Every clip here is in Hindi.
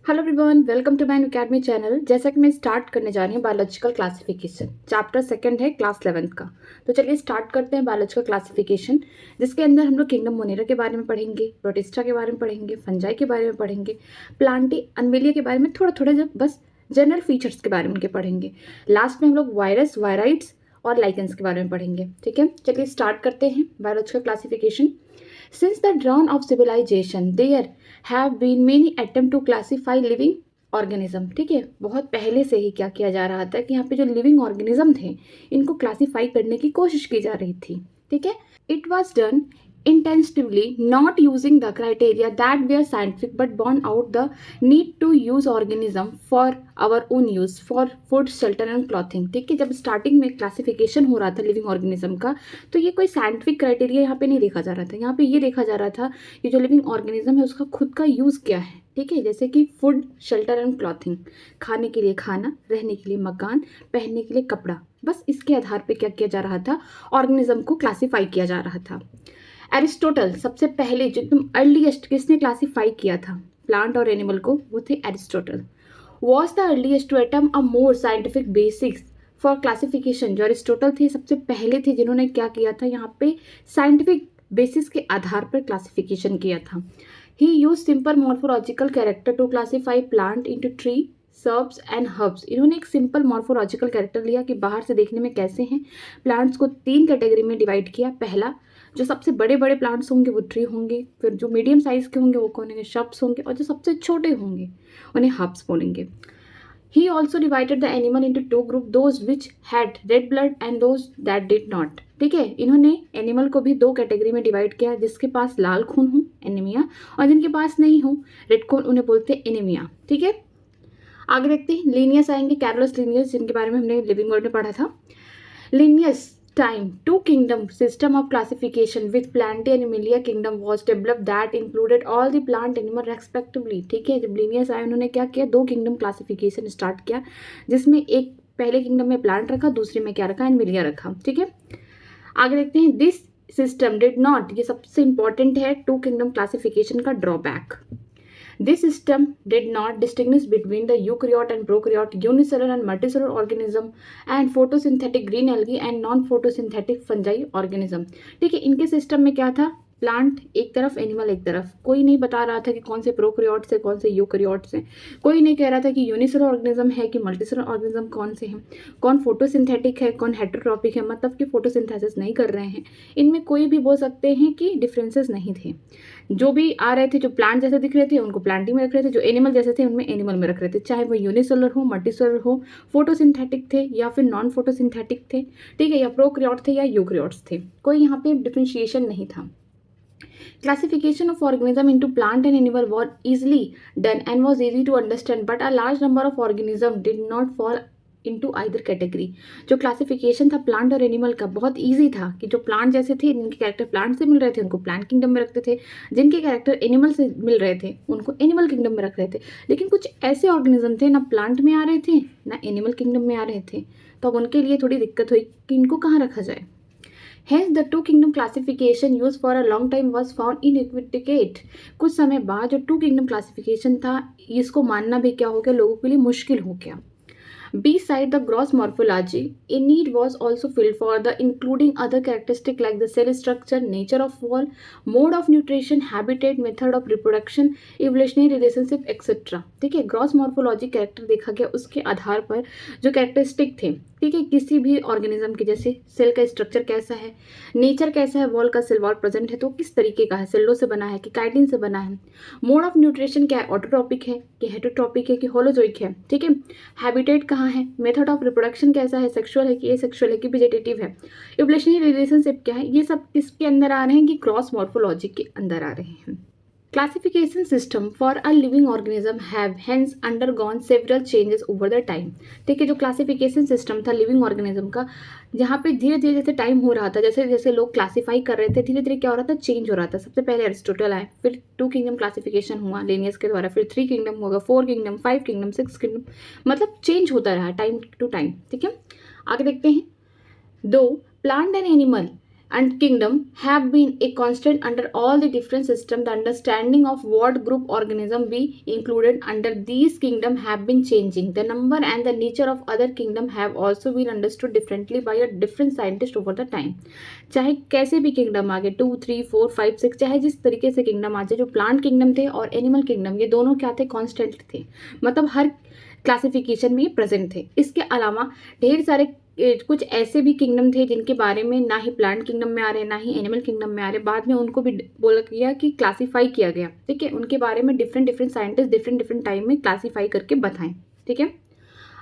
Hello everyone, welcome to my academy channel. जैसा कि मैं स्टार्ट करने जा रही हूँ बायोलॉजिकल क्लासिफिकेशन। चैप्टर सेकंड है क्लास 11th का। तो चलिए स्टार्ट करते हैं बायोलॉजिकल क्लासिफिकेशन, जिसके अंदर हम लोग किंगडम मोनेरा के बारे में पढ़ेंगे, प्रोटिस्टा के बारे में पढ़ेंगे, फंजाई के बारे में पढ़ेंगे, प्लांटी अनवेलिया के बारे में थोड़ा थोड़ा जब बस जनरल फीचर्स के बारे में उनके पढ़ेंगे। लास्ट में हम लोग वायरस, वायराइड्स और लाइकेंस के बारे में पढ़ेंगे। ठीक है, चलिए स्टार्ट करते हैं biological classification. Since the dawn of civilization, there have been many attempts to classify living organism। ठीक है, बहुत पहले से ही क्या किया जा रहा था कि यहाँ पे जो लिविंग ऑर्गेनिज्म थे इनको क्लासीफाई करने की कोशिश की जा रही थी। ठीक है, it was done intensively, not using the criteria that were scientific but born out the need to use organism for our own use for food, shelter and clothing। ठीक है, जब स्टार्टिंग में क्लासिफिकेशन हो रहा था लिविंग ऑर्गेनिज्म का तो ये कोई साइंटिफिक क्राइटेरिया यहाँ पे नहीं देखा जा रहा था। यहाँ पे ये देखा जा रहा था कि जो लिविंग ऑर्गेनिज्म है उसका खुद का यूज़ क्या है। ठीक है, जैसे कि फूड, शेल्टर एंड क्लॉथिंग, खाने के लिए खाना, रहने के लिए मकान, पहनने के लिए कपड़ा, बस इसके आधार पे क्या किया जा रहा था, ऑर्गेनिज्म को क्लासीफाई किया जा रहा था। एरिस्टोटल सबसे पहले जो एकदम अर्लीस्ट किसने क्लासीफाई किया था प्लांट और एनिमल को, वो थे Aristotle. Was the earliest to attempt a more scientific basics for classification. जो एरिस्टोटल थे सबसे पहले थे जिन्होंने क्या किया था, यहाँ पे साइंटिफिक बेसिस के आधार पर क्लासिफिकेशन किया था। He use simple morphological character to classify plant into tree, shrubs and herbs. इन्होंने एक सिंपल मॉर्फोलॉजिकल कैरेक्टर लिया कि बाहर से देखने में कैसे हैं, प्लांट्स को 3 कैटेगरी में डिवाइड किया। पहला, जो सबसे बड़े बड़े प्लांट्स होंगे वो ट्री होंगे, फिर जो मीडियम साइज के होंगे वो कौन होंगे, शब्स होंगे, और जो सबसे छोटे होंगे उन्हें हर्ब्स बोलेंगे। He also divided the animal into 2 groups, those which had red blood and those that did not। ठीक है, इन्होंने एनिमल को भी 2 कैटेगरी में डिवाइड किया, जिसके पास लाल खून हो एनीमिया, और जिनके पास नहीं हो रेड खून उन्हें बोलते हैं एनीमिया। ठीक है, आगे देखते हैं लिनियस आएंगे, कैरोलस लिनियस, जिनके बारे में हमने लिविंग वर्ड में पढ़ा था। Linnaeus time, two kingdom system of classification with Plantae and Amelia kingdom was developed that included all the plant animal respectively। ठीक है, जब लिनियस आए उन्होंने क्या किया, 2 किंगडम क्लासिफिकेशन स्टार्ट किया, जिसमें एक पहले किंगडम में प्लांट रखा, दूसरे में क्या रखा, एनिमिलिया रखा। ठीक है, आगे देखते हैं दिस सिस्टम डिड नॉट, ये सबसे इंपॉर्टेंट है 2 किंगडम क्लासिफिकेशन का drawback. This system did not distinguish between the eukaryote and prokaryote, unicellular and multicellular organism, and photosynthetic green algae and non-photosynthetic fungi organism। ठीक है, इनके सिस्टम में क्या था, प्लांट एक तरफ, एनिमल एक तरफ। कोई नहीं बता रहा था कि कौन से प्रोकैरियोट्स है कौन से यूकैरियोट्स हैं। कोई नहीं कह रहा था कि यूनिसेलुलर ऑर्गेनिज्म है कि मल्टीसेलुलर ऑर्गेनिज्म कौन से हैं, कौन फोटोसिंथेटिक है कौन हेटेरोट्रॉपिक है, मतलब कि फोटोसिंथेसिस नहीं कर रहे हैं। इनमें कोई भी बोल सकते हैं कि डिफरेंसेस नहीं थे। जो भी आ रहे थे, जो प्लांट जैसे दिख रहे थे उनको प्लांटिंग में रख रहे थे, जो एनिमल जैसे थे उनमें एनिमल में रख रहे थे, चाहे वो यूनिसेलुलर हो, मल्टीसेलुलर हो, फोटोसिंथेटिक थे या फिर नॉन फोटोसिंथेटिक थे। ठीक है, या प्रोकैरियोट थे या यूकैरियोट्स थे, कोई यहाँ पे डिफ्रेंशिएशन नहीं था। Classification of organism into plant and animal was easily done and was easy to understand, but a large number of organisms did not fall into either category। जो क्लासिफिकेशन था प्लांट और एनिमल का बहुत ईजी था कि जो प्लांट जैसे थे, जिनके कैरेक्टर प्लांट से मिल रहे थे उनको प्लांट किंगडम में रखते थे, जिनके कैरेक्टर एनिमल से मिल रहे थे उनको एनिमल किंगडम में रख रहे थे। लेकिन कुछ ऐसे ऑर्गेनिज्म थे ना प्लांट में आ रहे थे ना एनिमल किंगडम में आ रहे थे, तो अब उनके लिए थोड़ी दिक्कत हुई कि इनको कहाँ रखा जाए। Hence the 2 kingdom classification used for a long time was found inadequate। कुछ समय बाद जो 2 kingdom classification था इसको मानना भी क्या हो गया, लोगों के लिए मुश्किल हो गया। Beside the gross morphology, a need was also filled for the including other characteristics like the cell structure, nature of wall, mode of nutrition, habitat, method of reproduction, evolutionary relationship etc। ठीक है, ग्रॉस मॉर्फोलॉजी कैरेक्टर देखा गया, उसके आधार पर जो कैरेक्टरिस्टिक थे, ठीक है, किसी भी ऑर्गेनिज्म के, जैसे सेल का स्ट्रक्चर कैसा है, नेचर कैसा है, वॉल का सेल वॉल प्रेजेंट है तो किस तरीके का है, सेल्लो से बना है कि काइटिन से बना है, मोड ऑफ न्यूट्रिशन क्या है, ऑटोट्रॉपिक है कि हेटेरोट्रॉपिक है कि होलोजोइक है, ठीक है, हैबिटेट कहाँ है, मेथड ऑफ रिप्रोडक्शन कैसा है, सेक्सुअल है कि एसेक्सुअल है कि वेजिटेटिव है, इवोल्यूशनरी रिलेशनशिप क्या है, ये सब किसके अंदर आ रहे हैं कि क्रॉस मॉर्फोलॉजी के अंदर आ रहे हैं। Classification system for a living organism have hence undergone several changes over the time। ठीक है, जो क्लासिफिकेशन सिस्टम था लिविंग ऑर्गेनिज्म का, जहाँ पे धीरे धीरे जैसे टाइम हो रहा था, जैसे जैसे लोग क्लासीफाई कर रहे थे, धीरे धीरे क्या हो रहा था, चेंज हो रहा था। सबसे पहले एरिस्टोटल आए, फिर 2 किंगडम क्लासिफिकेशन हुआ लिनियस के द्वारा, फिर 3 किंगडम होगा, 4 किंगडम, 5 किंगडम, 6 किंगडम, मतलब चेंज होता रहा टाइम टू टाइम। ठीक है, आगे देखते हैं। दो plant and animal and kingdom have been a constant under all the different systems. The understanding of what group organism be included under these kingdom have been changing. The number and the nature of other kingdom have also been understood differently by a different scientist over the time. चाहे कैसे भी किंगडम आ गए 2, 3, 4, 5, 6, चाहे जिस तरीके से किंगडम आ जाए, जो प्लांट किंगडम थे और एनिमल किंगडम ये दोनों क्या थे, कॉन्स्टेंट थे, मतलब हर क्लासिफिकेशन में ये प्रेजेंट थे। इसके अलावा ढेर सारे कुछ ऐसे भी किंगडम थे जिनके बारे में ना ही प्लांट किंगडम में आ रहे ना ही एनिमल किंगडम में आ रहे, बाद में उनको भी बोला गया कि क्लासीफाई किया गया। ठीक है, उनके बारे में different different scientist different time में क्लासीफाई करके बताएं। ठीक है,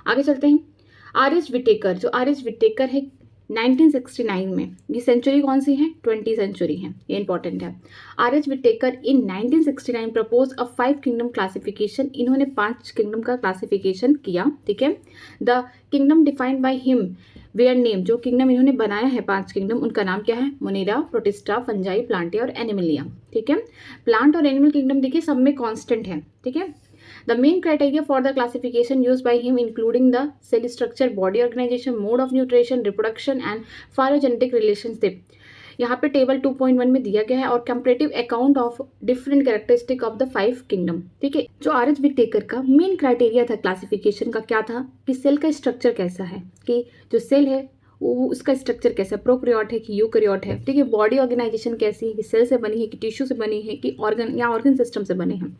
आगे चलते हैं। आर.एच. विटेकर, जो आर.एच. विटेकर है 1969 में, ये सेंचुरी कौन सी है, 20 सेंचुरी है, ये इंपॉर्टेंट है। R H. Whittaker in 1969 propose a 5 kingdom classification, इन्होंने 5 किंगडम का क्लासिफिकेशन किया। ठीक है, the kingdom defined by him were name, जो किंगडम इन्होंने बनाया है 5 किंगडम, उनका नाम क्या है, मोनेरा, प्रोटिस्टा, फंजाई, प्लांटिया और एनिमलिया। ठीक है, प्लांट और एनिमल किंगडम देखिए सब में कॉन्स्टेंट है। ठीक है, the main criteria for the classification used by him including the cell structure, body organization, mode of nutrition, reproduction and phylogenetic relationship। यहाँ पे टेबल 2.1 में दिया गया है और comparative account of different characteristic of the 5 kingdom. ठीक है, जो आर.एच. विटेकर का मेन क्राइटेरिया था क्लासिफिकेशन का क्या था कि सेल का स्ट्रक्चर कैसा है, कि जो सेल है वो उसका स्ट्रक्चर कैसा है, प्रोकैरियोट है कि यूकैरियोट है। ठीक है, बॉडी ऑर्गेनाइजेशन कैसी है, कि सेल से बनी है कि टिश्यू से बनी है कि ऑर्गन या ऑर्गन सिस्टम से बने हैं।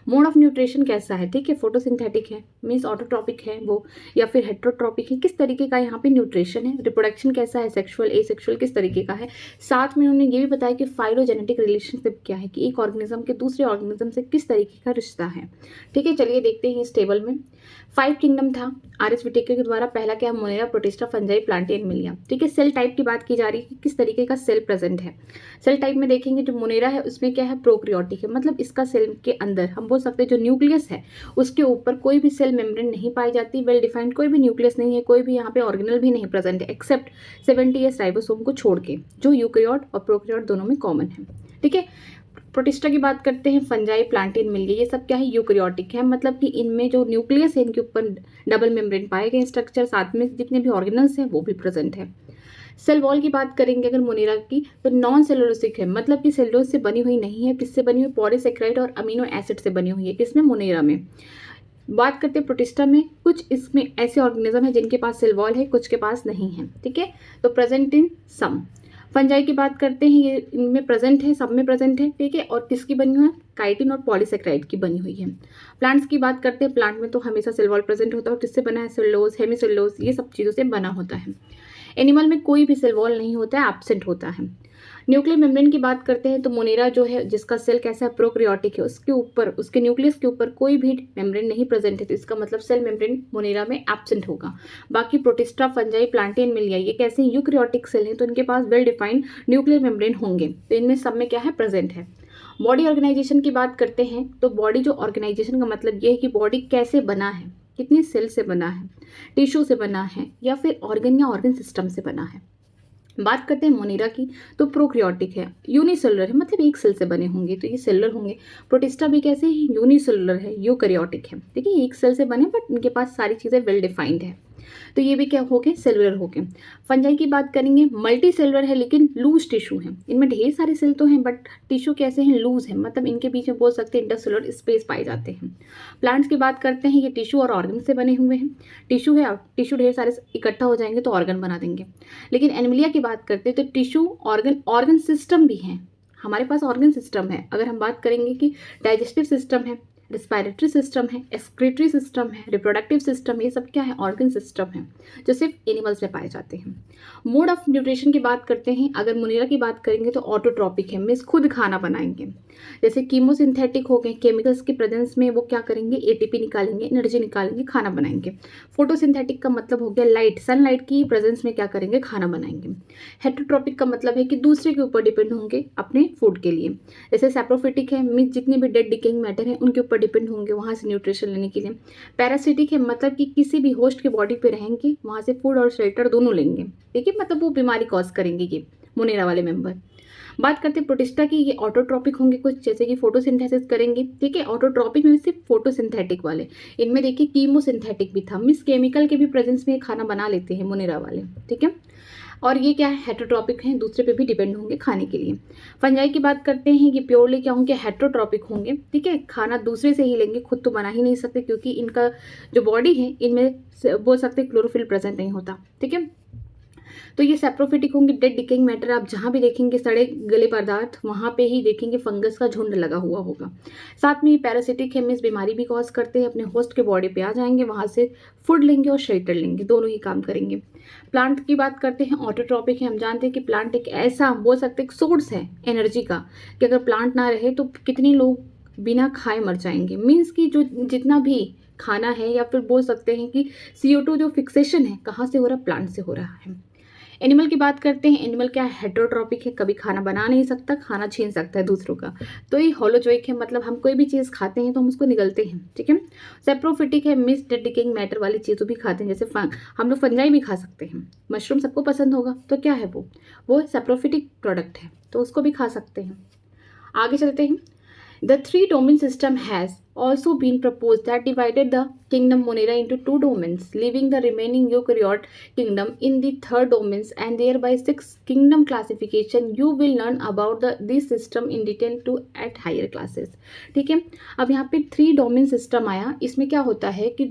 मोड ऑफ न्यूट्रिशन कैसा है, ठीक है, फोटोसिंथेटिक है मीन्स ऑटोट्रॉपिक है वो, या फिर हेट्रोट्रॉपिक है, किस तरीके का यहाँ पे न्यूट्रिशन है। रिप्रोडक्शन कैसा है, सेक्सुअल एसेक्सुअल किस तरीके का है। साथ में उन्होंने ये भी बताया कि फाइलोजेनेटिक रिलेशनशिप क्या है, कि एक ऑर्गेनिज्म के दूसरे ऑर्गेनिज्म से किस तरीके का रिश्ता है। ठीक है, चलिए देखते हैं इस टेबल में। 5 किंगडम था आर.एच. विटेकर के द्वारा, पहला क्या है, मोनेरा, प्रोटिस्टा, फंजाई, प्लांटिया, एनिमलिया। ठीक है, सेल टाइप की बात की जा रही है, किस तरीके का सेल प्रेजेंट है। सेल टाइप में देखेंगे जो मोनेरा है उसमें क्या है, प्रोकैरियोटिक है, मतलब इसका सेल के अंदर हम बोल सकते हैं जो न्यूक्लियस है उसके ऊपर कोई भी सेल मेम्ब्रेन नहीं पाई जाती, वेल डिफाइंड कोई भी न्यूक्लियस नहीं है, कोई भी यहाँ पे ऑर्गेनल भी नहीं प्रेजेंट है एक्सेप्ट 70s राइबोसोम को छोड़ के, जो यूकैरियोट और प्रोकैरियोट दोनों में कॉमन है। ठीक है, प्रोटिस्टा की बात करते हैं, फंजाई, प्लांटियन, एनिमलिया, ये सब क्या है, यूकैरियोटिक है, मतलब कि इनमें जो न्यूक्लियस है इनके ऊपर डबल मेम्ब्रेन पाए गए स्ट्रक्चर, साथ में जितने भी ऑर्गेनल्स हैं वो भी प्रेजेंट है। सेल वॉल की बात करेंगे अगर मोनेरा की, तो नॉन सेलुलोसिक है, मतलब कि सेलुलोज से बनी हुई नहीं है, किससे बनी हुई, पॉलीसेकेराइड और अमीनो एसिड से बनी हुई है, किसमें, मोनेरा में। बात करते हैं प्रोटिस्टा में, कुछ इसमें ऐसे ऑर्गेनिज्म है जिनके पास सेल वॉल है, कुछ के पास नहीं है। ठीक है, तो प्रेजेंट इन सम। फंजाई की बात करते हैं, ये इनमें प्रेजेंट है, सब में प्रेजेंट है। ठीक है, और किसकी बनी हुई है, काइटिन और पॉलीसेकेराइड की बनी हुई है। प्लांट्स की बात करते हैं, प्लांट में तो हमेशा सेल वॉल प्रेजेंट होता है और किससे बना है, सेलुलोज, हेमीसेलुलोज, ये सब चीज़ों से बना होता है। एनिमल में कोई भी सेल वॉल नहीं होता है, एब्सेंट होता है। न्यूक्लियर मेम्ब्रेन की बात करते हैं तो मोनेरा जो है जिसका सेल कैसा है, प्रोकैरियोटिक है, उसके ऊपर उसके न्यूक्लियस के ऊपर कोई भी मेम्ब्रेन नहीं प्रेजेंट है, तो इसका मतलब सेल मेम्ब्रेन मोनेरा में एब्सेंट होगा। बाकी प्रोटिस्टा, फंजाई, प्लांटिया, एनिमलिया ये कैसे यूकैरियोटिक सेल हैं, तो इनके पास वेल डिफाइंड न्यूक्लियर मेम्ब्रेन होंगे, तो इनमें सब में क्या है, प्रेजेंट है। बॉडी ऑर्गेनाइजेशन की बात करते हैं तो बॉडी जो ऑर्गेनाइजेशन का मतलब ये है कि बॉडी कैसे बना है, कितने सेल से बना है, टिश्यू से बना है या फिर ऑर्गन या ऑर्गन सिस्टम से बना है। बात करते हैं मोनेरा की तो प्रोकैरियोटिक है, यूनिसेलुलर है, मतलब एक सेल से बने होंगे तो ये सेलुलर होंगे। प्रोटिस्टा भी कैसे है, यूनिसेलुलर है, यूकैरियोटिक है। ठीक है, एक सेल से बने बट इनके पास सारी चीज़ें वेल डिफाइंड है, तो ये भी क्या हो गए, सेलुलर हो गए। फंजाई की बात करेंगे, मल्टी सेलुलर है लेकिन लूज टिश्यू है, इनमें ढेर सारे सेल तो हैं बट टिश्यू कैसे हैं, लूज है, मतलब इनके बीच में बोल सकते हैं इंटरसेलुलर स्पेस पाए जाते हैं। प्लांट्स की बात करते हैं, ये टिश्यू और ऑर्गन से बने हुए हैं, टिश्यू है, टिश्यू ढेर सारे इकट्ठा हो जाएंगे तो ऑर्गन बना देंगे। लेकिन एनिमलिया की बात करते हैं तो टिश्यू, ऑर्गन, ऑर्गन सिस्टम भी हैं, हमारे पास ऑर्गन सिस्टम है। अगर हम बात करेंगे कि डाइजेस्टिव सिस्टम है, रिस्पायरेटरी सिस्टम है, एक्सक्रीटरी सिस्टम है, रिप्रोडक्टिव सिस्टम, ये सब क्या है, ऑर्गन सिस्टम है जो सिर्फ एनिमल्स में पाए जाते हैं। मोड ऑफ न्यूट्रिशन की बात करते हैं, अगर मोनेरा की बात करेंगे तो ऑटोट्रॉपिक है, मीन्स खुद खाना बनाएंगे। जैसे कीमोसिंथेटिक हो गए, केमिकल्स की प्रेजेंस में वो क्या करेंगे, एटीपी निकालेंगे, एनर्जी निकालेंगे, खाना बनाएंगे। फोटोसिंथेटिक का मतलब हो गया लाइट, सनलाइट की प्रेजेंस में क्या करेंगे, खाना बनाएंगे। हेट्रोट्रॉपिक का मतलब है कि दूसरे के ऊपर डिपेंड होंगे अपने फूड के लिए। जैसे सैप्रोफिटिक है, मीन्स जितने भी डेड डिकेइंग मैटर है उनके ऊपर डिपेंड होंगे वहाँ से न्यूट्रिशन लेने के लिए। पैरासिटिक है, मतलब कि किसी भी होस्ट के बॉडी पे रहेंगे, वहाँ से फूड और शेल्टर दोनों लेंगे। ठीक है, मतलब वो बीमारी कॉज करेंगे ये मोनेरा वाले मेंबर। बात करते हैं प्रोटिस्टा की, ये ऑटोट्रॉपिक होंगे कुछ, जैसे कि फोटोसिंथेसिस करेंगे। ठीक है, ऑटोट्रॉपिक में सिर्फ फोटोसिंथेटिक वाले, इनमें देखिए कीमोसिंथेटिक भी था, मीन्स केमिकल के भी प्रेजेंस में खाना बना लेते हैं मोनेरा वाले। ठीक है, और ये क्या है, हेटरोट्रॉपिक हैं, दूसरे पे भी डिपेंड होंगे खाने के लिए। फंजाई की बात करते हैं कि प्योरली क्या होंगे, हेटरोट्रॉपिक होंगे, ठीक है, खाना दूसरे से ही लेंगे, खुद तो बना ही नहीं सकते क्योंकि इनका जो बॉडी है इनमें बोल सकते हैं क्लोरोफिल प्रेजेंट नहीं होता, ठीक है। तो ये सेप्रोफिटिक होंगे, डेड डिकेइंग मैटर, आप जहाँ भी देखेंगे सड़े गले पदार्थ वहाँ पे ही देखेंगे फंगस का झुंड लगा हुआ होगा। साथ में ये पैरासिटिक है, मीन्स बीमारी भी कॉज करते हैं, अपने होस्ट के बॉडी पे आ जाएंगे, वहाँ से फूड लेंगे और शेल्टर लेंगे, दोनों ही काम करेंगे। प्लांट की बात करते हैं, ऑटोट्रॉपिक है, हम जानते हैं कि प्लांट एक ऐसा बोल सकते हैं सोर्स है एनर्जी का कि अगर प्लांट ना रहे तो कितने लोग बिना खाए मर जाएंगे, मीन्स कि जो जितना भी खाना है या फिर बोल सकते हैं कि CO2 जो फिक्सेशन है कहाँ से हो रहा है, प्लांट से हो रहा है। एनिमल की बात करते हैं, एनिमल क्या है, हेटरोट्रॉपिक है, कभी खाना बना नहीं सकता, खाना छीन सकता है दूसरों का। तो ये होलोजोइक है, मतलब हम कोई भी चीज़ खाते हैं तो हम उसको निगलते हैं, ठीक है। सेप्रोफिटिक है, मिस डेड डिकेइंग मैटर वाली चीज़ों भी खाते हैं, जैसे हम लोग फंजाई भी खा सकते हैं, मशरूम सबको पसंद होगा, तो क्या है वो सेप्रोफिटिक प्रोडक्ट है, तो उसको भी खा सकते हैं। आगे चलते हैं। The three domain system has also been proposed that divided the kingdom Monera into two domains, leaving the remaining eukaryote kingdom in the third domains and thereby six kingdom classification. You will learn about this system in detail to at higher classes. ठीक है, अब यहाँ पे 3 डोमेन सिस्टम आया, इसमें क्या होता है कि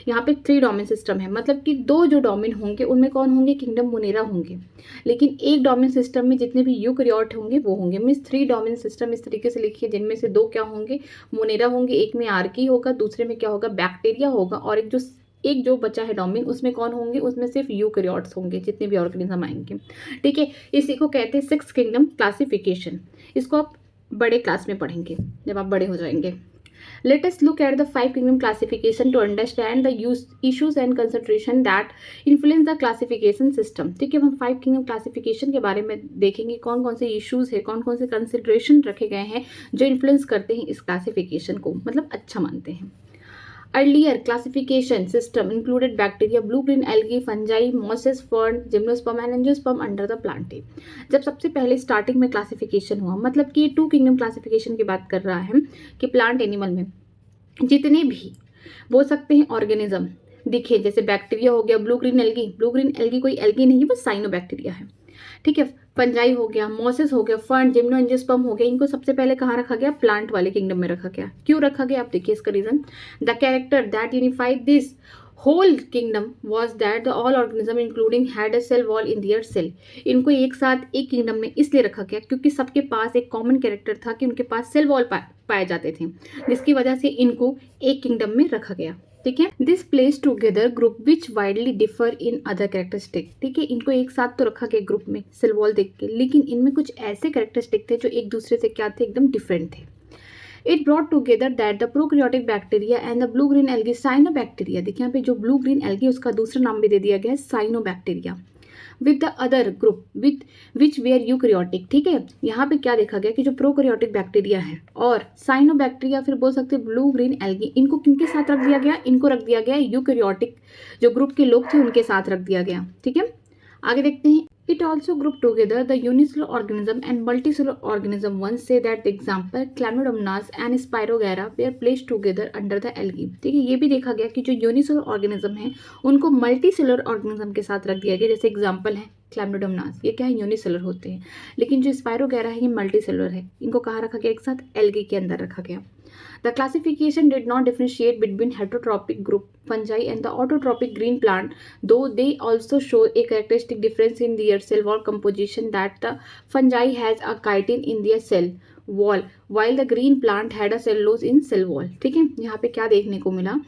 यहाँ पे 3 डोमेन सिस्टम है, मतलब कि 2 जो डोमेन होंगे उनमें कौन होंगे, किंगडम मोनेरा होंगे, लेकिन एक डोमेन सिस्टम में जितने भी यूकैरियोट होंगे वो होंगे, मीन्स 3 डोमेन सिस्टम इस तरीके से लिखिए, जिनमें से 2 क्या होंगे, मोनेरा होंगे, एक में आर्की होगा, दूसरे में क्या होगा, बैक्टीरिया होगा, और एक जो बचा है डोमेन उसमें कौन होंगे, उसमें सिर्फ यूकैरियोट्स होंगे, जितने भी ऑर्गेनिज्म आएंगे, ठीक है। इसी को कहते हैं 6 किंगडम क्लासिफिकेशन। इसको आप बड़े क्लास में पढ़ेंगे जब आप बड़े हो जाएंगे। Let us look at the 5 kingdom classification to understand the issues and concentration that influence the classification system. ठीक है, हम 5 kingdom classification के बारे में देखेंगे, कौन कौन से इश्यूज है, कौन कौन से कंसिडरेशन रखे गए हैं जो इन्फ्लुएंस करते हैं इस क्लासिफिकेशन को, मतलब अच्छा मानते हैं। Earlier classification system included bacteria, blue-green algae, fungi, mosses, fern, gymnosperm and angiosperm under the plantae. जब सबसे पहले स्टार्टिंग में क्लासिफिकेशन हुआ, मतलब कि 2 किंगडम क्लासिफिकेशन की बात कर रहा है कि प्लांट एनिमल में जितने भी बोल सकते हैं ऑर्गेनिज्म दिखे, जैसे बैक्टीरिया हो गया, ब्लू ग्रीन एल्गी कोई एल्गी नहीं, बस साइनोबैक्टीरिया है, ठीक है। फंजाई हो गया, मॉसेस हो गया, फर्न, जिम्नो एंजियोस्पर्म हो गया, इनको सबसे पहले कहाँ रखा गया, प्लांट वाले किंगडम में रखा गया। क्यों रखा गया, आप देखिए इसका reason. The character that unified this whole kingdom was that the all organism including had a cell wall in their cell. इनको एक साथ एक किंगडम में इसलिए रखा गया क्योंकि सबके पास एक कॉमन कैरेक्टर था कि उनके पास सेल वॉल पाए जाते थे, जिसकी वजह से इनको एक किंगडम में रखा गया, ठीक है। This place together group which widely differ in other characteristic, ठीक है, इनको एक साथ तो रखा गया ग्रुप में सेल वॉल देख के, लेकिन इनमें कुछ ऐसे कैरेक्टरिस्टिक थे जो एक दूसरे से क्या थे, एकदम डिफरेंट थे। It brought together that the prokaryotic bacteria and the blue green algae cyanobacteria, देखिए यहाँ पे जो ब्लू ग्रीन एल्गी उसका दूसरा नाम भी दे दिया गया है cyanobacteria, with the other group which were eukaryotic, ठीक है। यहाँ पे क्या देखा गया कि जो प्रोकैरियोटिक बैक्टीरिया है और साइनोबैक्टीरिया, फिर बोल सकते हैं ब्लू ग्रीन एल्गी, इनको किनके साथ रख दिया गया, इनको रख दिया गया यूकैरियोटिक जो ग्रुप के लोग थे उनके साथ रख दिया गया, ठीक है। आगे देखते हैं। It also grouped together the unicellular organism and multicellular organism. One say that the example Chlamydomonas and Spirogyra were placed together under the algae. ठीक है, ये भी देखा गया कि जो यूनिसेलुलर ऑर्गेनिज्म है उनको मल्टीसेलुलर ऑर्गेनिज्म के साथ रख दिया गया, जैसे एग्जांपल है क्लैमिडोमोनास, ये क्या है, यूनिसेलुलर होते हैं, लेकिन जो स्पायरोगैरा है ये मल्टीसेलुलर है, इनको कहाँ रखा गया, एक साथ एल्गी के अंदर रखा गया। The classification did not differentiate between heterotrophic group fungi and the autotrophic green plant, though they also show a characteristic difference in their cell wall composition, that the fungi has a chitin in their cell wall while the green plant had a cellulose in cell wall। ठीक है, यहाँ पे क्या देखने को मिला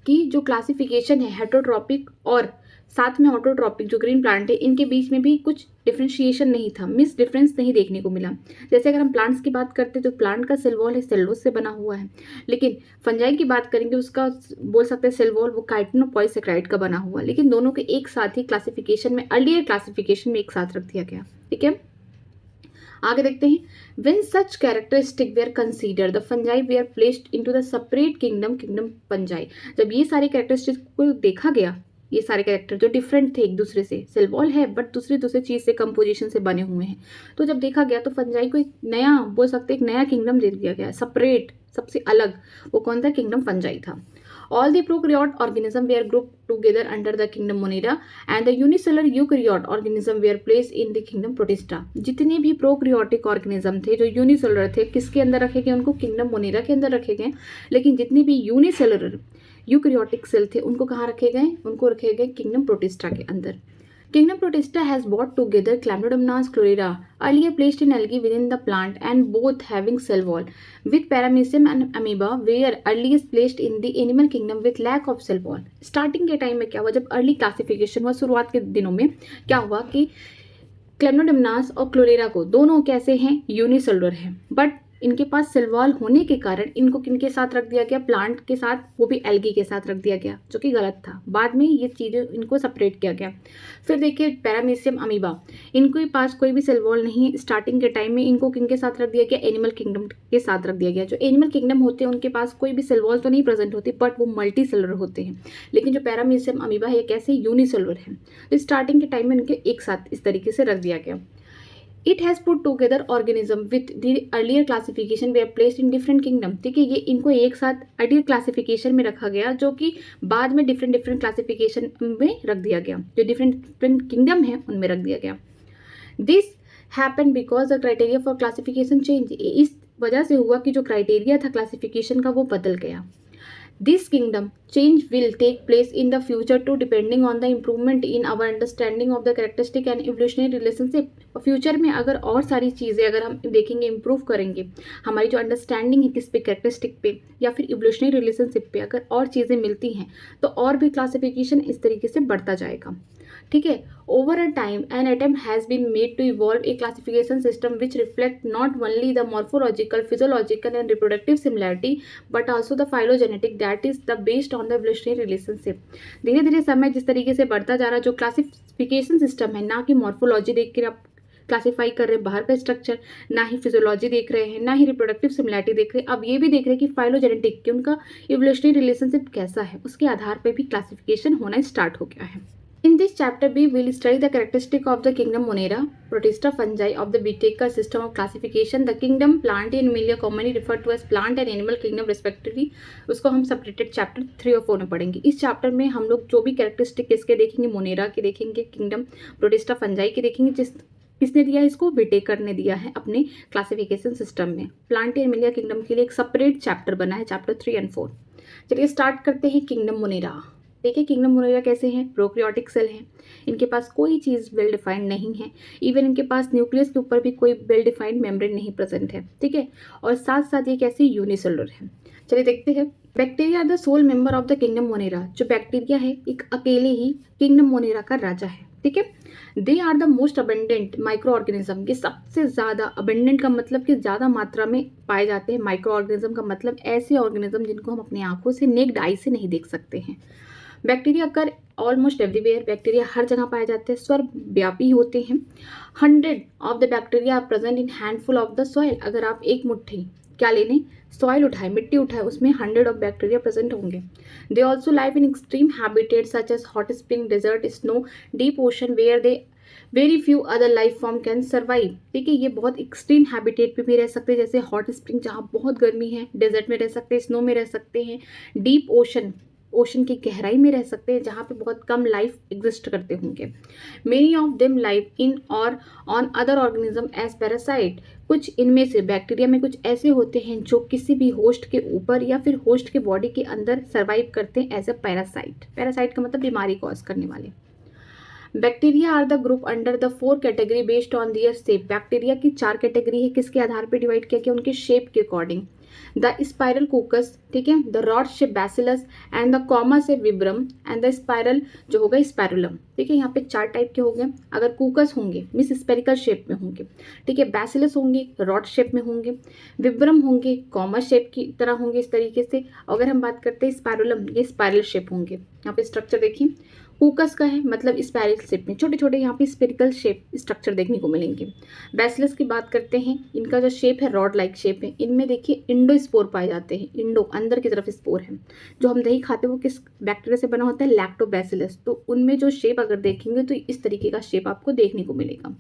कि जो क्लासिफिकेशन है हेटरोट्रॉपिक और साथ में ऑटोट्रॉपिक जो ग्रीन प्लांट है, इनके बीच में भी कुछ डिफ्रेंशिएशन नहीं था, मिस डिफरेंस नहीं देखने को मिला। जैसे अगर हम प्लांट्स की बात करते हैं तो प्लांट का सेल वॉल है सेलुलोज से बना हुआ है, लेकिन फंजाई की बात करेंगे उसका बोल सकते हैं सेल वॉल वो काइटिनोपॉलीसेकेराइड का बना हुआ, लेकिन दोनों के एक साथ ही क्लासिफिकेशन में, अर्लियर क्लासिफिकेशन में एक साथ रख दिया गया, ठीक है। आगे देखते हैं। When such characteristics were considered, the fungi were placed into the separate kingdom fungi। जब ये सारे कैरेक्टरिस्टिक्स को देखा गया, ये सारे कैरेक्टर जो डिफरेंट थे एक दूसरे से, सेल वॉल है बट दूसरे चीज़ से कंपोजिशन से बने हुए हैं, तो जब देखा गया तो फंजाई को एक नया बोल सकते एक नया किंगडम दे दिया गया, सेपरेट, सबसे अलग, वो कौन था, किंगडम फंजाई था। All the prokaryote organism were grouped together under the kingdom Monera and the unicellular eukaryote organism were placed in the kingdom Protista. जितने भी प्रोकैरियोटिक ऑर्गेनिज्म थे जो यूनिसेलुलर थे किसके अंदर रखे गए, उनको किंगडम मोनेरा के अंदर रखे गए, लेकिन जितने भी यूनिसेलुलर यूकैरियोटिक सेल थे उनको कहाँ रखे गए, उनको रखे गए किंगडम प्रोटिस्टा के अंदर. Kingdom Protista has brought together Chlamydomonas chlorella, earlier placed in algae within the plant and both having cell wall, with Paramecium and amoeba were earliest placed in the animal kingdom with lack of cell wall. Starting के टाइम में क्या हुआ, जब अर्ली क्लासिफिकेशन हुआ शुरुआत के दिनों में क्या हुआ कि क्लैम्नोडोमोनास और क्लोरेरा को दोनों कैसे हैं, यूनिसेलुलर हैं, बट इनके पास सेल वॉल होने के कारण इनको किनके साथ रख दिया गया, प्लांट के साथ, वो भी एल्गी के साथ रख दिया गया, जो कि गलत था. बाद में ये चीज़ें इनको सेपरेट किया गया. फिर देखिए पैरामीशियम अमीबा, इनके पास कोई भी सेल वॉल नहीं है. स्टार्टिंग के टाइम में इनको किनके साथ रख दिया गया, एनिमल किंगडम के साथ रख दिया गया. जो एनिमल किंगडम होते हैं उनके पास कोई भी सेल वॉल तो नहीं प्रेजेंट होती, बट वो मल्टी सेलुलर होते हैं. लेकिन जो पैरामीशियम अमीबा है ये कैसे, यूनिसेलुलर है. तो स्टार्टिंग के टाइम में इनके एक साथ इस तरीके से रख दिया गया. It has put together organism with the earlier classification were placed in different kingdom. ठीक है, ये इनको एक साथ earlier classification में रखा गया जो कि बाद में different classification में रख दिया गया, जो different kingdom है उनमें रख दिया गया. This happened because the criteria for classification changed. इस वजह से हुआ कि जो क्राइटेरिया था क्लासिफिकेशन का वो बदल गया. This kingdom change will take place in the future too, depending on the improvement in our understanding of the characteristic and evolutionary relationship. Future में अगर और सारी चीज़ें अगर हम देखेंगे, इम्प्रूव करेंगे, हमारी जो अंडरस्टैंडिंग है किस पे, कैरेक्टरिस्टिक पे या फिर इवोल्यूशनरी रिलेशनशिप पे अगर और चीज़ें मिलती हैं तो और भी क्लासिफिकेशन इस तरीके से बढ़ता जाएगा. ठीक है. Over a time an attempt has been made to evolve a classification system which reflect not only the morphological, physiological and reproductive similarity but also the phylogenetic that is the based on the evolutionary relationship. धीरे धीरे समय जिस तरीके से बढ़ता जा रहा है, जो क्लासिफिकेशन सिस्टम है, ना कि मॉर्फोलॉजी देख कर आप क्लासीफाई कर रहे हैं बाहर का स्ट्रक्चर, ना ही फिजियोलॉजी देख रहे हैं, ना ही रिप्रोडक्टिव सिमिलैरिटी देख रहे हैं, अब ये भी देख रहे हैं कि फाइलोजेनेटिक कि उनका इवोल्यूशनरी रिलेशनशिप कैसा है, उसके आधार पर भी क्लासिफिकेशन होना स्टार्ट हो गया है. In this chapter we will study the characteristic of the kingdom Monera, Protista fungi of the Whittaker system of classification. The kingdom Plantae and Animalia commonly referred to as plant and animal kingdom respectively. उसको हम separated chapter 3 और 4 में पढ़ेंगे. इस chapter में हम लोग जो भी characteristic किसके देखेंगे, Monera के देखेंगे, kingdom Protista fungi के देखेंगे, किसने दिया है इसको, विटेकर ने दिया है अपने क्लासिफिकेशन सिस्टम में. प्लांट एंड एनिमलिया किंगडम के लिए एक सेपरेट चैप्टर बना है, चैप्टर 3 और 4. चलिए स्टार्ट करते हैं किंगडम मोनेरा. देखिए किंगडम मोनेरा कैसे हैं, प्रोकैरियोटिक सेल हैं, इनके पास कोई चीज़ वेल डिफाइंड नहीं है, इवन इनके पास न्यूक्लियस के ऊपर भी कोई वेल डिफाइंड मेम्ब्रेन नहीं प्रेजेंट है. ठीक है, और साथ साथ ये कैसे यूनिसेलुलर है. चलिए देखते हैं. Bacteria are the sole member of the kingdom Monera. जो बैक्टीरिया है एक अकेले ही किंगडम मोनेरा का राजा है. ठीक है, they are the most abundant microorganism. ये सबसे ज़्यादा अबेंडेंट का मतलब कि ज़्यादा मात्रा में पाए जाते हैं. माइक्रो ऑर्गेनिज्म का मतलब ऐसे ऑर्गेनिज्म जिनको हम अपनी आंखों से नेक्ड आई से नहीं देख सकते हैं. Bacteria occur almost everywhere. Bacteria हर जगह पाए जाते हैं, सर्वव्यापी होते हैं. 100 of the bacteria are present in handful of the soil. अगर आप एक मुट्ठी क्या लेने, सॉइल उठाए, मिट्टी उठाए, उसमें 100 ऑफ बैक्टीरिया प्रेजेंट होंगे. They also live in extreme habitat such as hot spring, desert, snow, deep ocean where they very few other life form can survive. ठीक है, ये बहुत एक्सट्रीम हैबिटेट पे भी रह सकते हैं, जैसे हॉट स्प्रिंग जहाँ बहुत गर्मी है, डेजर्ट में रह सकते हैं, स्नो में रह सकते हैं, डीप ओशन की गहराई में रह सकते हैं जहाँ पे बहुत कम लाइफ एग्जिस्ट करते होंगे. Many of them live in और on other organism as parasite. कुछ इनमें से बैक्टीरिया में कुछ ऐसे होते हैं जो किसी भी होस्ट के ऊपर या फिर होस्ट के बॉडी के अंदर सर्वाइव करते हैं एज अ पैरासाइट. पैरासाइट का मतलब बीमारी कॉज करने वाले. Bacteria are the group under the 4 category based on their shape. Bacteria की 4 कैटेगरी है, किसके आधार पर डिवाइड किया गया, उनके शेप के अकॉर्डिंग. द स्पाइरल कोकस, ठीक है, the rod shape bacillus and the comma से विब्रम एंड द स्पाइरल जो होगा स्पाइरुलम. ठीक है, यहाँ पे 4 टाइप के होंगे. अगर कुकस होंगे मीन्स स्पेरिकल शेप में होंगे. ठीक है, बैसिलस होंगे रॉड शेप में होंगे, विब्रम होंगे कॉमा शेप की तरह होंगे इस तरीके से. अगर हम बात करते हैं स्पाइरुलम, ये स्पाइरल शेप होंगे. यहाँ पे स्ट्रक्चर देखिए, कुकस का है मतलब स्पाइरल शेप में, छोटे छोटे यहाँ पे स्पेरिकल शेप स्ट्रक्चर देखने को मिलेंगे. बैसिलस की बात करते हैं, इनका जो शेप है रॉड लाइक शेप है. इनमें देखिए इंडोस्पोर पाए जाते हैं. इंडो अंदर की तरफ स्पोर है. जो हम दही खाते हैं वो किस बैक्टीरिया से बना होता है, लैक्टोबैसिलस. तो उनमें जो शेप अगर देखेंगे तो इस तरीके का शेप आपको देखने को मिलेगा.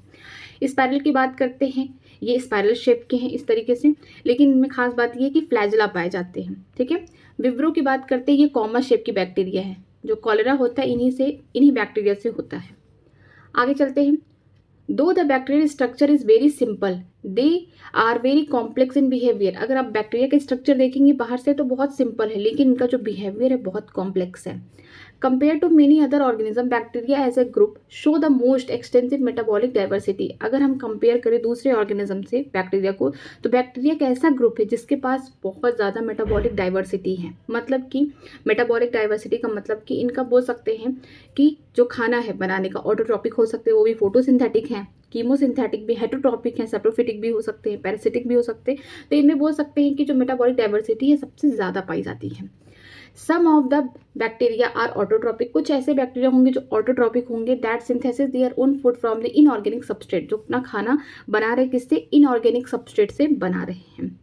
स्पाइरल की बात करते हैं, ये स्पाइरल शेप के हैं इस तरीके से, लेकिन इनमें खास बात ये है कि फ्लैजिला पाए जाते हैं. ठीक है, विब्रो की बात करते हैं, ये कॉमन शेप की बैक्टीरिया है। जो कॉलेरा होता है इन्हीं बैक्टीरिया से होता है। आगे चलते हैं। Though the bacterial structure is very simple they are very complex in behaviour. अगर आप बैक्टीरिया का स्ट्रक्चर देखेंगे बाहर से तो बहुत सिंपल है, लेकिन इनका जो बिहेवियर है बहुत कॉम्प्लेक्स है। Compare to many other organism, bacteria as a group show the most extensive metabolic diversity. अगर हम कंपेयर करें दूसरे ऑर्गेनिज्म से बैक्टीरिया को, तो बैक्टीरिया एक ऐसा ग्रुप है जिसके पास बहुत ज़्यादा मेटाबॉलिक डाइवर्सिटी है। मतलब कि मेटाबॉलिक डाइवर्सिटी का मतलब कि इनका बोल सकते हैं कि जो खाना है बनाने का ऑटोट्रॉपिक हो सकते हैं, वो भी फोटोसिंथेटिक हैं, कीमोसिंथेटिक भी, हेटरोट्रॉपिक हैं, सेप्रोफिटिक भी हो सकते हैं, पैरासिटिक भी हो सकते हैं। तो इनमें बोल सकते हैं कि जो मेटाबॉलिक डाइवर्सिटी है सबसे ज़्यादा पाई जाती है। Some of the bacteria are autotrophic, कुछ ऐसे बैक्टीरिया होंगे जो ऑटोट्रॉपिक होंगे, that synthesis their own food from the inorganic substrate, जो अपना खाना बना रहे किससे, इनऑर्गेनिक सबस्ट्रेट से बना रहे हैं।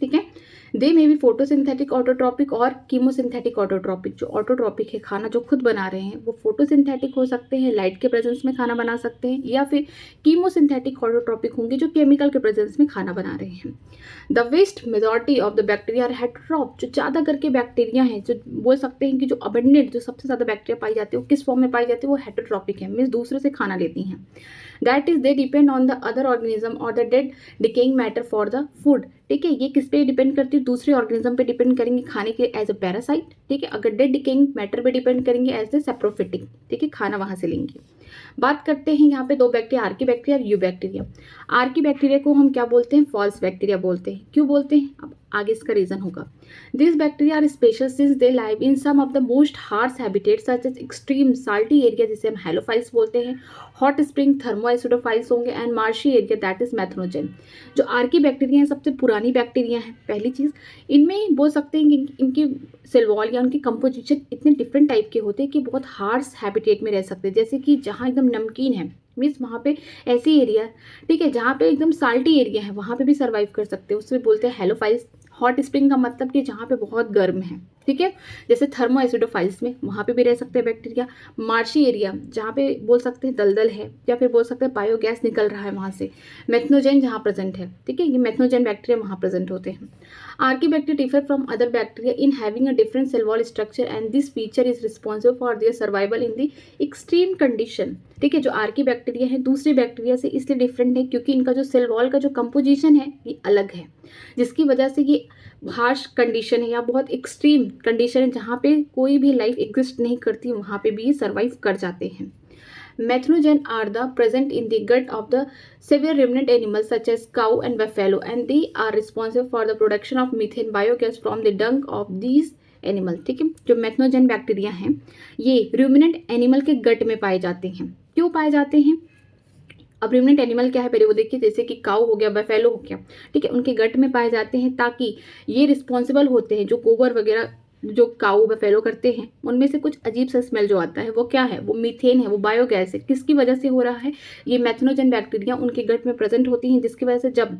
ठीक है, दे मे बी फोटोसिंथेटिक ऑटोट्रॉपिक और कीमोसिंथेटिक ऑटोट्रॉपिक। जो ऑटोट्रॉपिक है, खाना जो खुद बना रहे हैं, वो फोटोसिंथेटिक हो सकते हैं, लाइट के प्रेजेंस में खाना बना सकते हैं, या फिर कीमोसिंथेटिक ऑटोट्रॉपिक होंगे जो केमिकल के प्रेजेंस में खाना बना रहे हैं। The vast majority of the bacteria are heterotroph, जो ज़्यादा करके बैक्टीरिया हैं, जो बोल सकते हैं कि जो अबंडेंट, जो सबसे ज़्यादा बैक्टीरिया पाई जाती है वो किस फॉर्म में पाई जाती है, वो हेटरोट्रॉपिक है, मीन्स दूसरे से खाना लेती हैं। That is they depend on the other organism और the dead decaying matter for the food. ठीक है, ये किस पे डिपेंड करती है, दूसरे ऑर्गेनिज्म पे डिपेंड करेंगे खाने के एज अ पैरासाइट। ठीक है, अगर डेड डिकेइंग मैटर पे डिपेंड करेंगे एज ए सेप्रोफिटिक। ठीक है, खाना वहां से लेंगे। बात करते हैं यहाँ पे दो बैक्टीरिया, आर्की बैक्टीरिया और यू बैक्टीरिया। आर्की बैक्टीरिया को हम क्या बोलते हैं, फॉल्स बैक्टीरिया बोलते हैं। क्यों बोलते हैं, अब आगे इसका रीजन होगा। This bacteria are special since they live in some of the most harsh habitat such as extreme salty area, जिसे हम हेलोफाइल्स बोलते हैं, हॉट स्प्रिंग थर्मोएसिडोफाइल्स होंगे, and marshy area that is methanogen. जो आर्की बैक्टीरिया हैं सबसे पुरानी बैक्टीरिया हैं। पहली चीज़, इनमें बोल सकते हैं कि इनकी सेल वॉल या उनकी कंपोजिशन इतने डिफरेंट टाइप के होते हैं कि बहुत हार्श हैबिटेट में रह सकते हैं। जैसे कि जहाँ एकदम नमकीन है, मीन्स वहाँ पे ऐसी एरिया, ठीक है, जहाँ पे एकदम साल्टी एरिया है, वहाँ पे भी सर्वाइव कर सकते हैं, उसमें बोलते हैं हेलोफाइल्स। हॉट स्प्रिंग का मतलब कि जहाँ पे बहुत गर्म है, ठीक है, जैसे थर्मोएसिडोफाइल्स में, वहाँ पे भी रह सकते हैं बैक्टीरिया। मार्शी एरिया, जहाँ पे बोल सकते हैं दलदल है, या फिर बोल सकते हैं बायोगैस निकल रहा है वहाँ से, मेथनोजेन जहाँ प्रेजेंट है, ठीक है, ये मेथनोजेन बैक्टीरिया वहाँ प्रेजेंट होते हैं। Archaebacteria differ from other bacteria in having a different cell wall structure and this feature is responsible for their survival in the extreme condition. ठीक है, जो आर्की बैक्टीरिया है दूसरे बैक्टीरिया से इसलिए डिफरेंट है क्योंकि इनका जो सेल वॉल का जो कंपोजिशन है ये अलग है, जिसकी वजह से ये हार्श कंडीशन है या बहुत एक्सट्रीम कंडीशन है, जहाँ पे कोई भी लाइफ एग्जिस्ट नहीं करती, वहाँ पे भी ये सर्वाइव कर जाते हैं। Methanogen are the present in the gut of the severe ruminant animals such as cow and buffalo, and they are responsible for the production of methane biogas from the dung of these animal. ठीक है, जो मैथनोजेन बैक्टीरिया हैं ये रूमिनेंट एनिमल के गट में पाए जाते हैं। क्यों पाए जाते हैं, अब रूमिनेंट एनिमल क्या है पहले वो देखिए, जैसे कि काऊ हो गया, बफेलो हो गया, ठीक है, उनके गट में पाए जाते हैं, ताकि ये रिस्पॉन्सिबल होते हैं, जो गोबर वगैरह जो काऊ बफेलो करते हैं उनमें से कुछ अजीब सा स्मेल जो आता है वो क्या है, वो मीथेन है, वो बायोगैस है। किसकी वजह से हो रहा है, ये मैथनोजेन बैक्टीरिया उनके गट में प्रेजेंट होती हैं, जिसकी वजह से जब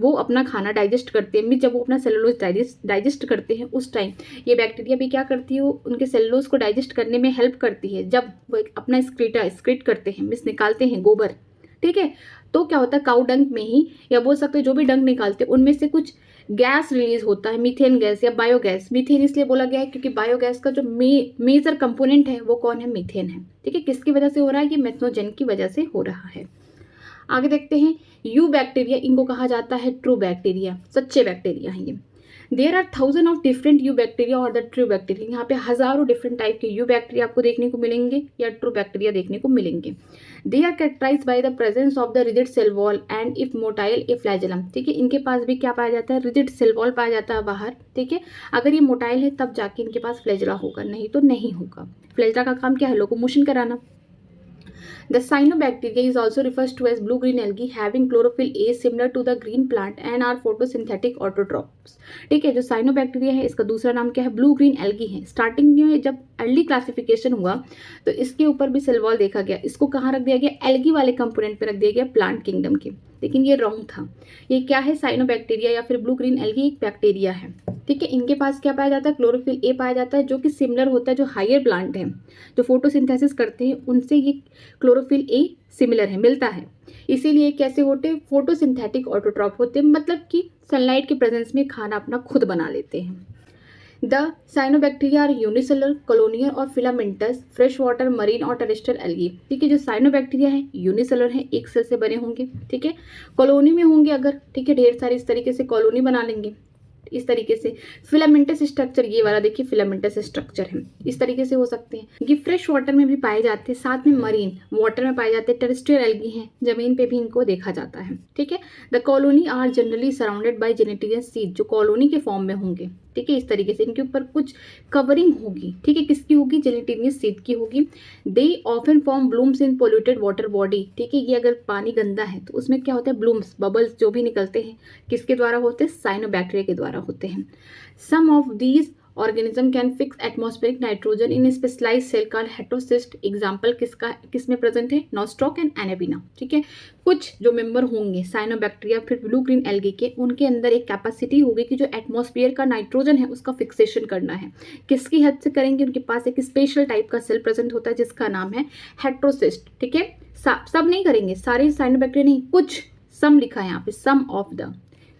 वो अपना खाना डाइजेस्ट करते हैं, जब वो अपना सेलुलोज डाइजेस्ट करते हैं, उस टाइम ये बैक्टीरिया भी क्या करती है, वो उनके सेलुलोज को डाइजेस्ट करने में हेल्प करती है। जब वो अपना एक्सक्रीट करते हैं, मिस निकालते हैं गोबर, ठीक है, तो क्या होता है, काऊ डंक में ही, या बोल सकते हैं जो भी डंक निकालते हैं उनमें से कुछ गैस रिलीज होता है, मीथेन गैस या बायोगैस। मीथेन इसलिए बोला गया है क्योंकि बायोगैस का जो मेजर कंपोनेंट है वो कौन है, मीथेन है। ठीक है, किसकी वजह से हो रहा है, ये मैथनोजेन की वजह से हो रहा है। आगे देखते हैं यू बैक्टीरिया, इनको कहा जाता है ट्रू बैक्टीरिया, सच्चे बैक्टीरिया हैं ये। There are thousand of different eubacteria और द ट्रू बैक्टीरिया, यहाँ पे हजारों डिफरेंट टाइप के यू बैक्टीरिया आपको देखने को मिलेंगे या ट्रू बैक्टीरिया देखने को मिलेंगे। They are characterize by the presence of the rigid cell wall and if motile a flagellum. ठीक है, इनके पास भी क्या पाया जाता है, रिजिड सेल वॉल पाया जाता है बाहर। ठीक है, अगर ये मोटाइल है तब जाके इनके पास फ्लैजेला होगा, नहीं तो नहीं होगा। फ्लैजेला का काम क्या है, लोकोमोशन कराना। The cyanobacteria is also refers to as blue-green algae having chlorophyll A similar to the green plant and are photosynthetic autotrophs। ठीक है, जो साइनोबैक्टीरिया है इसका दूसरा नाम क्या है, ब्लू ग्रीन एल्गी है। स्टार्टिंग में जब अर्ली क्लासिफिकेशन हुआ तो इसके ऊपर भी सेल वॉल देखा गया, इसको कहाँ रख दिया गया, एल्गी वाले कंपोनेंट पे रख दिया गया, प्लांट किंगडम के, लेकिन ये रॉन्ग था। ये क्या है, साइनोबैक्टीरिया या फिर ब्लू ग्रीन एल्गी एक बैक्टीरिया है। ठीक है, इनके पास क्या पाया जाता है, क्लोरोफिल ए पाया जाता है, जो कि सिमिलर होता है, जो हायर प्लांट है जो फोटोसिंथेसिस करते हैं उनसे ये क्लोरोफिल ए सिमिलर है, मिलता है, इसीलिए कैसे होते हैं, फोटोसिंथेटिक ऑटोट्रॉप होते हैं, मतलब कि सनलाइट के प्रेजेंस में खाना अपना खुद बना लेते हैं। The cyanobacteria are unicellular, colonial और फिलामेंटस, फ्रेश वाटर, मरीन और टेरेस्ट्रियल एल्गी। ठीक है, जो साइनोबैक्टीरिया है यूनिसेलुलर है, एक सेल से बने होंगे। ठीक है, कॉलोनी में होंगे अगर, ठीक है, ढेर सारी इस तरीके से कॉलोनी बना लेंगे इस तरीके से। फिलामेंटस स्ट्रक्चर, ये वाला देखिए फिलामेंटस स्ट्रक्चर है, इस तरीके से हो सकते हैं। ये फ्रेश वाटर में भी पाए जाते हैं, साथ में मरीन वाटर में पाए जाते हैं, टेरेस्ट्रियल एल्गी हैं, जमीन पे भी इनको देखा जाता है। ठीक है, the colony are generally surrounded by gelatinous sheath, जो कॉलोनी के फॉर्म में होंगे। ठीक है, इस तरीके से इनके ऊपर कुछ कवरिंग होगी। ठीक है, किसकी होगी? जेनेटिलियस सीड की होगी। They often form blooms in polluted water body. ठीक है, ये अगर पानी गंदा है तो उसमें क्या होता है? ब्लूम्स, बबल्स जो भी निकलते हैं, किसके द्वारा होते हैं? साइनोबैक्टीरिया के द्वारा होते हैं। Some of these organism can fix atmospheric nitrogen in specialised cell called heterocyst. Example किसमें प्रेजेंट है? Nostoc and anabaena. ठीक है, कुछ जो मेंबर होंगे साइनोबैक्टीरिया फिर ब्लू ग्रीन एल्गी के, उनके अंदर एक कैपेसिटी होगी कि जो एटमॉस्फेयर का नाइट्रोजन है उसका फिक्सेशन करना है। किसकी हेल्प से करेंगे? उनके पास एक स्पेशल टाइप का सेल प्रेजेंट होता है जिसका नाम है हेटेरोसिस्ट। ठीक है, सब नहीं करेंगे, सारे साइनोबैक्टीरिया नहीं, कुछ, सम लिखा है यहाँ पे, सम ऑफ द,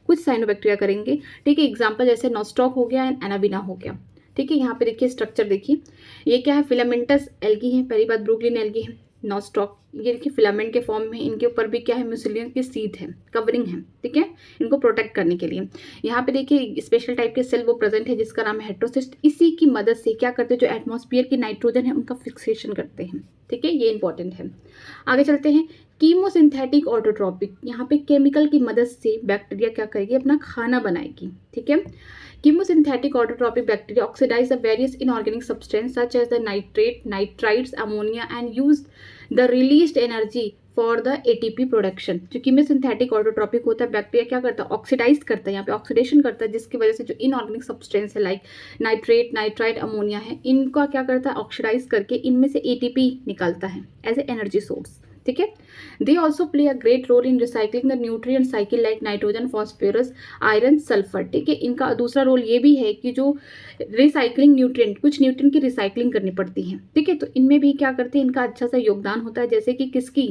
कुछ साइनोबैक्टीरिया करेंगे। ठीक है, एग्जाम्पल जैसे नॉस्टॉक हो गया एंड एनाबिना हो गया। ठीक है, यहाँ पे देखिए स्ट्रक्चर देखिए, ये क्या है? फिलामेंटस एल्गी है, पहली बात ब्लू ग्रीन एल्गी है। नॉस्टॉक, ये देखिए फिलामेंट के फॉर्म में, इनके ऊपर भी क्या है? म्यूसिलियम की सीट है, कवरिंग है। ठीक है, इनको प्रोटेक्ट करने के लिए। यहाँ पे देखिए स्पेशल टाइप के सेल वो प्रेजेंट है जिसका नाम है हेटेरोसिस्ट। इसी की मदद से क्या करते हैं? जो एटमॉस्फेयर की नाइट्रोजन है उनका फिक्सेशन करते हैं। ठीक है, ये इंपॉर्टेंट है। आगे चलते हैं। कीमोसिंथेटिक ऑटोट्रॉपिक, यहाँ पे केमिकल की मदद से बैक्टीरिया क्या करेगी? अपना खाना बनाएगी। ठीक है, chemosynthetic autotrophic bacteria oxidise the various inorganic substance such as the nitrate, nitrides, ammonia and use the released energy for the ATP production. जो कीमोसिंथेटिक ऑटोट्रॉपिक होता है, बैक्टीरिया क्या करता है? ऑक्सीडाइज करता है, यहाँ पे ऑक्सीडेशन करता है, जिसकी वजह से जो इनऑर्गेनिक सब्सटेंस है लाइक नाइट्रेट, नाइट्राइड, अमोनिया है, इनका क्या करता है? ऑक्सीडाइज करके इनमें से एटीपी निकालता है एज ए एनर्जी सोर्स। ठीक है, they also play a great role in recycling the nutrient cycle like nitrogen, phosphorus, iron, sulphur. ठीक है, इनका दूसरा रोल ये भी है कि जो रिसाइकलिंग न्यूट्रिएंट, कुछ न्यूट्रिएंट की रिसाइकलिंग करनी पड़ती है। ठीक है, तो इनमें भी क्या करते हैं? इनका अच्छा सा योगदान होता है, जैसे कि किसकी?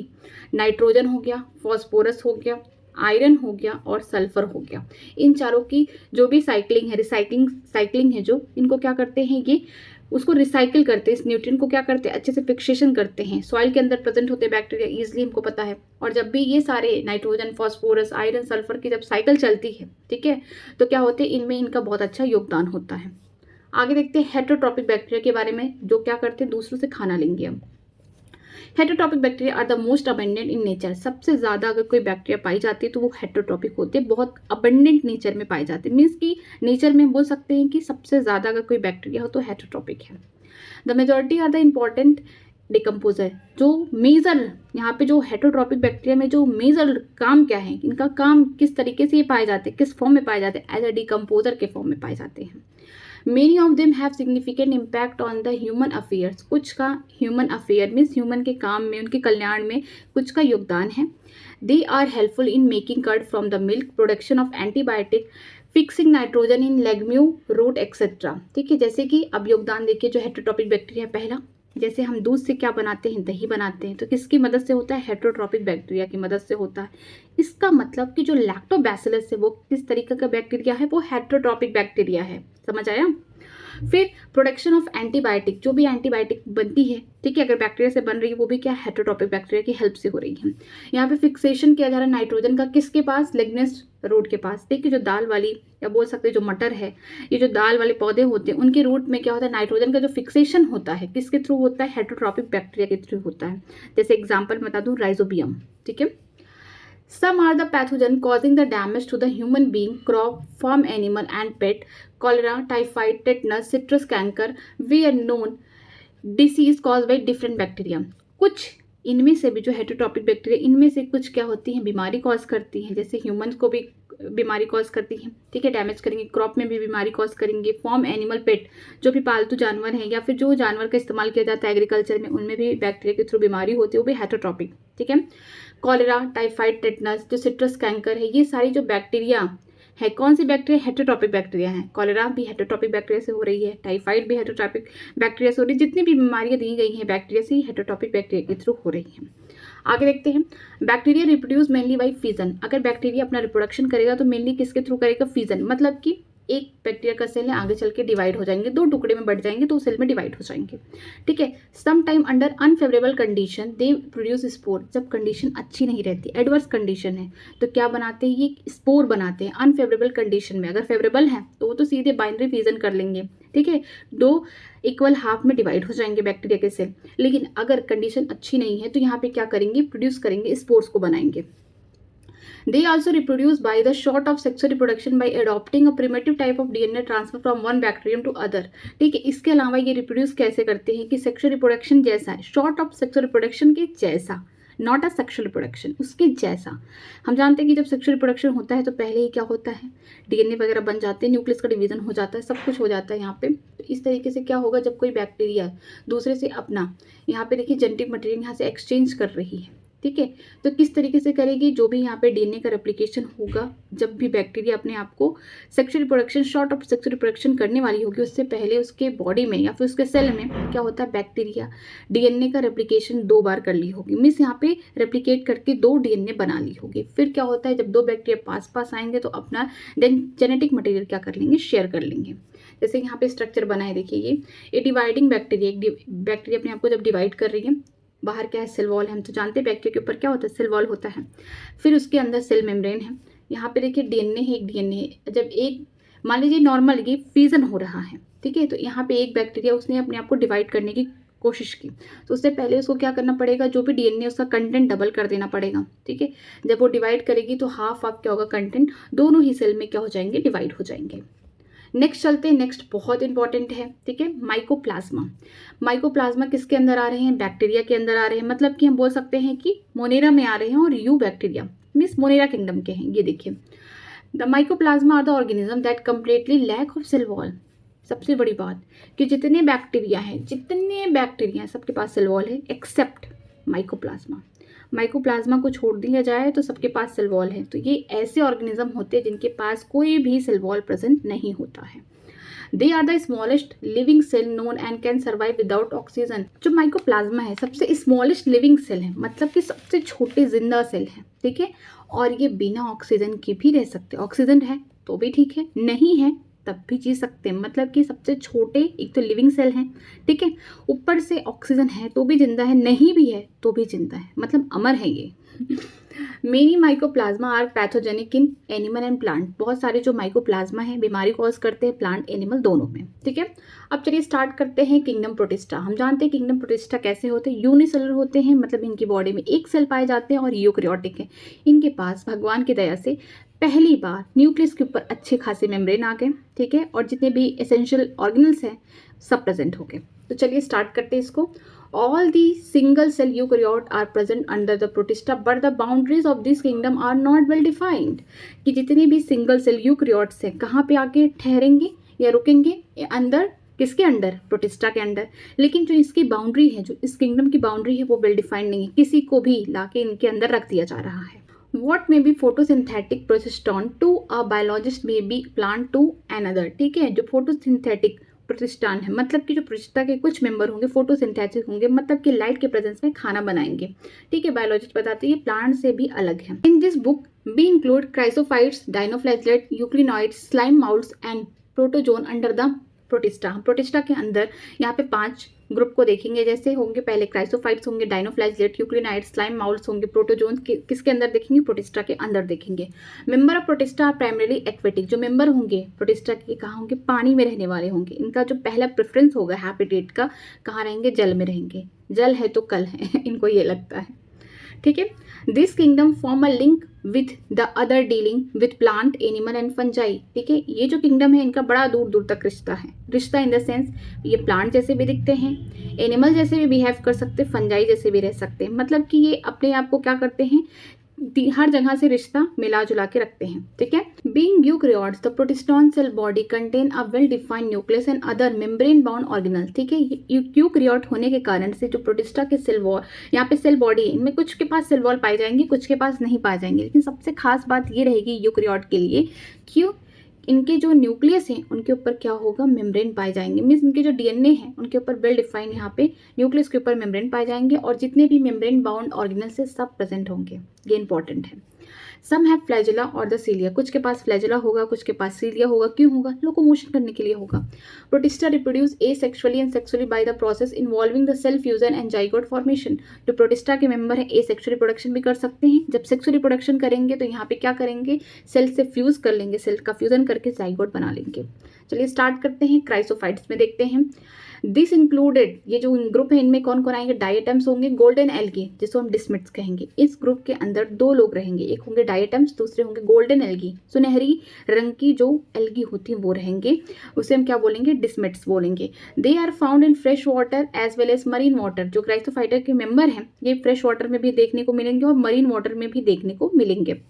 नाइट्रोजन हो गया, फॉस्फोरस हो गया, आयरन हो गया और सल्फर हो गया। इन चारों की जो भी साइक्लिंग है, साइक्लिंग है जो, इनको क्या करते हैं? ये उसको रिसाइकिल करते हैं, इस न्यूट्रिएंट को क्या करते हैं? अच्छे से फिक्सेशन करते हैं। सॉइल के अंदर प्रेजेंट होते हैं बैक्टीरिया, इजीली हमको पता है। और जब भी ये सारे नाइट्रोजन, फॉस्फोरस, आयरन, सल्फर की जब साइकिल चलती है, ठीक है, तो क्या होते हैं? इनमें इनका बहुत अच्छा योगदान होता है। आगे देखते हैं हेटेरोट्रॉपिक बैक्टीरिया के बारे में, जो क्या करते हैं? दूसरों से खाना लेंगे हम। Heterotrophic bacteria are the most abundant in nature. सबसे ज्यादा अगर कोई बैक्टीरिया पाई जाती है तो वो हेटेरोट्रॉपिक होते हैं, बहुत अबंडेंट नेचर में पाए जाते हैं। मीन्स कि नेचर में बोल सकते हैं कि सबसे ज्यादा अगर कोई बैक्टीरिया हो तो हेटेरोट्रॉपिक है। The majority are the important decomposer. जो मेजर यहाँ पे जो हेटेरोट्रॉपिक बैक्टीरिया में जो मेजर काम क्या है? इनका काम किस तरीके से ये पाए जाते हैं, किस फॉर्म में पाए जाते हैं? एज अ डिकम्पोजर के फॉर्म में पाए जाते हैं। Many of them have significant impact on the human affairs. कुछ का ह्यूमन अफेयर मीन्स ह्यूमन के काम में, उनके कल्याण में कुछ का योगदान है। They are helpful in making curd from the milk, production of antibiotic, fixing nitrogen in legume root etcetera. ठीक है, जैसे कि अब योगदान देखिए जो हेटेरोट्रॉपिक बैक्टीरिया, पहला जैसे हम दूध से क्या बनाते हैं? दही बनाते हैं, तो किसकी मदद से होता है? हेटेरोट्रॉपिक बैक्टीरिया की मदद से होता है। इसका मतलब कि जो लैक्टोबैसिलस है वो किस तरीके का बैक्टीरिया है? वो हेटेरोट्रॉपिक बैक्टीरिया है। समझ आया? फिर प्रोडक्शन ऑफ एंटीबायोटिक, जो भी एंटीबायोटिक बनती है, ठीक है, अगर बैक्टीरिया से बन रही है वो भी क्या? हेटेरोट्रॉपिक बैक्टीरिया की हेल्प से हो रही है। यहाँ पे फिक्सेशन किया जा रहा है नाइट्रोजन का, किसके पास? लिग्नस रूट के पास। ठीक है, जो दाल वाली या बोल सकते हैं जो मटर है, ये जो दाल वाले पौधे होते हैं उनके रूट में क्या होता है? नाइट्रोजन का जो फिक्सेशन होता है किसके थ्रू होता है? हेटेरोट्रॉपिक बैक्टीरिया के थ्रू होता है। जैसे एग्जाम्पल बता दूं, राइजोबियम। ठीक है, some are the pathogen causing the damage to the human being, crop, farm animal and pet. Cholera, typhoid, tetanus, citrus canker were known disease caused by different bacteria. कुछ इनमें से भी जो हेटेरोट्रॉपिक बैक्टीरिया, इनमें से कुछ क्या होती हैं? बीमारी कॉज करती हैं, जैसे ह्यूमंस को भी बीमारी कॉज करती हैं। ठीक है, डैमेज करेंगे, क्रॉप में भी बीमारी कॉज करेंगे, फॉर्म, एनिमल, पेट, जो भी पालतू जानवर हैं या फिर जो जानवर का इस्तेमाल किया जाता है एग्रीकल्चर में, उनमें भी बैक्टीरिया के थ्रू बीमारी होती है, वो भी हेटेरोट्रॉपिक। ठीक है, कॉलेरा, टाइफाइड, टेटनस, जो सिट्रस कैंकर है, ये सारी जो बैक्टीरिया है, कौन सी बैक्टीरिया? हेटेरोट्रॉपिक बैक्टीरिया है। कॉलेरा भी हेटेरोट्रॉपिक बैक्टीरिया से हो रही है, टाइफाइड भी हेटेरोट्रॉपिक बैक्टीरिया से हो रही है। जितनी भी बीमारियां दी गई हैं बैक्टीरिया से, हेटेरोट्रॉपिक बैक्टीरिया के थ्रू हो रही हैं। आगे देखते हैं, bacteria reproduce mainly by fission. अगर बैक्टीरिया अपना रिप्रोडक्शन करेगा तो मेनली किसके थ्रू करेगा? फिजन, मतलब कि एक बैक्टीरिया का सेल है, आगे चल के डिवाइड हो जाएंगे, 2 टुकड़े में बढ़ जाएंगे तो सेल में डिवाइड हो जाएंगे। ठीक है। Some time under unfavourable condition they produce spore. जब कंडीशन अच्छी नहीं रहती, एडवर्स कंडीशन है, तो क्या बनाते हैं, ये स्पोर बनाते हैं अनफेवरेबल कंडीशन में। अगर फेवरेबल है तो वो तो सीधे बाइनरी फ्यूजन कर लेंगे। ठीक है, 2 इक्वल हाफ में डिवाइड हो जाएंगे बैक्टीरिया के सेल। लेकिन अगर कंडीशन अच्छी नहीं है तो यहाँ पे क्या करेंगे, प्रोड्यूस करेंगे, स्पोर्स को बनाएंगे। They also reproduce by the short of sexual reproduction by adopting a primitive type of DNA transfer from one bacterium to other। ठीक है, इसके अलावा ये रिप्रोड्यूस कैसे करते हैं कि सेक्सुअल रिप्रोडक्शन जैसा है, शॉर्ट ऑफ सेक्सुअल रिप्रोडक्शन के जैसा, नॉट अ सेक्सुअल रिप्रोडक्शन, उसके जैसा। हम जानते हैं कि जब सेक्सुअल रिप्रोडक्शन होता है तो पहले ही क्या होता है, डीएनए वगैरह बन जाते हैं, न्यूक्लियस का डिवीजन हो जाता है, सब कुछ हो जाता है यहाँ पे। तो इस तरीके से क्या होगा, जब कोई बैक्टीरिया दूसरे से अपना, यहाँ पे देखिए जेनेटिक मटेरियल यहाँ से एक्सचेंज कर रही है। ठीक है, तो किस तरीके से करेगी, जो भी यहाँ पे डीएनए का रेप्लिकेशन होगा, जब भी बैक्टीरिया अपने आप को sexual reproduction, short of sexual reproduction करने वाली होगी, उससे पहले उसके बॉडी में या फिर उसके सेल में क्या होता है, बैक्टीरिया डीएनए का रेप्लिकेशन 2 बार कर ली होगी, मीन्स यहाँ पे रेप्लिकेट करके 2 डीएनए बना ली होगी। फिर क्या होता है, जब 2 बैक्टीरिया पास आएंगे तो अपना जेनेटिक मटेरियल क्या कर लेंगे, शेयर कर लेंगे। जैसे यहाँ पे स्ट्रक्चर बना है, देखिए ये डिवाइडिंग बैक्टीरिया, एक बैक्टीरिया अपने आप को जब डिवाइड कर रही है, बाहर क्या है, सेल वॉल है, हम तो जानते हैं बैक्टीरिया के ऊपर क्या होता है, सेल वॉल होता है। फिर उसके अंदर सेल मेम्ब्रेन है, यहाँ पे देखिए डीएनए है, एक डीएनए है। जब एक मान लीजिए नॉर्मल ये फ्यूजन हो रहा है, ठीक है, तो यहाँ पे एक बैक्टीरिया उसने अपने आप को डिवाइड करने की कोशिश की, तो उससे पहले उसको क्या करना पड़ेगा, जो भी डीएनए उसका कंटेंट डबल कर देना पड़ेगा। ठीक है, जब वो डिवाइड करेगी तो हाफ क्या होगा, कंटेंट दोनों ही सेल में क्या हो जाएंगे, डिवाइड हो जाएंगे। नेक्स्ट चलते हैं, नेक्स्ट बहुत इंपॉर्टेंट है। ठीक है, माइकोप्लाज्मा। माइकोप्लाज्मा किसके अंदर आ रहे हैं, बैक्टीरिया के अंदर आ रहे हैं, मतलब कि हम बोल सकते हैं कि मोनेरा में आ रहे हैं, और eubacteria means monera kingdom के हैं। ये देखिए, the mycoplasma are the organism that completely lack of cell wall. सबसे बड़ी बात कि जितने बैक्टीरिया हैं सबके पास सेल वॉल है एक्सेप्ट माइकोप्लाज्मा। माइकोप्लाज्मा को छोड़ दिया जाए तो सबके पास सेल वॉल है। तो ये ऐसे ऑर्गेनिज्म होते हैं जिनके पास कोई भी सेल वॉल प्रेजेंट नहीं होता है। They are the smallest living cell known and can survive without oxygen. जो माइकोप्लाज्मा है सबसे स्मॉलेस्ट लिविंग सेल है, मतलब कि सबसे छोटे जिंदा सेल है। ठीक है, और ये बिना ऑक्सीजन के भी रह सकते हैं। ऑक्सीजन है तो भी ठीक है, नहीं है तब भी जी सकते हैं, मतलब कि सबसे छोटे एक तो लिविंग सेल हैं। ठीक है, ऊपर से ऑक्सीजन है तो भी जिंदा है, नहीं भी है तो भी जिंदा है, मतलब अमर है ये। Many mycoplasma are pathogenic in animal and plant. बहुत सारे जो माइकोप्लाज्मा है बीमारी कॉज करते हैं प्लांट एनिमल दोनों में। ठीक है, अब चलिए स्टार्ट करते हैं किंगडम प्रोटिस्टा। हम जानते हैं किंगडम प्रोटिस्टा कैसे होते हैं, यूनिसेलुलर होते हैं, मतलब इनकी बॉडी में एक सेल पाए जाते हैं और यूकैरियोटिक है। इनके पास भगवान की दया से पहली बार न्यूक्लियस के ऊपर अच्छे खासे मेम्ब्रेन आ गए। ठीक है, और जितने भी एसेंशियल ऑर्गेनल्स हैं सब प्रेजेंट हो गए। तो चलिए स्टार्ट करते हैं इसको। All the single cell eukaryote are present under the protista, but the boundaries of this kingdom are not well defined। कि जितनी भी सिंगल सेल यूकैरियोट्स हैं कहाँ पे आके ठहरेंगे या रुकेंगे, अंदर, किसके अंडर, प्रोटिस्टा के अंदर। लेकिन जो इसकी बाउंड्री है, जो इस किंगडम की बाउंड्री है वो वेल डिफाइंड नहीं है, किसी को भी लाके इनके अंदर रख दिया जा रहा है। What may be photosynthetic protistan to a biologist may be plant to another। ठीक है, जो फोटोसिंथेटिक प्रोटिस्टान है, मतलब कि जो प्रोटिस्टा के कुछ मेंबर होंगे फोटोसिंथेटिक होंगे, मतलब कि लाइट के प्रेजेंस में खाना बनाएंगे। ठीक है, बायोलॉजिस्ट बताते हैं ये प्लांट से भी अलग है। In this book we include chrysophytes, dinoflagellate, euglenoids, slime moulds and protozoan under the protista. Protista के अंदर यहाँ पे 5 ग्रुप को देखेंगे, जैसे होंगे पहले क्राइसोफाइट्स होंगे, डाइनोफ्लैगेलेट, यूक्लिनॉइड्स, स्लाइम माउल्स होंगे, प्रोटोजोन किसके अंदर देखेंगे, प्रोटिस्टा के अंदर देखेंगे। Member of protista are primarily aquatic. जो मेंबर होंगे प्रोटिस्टा के कहाँ होंगे, पानी में रहने वाले होंगे। इनका जो पहला प्रेफरेंस होगा हैबिटेट का, कहाँ रहेंगे, जल में रहेंगे। जल है तो कल है इनको ये लगता है। ठीक है, this kingdom form a link with the other dealing with plant, animal and fungi. ठीक है, ये जो किंगडम है इनका बड़ा दूर दूर तक रिश्ता है। रिश्ता इन द सेंस ये प्लांट जैसे भी दिखते हैं, एनिमल जैसे भी बिहेव कर सकते हैं, फंजाई जैसे भी रह सकते हैं, मतलब कि ये अपने आप को क्या करते हैं, हर जगह से रिश्ता मिला जुला के रखते हैं। ठीक है, being eukaryotes the protistan cell body contain a well defined nucleus and other membrane bound organelle. ठीक है, यूकैरियोट होने के कारण से जो प्रोटिस्टा के सेल वॉल, यहाँ पे सेल बॉडी है, इनमें कुछ के पास सेल वॉल पाई जाएंगे, कुछ के पास नहीं पाए जाएंगे। लेकिन सबसे खास बात ये रहेगी यूकैरियोट के लिए, क्यों, इनके जो न्यूक्लियस हैं उनके ऊपर क्या होगा, मेम्ब्रेन पाए जाएंगे। मीन्स इनके जो डीएनए हैं उनके ऊपर वेल डिफाइंड यहाँ पे न्यूक्लियस के ऊपर मेम्ब्रेन पाए जाएंगे, और जितने भी मेम्ब्रेन बाउंड ऑर्गेनल्स है सब प्रेजेंट होंगे। ये इंपॉर्टेंट है। सम हैव फ्लैजुला और द सीलिया, कुछ के पास फ्लैजुला होगा, कुछ के पास सीलिया होगा। क्यों होगा? लोकोमोशन करने के लिए होगा। Protista reproduce asexually and sexually by the process involving the cell fusion and zygote formation. जो प्रोटिस्टा के मेंबर है एसेक्सुअली प्रोडक्शन भी कर सकते हैं। जब सेक्सुअली प्रोडक्शन करेंगे तो यहाँ पे क्या करेंगे? सेल से फ्यूज कर लेंगे, सेल का फ्यूजन करके जाइगोट बना लेंगे। चलिए स्टार्ट करते हैं। क्राइसोफाइट्स में देखते हैं। दिस इंक्लूडेड, ये जो ग्रुप है इनमें कौन कौन आएंगे? डायटम्स होंगे, गोल्डन एल्गी जिसको हम डिस्मिट्स कहेंगे। इस ग्रुप के अंदर दो लोग रहेंगे, एक होंगे डायटम्स, दूसरे होंगे गोल्डन एल्गी, सुनहरी रंग की जो एल्गी होती है वो रहेंगे, उसे हम क्या बोलेंगे? डिस्मिट्स बोलेंगे। They are found in fresh water as well as marine water. जो क्राइसोफाइटर के मेंबर हैं ये फ्रेश वाटर में भी देखने को मिलेंगे और मरीन वाटर में भी देखने को मिलेंगे।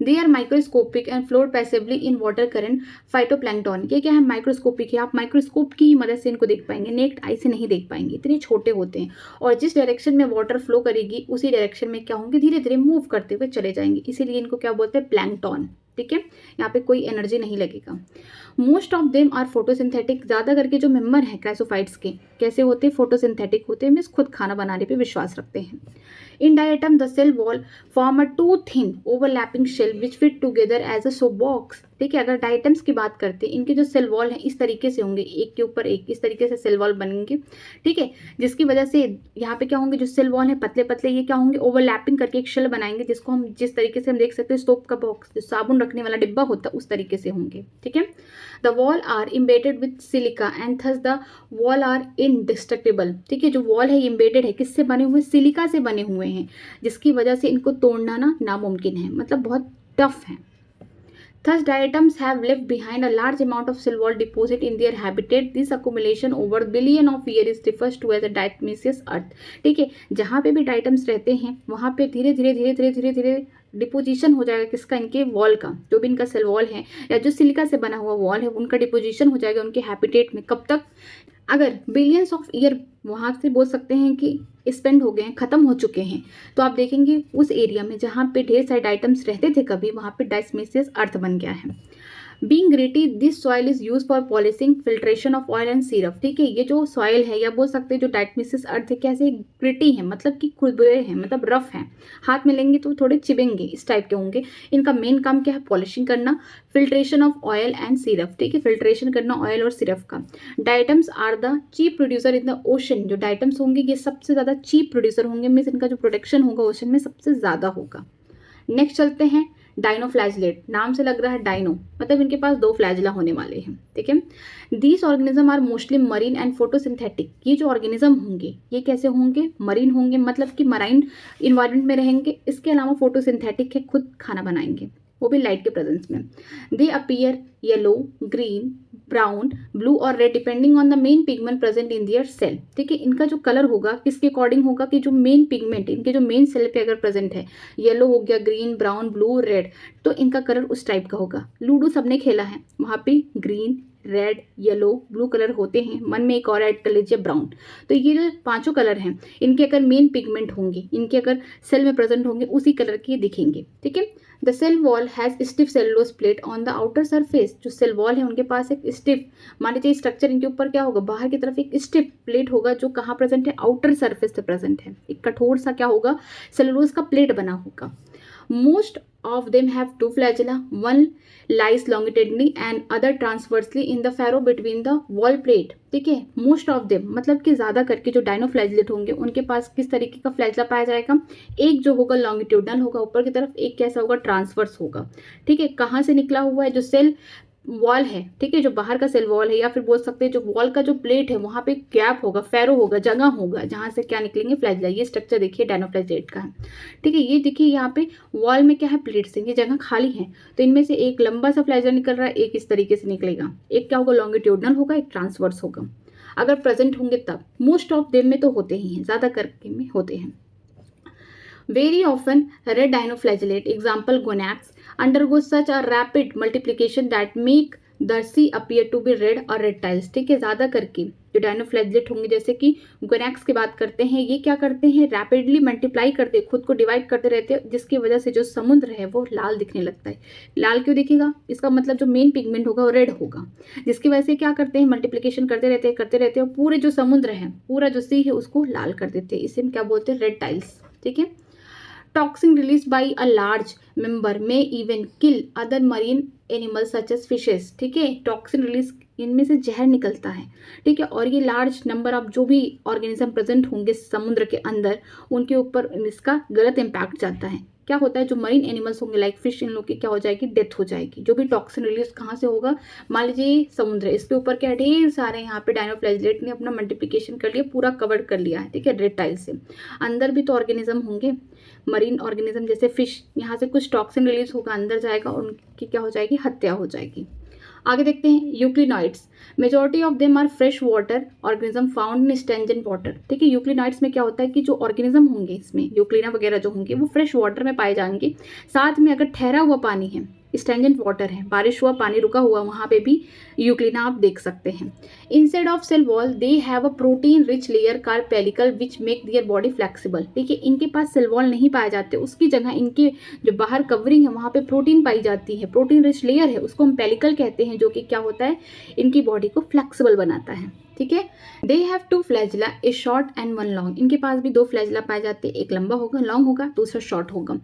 They are microscopic and float passively in water current phytoplankton. ये क्या है? माइक्रोस्कोपिक है, आप माइक्रोस्कोप की ही मदद से इनको देख पाएंगे, नेक्ड आई से नहीं देख पाएंगे, इतने छोटे होते हैं। और जिस डायरेक्शन में वाटर फ्लो करेगी उसी डायरेक्शन में क्या होंगे? धीरे धीरे मूव करते हुए चले जाएंगे, इसीलिए इनको क्या बोलते हैं? प्लैंक्टन। ठीक है, यहाँ पे कोई एनर्जी नहीं लगेगा। Most of them are photosynthetic. ज़्यादा करके जो मेंबर हैं क्राइसोफाइट्स के कैसे होते हैं? फोटोसिंथेटिक होते हैं, मीन्स खुद खाना बनाने पे विश्वास रखते हैं। In diatom the cell wall form a two thin overlapping shell which fit together as a soap box. ठीक है, अगर डायटम्स की बात करते हैं इनके जो सेल वॉल हैं इस तरीके से होंगे, एक के ऊपर एक, इस तरीके से सेल वॉल बनेंगे। ठीक है, जिसकी वजह से यहाँ पे क्या होंगे? जो सेल वॉल है पतले पतले, ये क्या होंगे? ओवरलैपिंग करके एक शेल बनाएंगे, जिसको हम जिस तरीके से हम देख सकते हैं सोप का बॉक्स, जो साबुन रखने वाला डिब्बा होता है उस तरीके से होंगे। ठीक है, the wall are embedded with silica and thus the wall are indestructible. ठीक है, जो वॉल है इम्बेडेड है, किससे बने हुए? सिलिका से बने हुए हैं, जिसकी वजह से इनको तोड़ना ना नामुमकिन है, मतलब बहुत टफ है। Thus, diatoms have left behind a large amount of cell wall deposit in their habitat. This accumulation over billion of years refers to as a diatomaceous earth. ठीक है, जहाँ पे भी डायटम्स रहते हैं वहाँ पे धीरे धीरे धीरे धीरे धीरे धीरे डिपोजिशन हो जाएगा किसका? इनके वॉल का, जो भी इनका सेल वॉल है या जो सिलिका से बना हुआ वॉल है उनका डिपोजिशन हो जाएगा उनके हैबिटेट में। कब तक? अगर बिलियंस ऑफ ईयर वहाँ से बोल सकते हैं कि स्पेंड हो गए हैं, ख़त्म हो चुके हैं, तो आप देखेंगे उस एरिया में जहाँ पे ढेर सारे आइटम्स रहते थे कभी, वहाँ पे डायटमेसियस अर्थ बन गया है। Being gritty this soil is use for polishing filtration of oil and syrup. ठीक है, ये जो सॉइल है या बोल सकते हैं जो डायटमेसियस अर्थ है कैसे? ग्रिटी है, मतलब कि खुरदुरे हैं, मतलब रफ हैं, हाथ में लेंगे तो थोड़े चिबेंगे, इस टाइप के होंगे। इनका मेन काम क्या है? पॉलिशिंग करना, filtration of oil and syrup. ठीक है, फिल्ट्रेशन करना ऑयल और सिरप का। Diatoms are the chief producer in the ocean. जो डायटम्स होंगे ये सबसे ज़्यादा चीप प्रोड्यूसर होंगे, मीन्स इनका जो प्रोडक्शन होगा ओशन में सबसे ज़्यादा होगा। नेक्स्ट चलते हैं डाइनोफ्लैजलेट। नाम से लग रहा है डाइनो, मतलब इनके पास दो फ्लैजला होने वाले हैं। ठीक है, these organism are mostly marine and photosynthetic. ये जो ऑर्गेनिज्म होंगे ये कैसे होंगे? मरीन होंगे, मतलब कि मराइन इन्वायरमेंट में रहेंगे। इसके अलावा फोटोसिंथेटिक है, खुद खाना बनाएंगे, वो भी लाइट के प्रेजेंस में। They appear yellow, green, brown, blue और red depending on the main pigment present in their cell. ठीक है, इनका जो कलर होगा किसके अकॉर्डिंग होगा? कि जो मेन पिगमेंट इनके जो मेन सेल पे अगर प्रेजेंट है, येलो हो गया, ग्रीन, ब्राउन, ब्लू, रेड, तो इनका कलर उस टाइप का होगा। लूडो सबने खेला है, वहाँ पे green, red, yellow, blue colour होते हैं। मन में एक और ऐड कर लीजिए, ब्राउन। तो ये जो पांचों कलर हैं इनके अगर मेन पिगमेंट होंगे, इनके अगर सेल में प्रेजेंट होंगे उसी कलर के दिखेंगे। ठीक है, the cell wall has stiff cellulose plate on the outer surface. जो सेल वॉल है उनके पास एक स्टिफ, मान लीजिए स्ट्रक्चर इनके ऊपर क्या होगा? बाहर की तरफ एक स्टिफ प्लेट होगा जो कहाँ प्रेजेंट है? आउटर सरफेस पे प्रेजेंट है। एक कठोर सा क्या होगा? सेलुलोज का प्लेट बना होगा। Most of them have two flagella, one lies longitudinally and other transversely in the furrow between the wall plate. ठीक है, मोस्ट ऑफ देम मतलब कि ज़्यादा करके जो डाइनोफ्लैजलेट होंगे उनके पास किस तरीके का फ्लैजला पाया जाएगा? एक जो होगा लॉन्गिट्यूडनल होगा ऊपर की तरफ, एक कैसा होगा? ट्रांसवर्स होगा। ठीक है, कहाँ से निकला हुआ है? जो सेल वॉल है, ठीक है, जो बाहर का सेल वॉल है या फिर बोल सकते हैं जो वॉल का जो प्लेट है वहाँ पे गैप होगा, फैरो होगा, जगह होगा जहाँ से क्या निकलेंगे? फ्लैजला। ये स्ट्रक्चर देखिए डाइनोफ्लैजलेट का है। ठीक है, ये देखिए यहाँ पे वॉल में क्या है? प्लेट्स हैं, ये जगह खाली है, तो इनमें से एक लंबा सा फ्लैजला निकल रहा है, एक इस तरीके से निकलेगा। एक क्या होगा? लॉन्गिट्यूडनल होगा, एक ट्रांसवर्स होगा। अगर प्रेजेंट होंगे तब, मोस्ट ऑफ देम में तो होते ही हैं, ज़्यादा करके में होते हैं। Very often, red dinoflagellate, example gonads, undergoes such a rapid multiplication that make the sea appear to be red or reptiles. ठीक है, ज़्यादा करके जो डाइनोफ्लैजलेट होंगे जैसे कि गोनैक्स की बात करते हैं, ये क्या करते हैं? रैपिडली मल्टीप्लाई करते हैं, खुद को डिवाइड करते रहते हैं, जिसकी वजह से जो समुद्र है वो लाल दिखने लगता है। लाल क्यों दिखेगा? इसका मतलब जो मेन पिगमेंट होगा वो रेड होगा, जिसकी वजह से क्या करते हैं? मल्टीप्लिकेशन करते रहते हैं और पूरे जो समुद्र है, पूरा जो सी है उसको लाल कर देते हैं। इसे हम क्या बोलते हैं? Red tides. ठीक है, toxin release by a large member may even kill other marine animal such as fishes. ठीक है, टॉक्सिन रिलीज, इनमें से जहर निकलता है। ठीक है, और ये लार्ज नंबर ऑफ जो भी ऑर्गेनिज्म प्रेजेंट होंगे समुद्र के अंदर, उनके ऊपर इसका गलत इम्पैक्ट जाता है। क्या होता है, जो मरीन एनिमल्स होंगे लाइक फिश, इन लोग की क्या हो जाएगी, डेथ हो जाएगी। जो भी टॉक्सिन रिलीज कहाँ से होगा, मान लीजिए समुद्र, इसके ऊपर क्या ढेर सारे यहाँ पे डायनोफ्लैजिलेट ने अपना मल्टीप्लिकेशन कर लिया, पूरा कवर कर लिया है। ठीक है, रेड से अंदर भी तो ऑर्गेनिज्म होंगे, मरीन ऑर्गेनिज्म जैसे फिश, यहाँ से कुछ टॉक्सिन रिलीज होगा, अंदर जाएगा और उनकी क्या हो जाएगी, हत्या हो जाएगी। आगे देखते हैं euglenoids. Majority of them are fresh water organism found in stagnant water. ठीक है, यूक्लिनॉइड्स में क्या होता है कि जो ऑर्गेनिज्म होंगे इसमें, यूक्लिना वगैरह जो होंगे, वो फ्रेश वाटर में पाए जाएंगे। साथ में अगर ठहरा हुआ पानी है, स्टेंजेंट वाटर है, बारिश हुआ पानी रुका हुआ, वहाँ पे भी यूक्लिना आप देख सकते हैं। Instead of cell wall they have a protein rich layer called pellicle which make their body flexible. देखिए, इनके पास सेल वॉल नहीं पाए जाते, उसकी जगह इनके जो बाहर कवरिंग है वहाँ पे प्रोटीन पाई जाती है, प्रोटीन रिच लेयर है, उसको हम पेलिकल कहते हैं, जो कि क्या होता है, इनकी बॉडी को फ्लेक्सिबल बनाता है। ठीक है, they have 2 flagella, A short and 1 long. इनके पास भी 2 फ्लैजिला पाए जाते हैं, एक लंबा होगा, लॉन्ग होगा, दूसरा शॉर्ट होगा।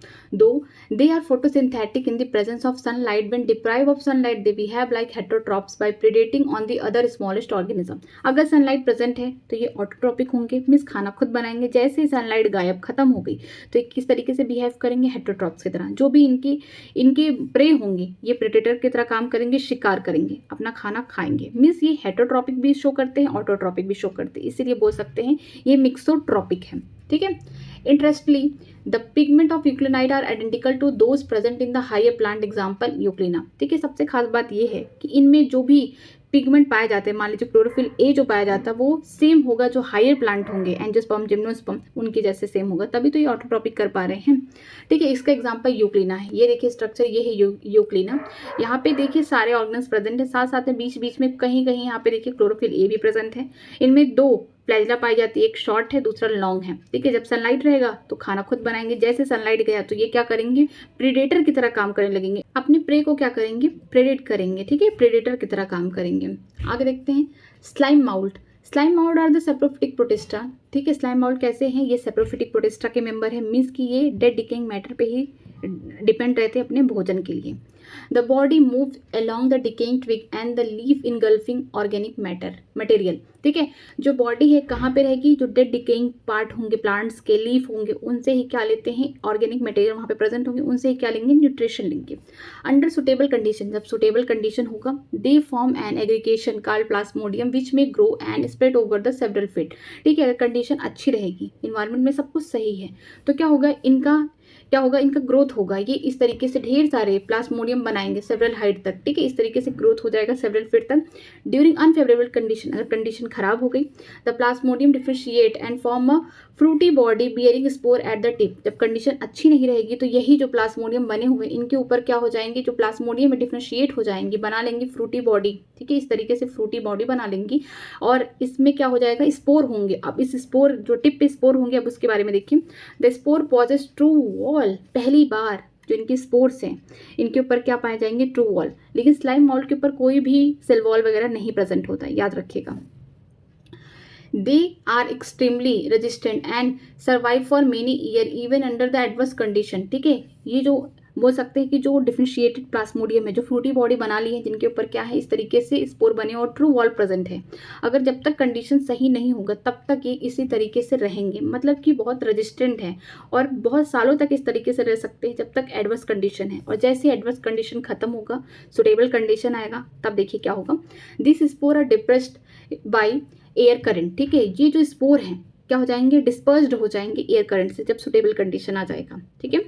They are photosynthetic in the presence of sunlight, when deprive of sunlight they behave like heterotrophs by predating on the other smallest organism. अगर सनलाइट प्रेजेंट है तो ये ऑटोट्रॉपिक होंगे, मीन्स खाना खुद बनाएंगे। जैसे ही सनलाइट गायब, खत्म हो गई, तो ये किस तरीके से बिहेव करेंगे, हेटरोट्रॉप्स की तरह। जो भी इनके प्रे होंगे, ये प्रेडेटर की तरह काम करेंगे, शिकार करेंगे, अपना खाना खाएंगे। मीन्स ये हेटरोट्रॉपिक भी शो करते हैं, ऑटोट्रॉपिक भी शो करते हैं, इसीलिए बोल सकते हैं ये मिक्सोट्रॉपिक है। ठीक है, interestingly the pigment of euglenoid are identical to those present in the higher plant, example euglena. ठीक है, सबसे खास बात ये है कि इनमें जो भी पिगमेंट पाए जाते हैं, मान लीजिए क्लोरोफिल ए जो पाया जाता है, वो सेम होगा जो हायर प्लांट होंगे, एंजियोस्पर्म, जिम्नोस्पर्म, उनके जैसे सेम होगा, तभी तो ये ऑटोट्रॉपिक कर पा रहे हैं। ठीक है, इसका एग्जांपल यूक्लिना है। ये देखिए स्ट्रक्चर, ये है यूक्लिना। यहाँ पे देखिए सारे ऑर्गेन्स प्रेजेंट है, साथ साथ में बीच बीच में कहीं कहीं यहाँ पे देखिए क्लोरोफिल ए भी प्रेजेंट है। इनमें 2 फ्लैजिला पाई जाती है, एक शॉर्ट है, दूसरा लॉन्ग है। ठीक है, जब सनलाइट रहेगा तो खाना खुद बनाएंगे, जैसे सनलाइट गया तो ये क्या करेंगे, प्रेडेटर की तरह काम करने लगेंगे, अपने प्रे को क्या करेंगे, प्रेडेट करेंगे। ठीक है, प्रेडेटर की तरह काम करेंगे। आगे देखते हैं slime mould. Slime mould are the saprophytic protista. ठीक है, स्लाइम माउल्ट कैसे हैं, ये सेप्रोफिटिक प्रोटिस्टा के मेंबर है, मीन्स कि ये डेड डिकेइंग मैटर पे ही डिपेंड रहते हैं अपने भोजन के लिए। The body moves along the decaying twig and the leaf engulfing organic material. ठीक है, जो बॉडी है कहाँ पे रहेगी, जो डेड डिकेइंग पार्ट होंगे, प्लांट्स के लीफ होंगे, उनसे ही क्या लेते हैं, ऑर्गेनिक मटेरियल वहाँ पे प्रेजेंट होंगे, उनसे ही क्या लेंगे, न्यूट्रिशन लेंगे। अंडर सुटेबल कंडीशन, जब सुटेबल कंडीशन होगा, they form an aggregation called plasmodium which में grow and spread over the several feet. ठीक है, अगर कंडीशन अच्छी रहेगी, इन्वायरमेंट में सब कुछ सही है, तो क्या होगा, इनका ग्रोथ होगा। ये इस तरीके से ढेर सारे प्लास्मोडियम बनाएंगे सेवरल हाइट तक। ठीक है, इस तरीके से ग्रोथ हो जाएगा सेवरल फीट तक। ड्यूरिंग अनफेवरेबल कंडीशन, अगर कंडीशन खराब हो गई, the plasmodium differentiate and form a fruity body bearing spore at the tip. जब कंडीशन अच्छी नहीं रहेगी तो यही जो प्लास्मोडियम बने हुए, इनके ऊपर क्या हो जाएंगे, जो प्लास्मोडियम में डिफरेंशिएट हो जाएंगी, बना लेंगी फ्रूटी बॉडी। ठीक है, इस तरीके से फ्रूटी बॉडी बना लेंगी, और इसमें क्या हो जाएगा, स्पोर होंगे। अब इस स्पोर, जो टिप पे स्पोर होंगे, अब उसके बारे में देखिए। The spore possess true wall, पहली बार जो इनके स्पोर्स हैं, इनके ऊपर क्या पाए जाएंगे, ट्रू वॉल। लेकिन स्लाइम माउल्ट के ऊपर कोई भी सेल वॉल वगैरह नहीं प्रेजेंट होता है, याद रखिएगा। They are extremely resistant and survive for many years even under the adverse condition। ठीक है, ये जो बोल सकते हैं कि जो डिफरेंशिएटेड प्लास्मोडियम है, जो फ्रूटी बॉडी बना ली है, जिनके ऊपर क्या है, इस तरीके से स्पोर बने और ट्रू वॉल प्रेजेंट है, अगर जब तक कंडीशन सही नहीं होगा तब तक ये इसी तरीके से रहेंगे, मतलब कि बहुत रेजिस्टेंट है और बहुत सालों तक इस तरीके से रह सकते हैं जब तक एडवर्स कंडीशन है। और जैसे एडवर्स कंडीशन खत्म होगा, सुटेबल कंडीशन आएगा, तब देखिए क्या होगा, this spore are dispersed by air current. ठीक है, ये जो स्पोर हैं क्या हो जाएंगे, डिस्पर्स्ड हो जाएंगे एयर करंट से, जब सुटेबल कंडीशन आ जाएगा। ठीक है,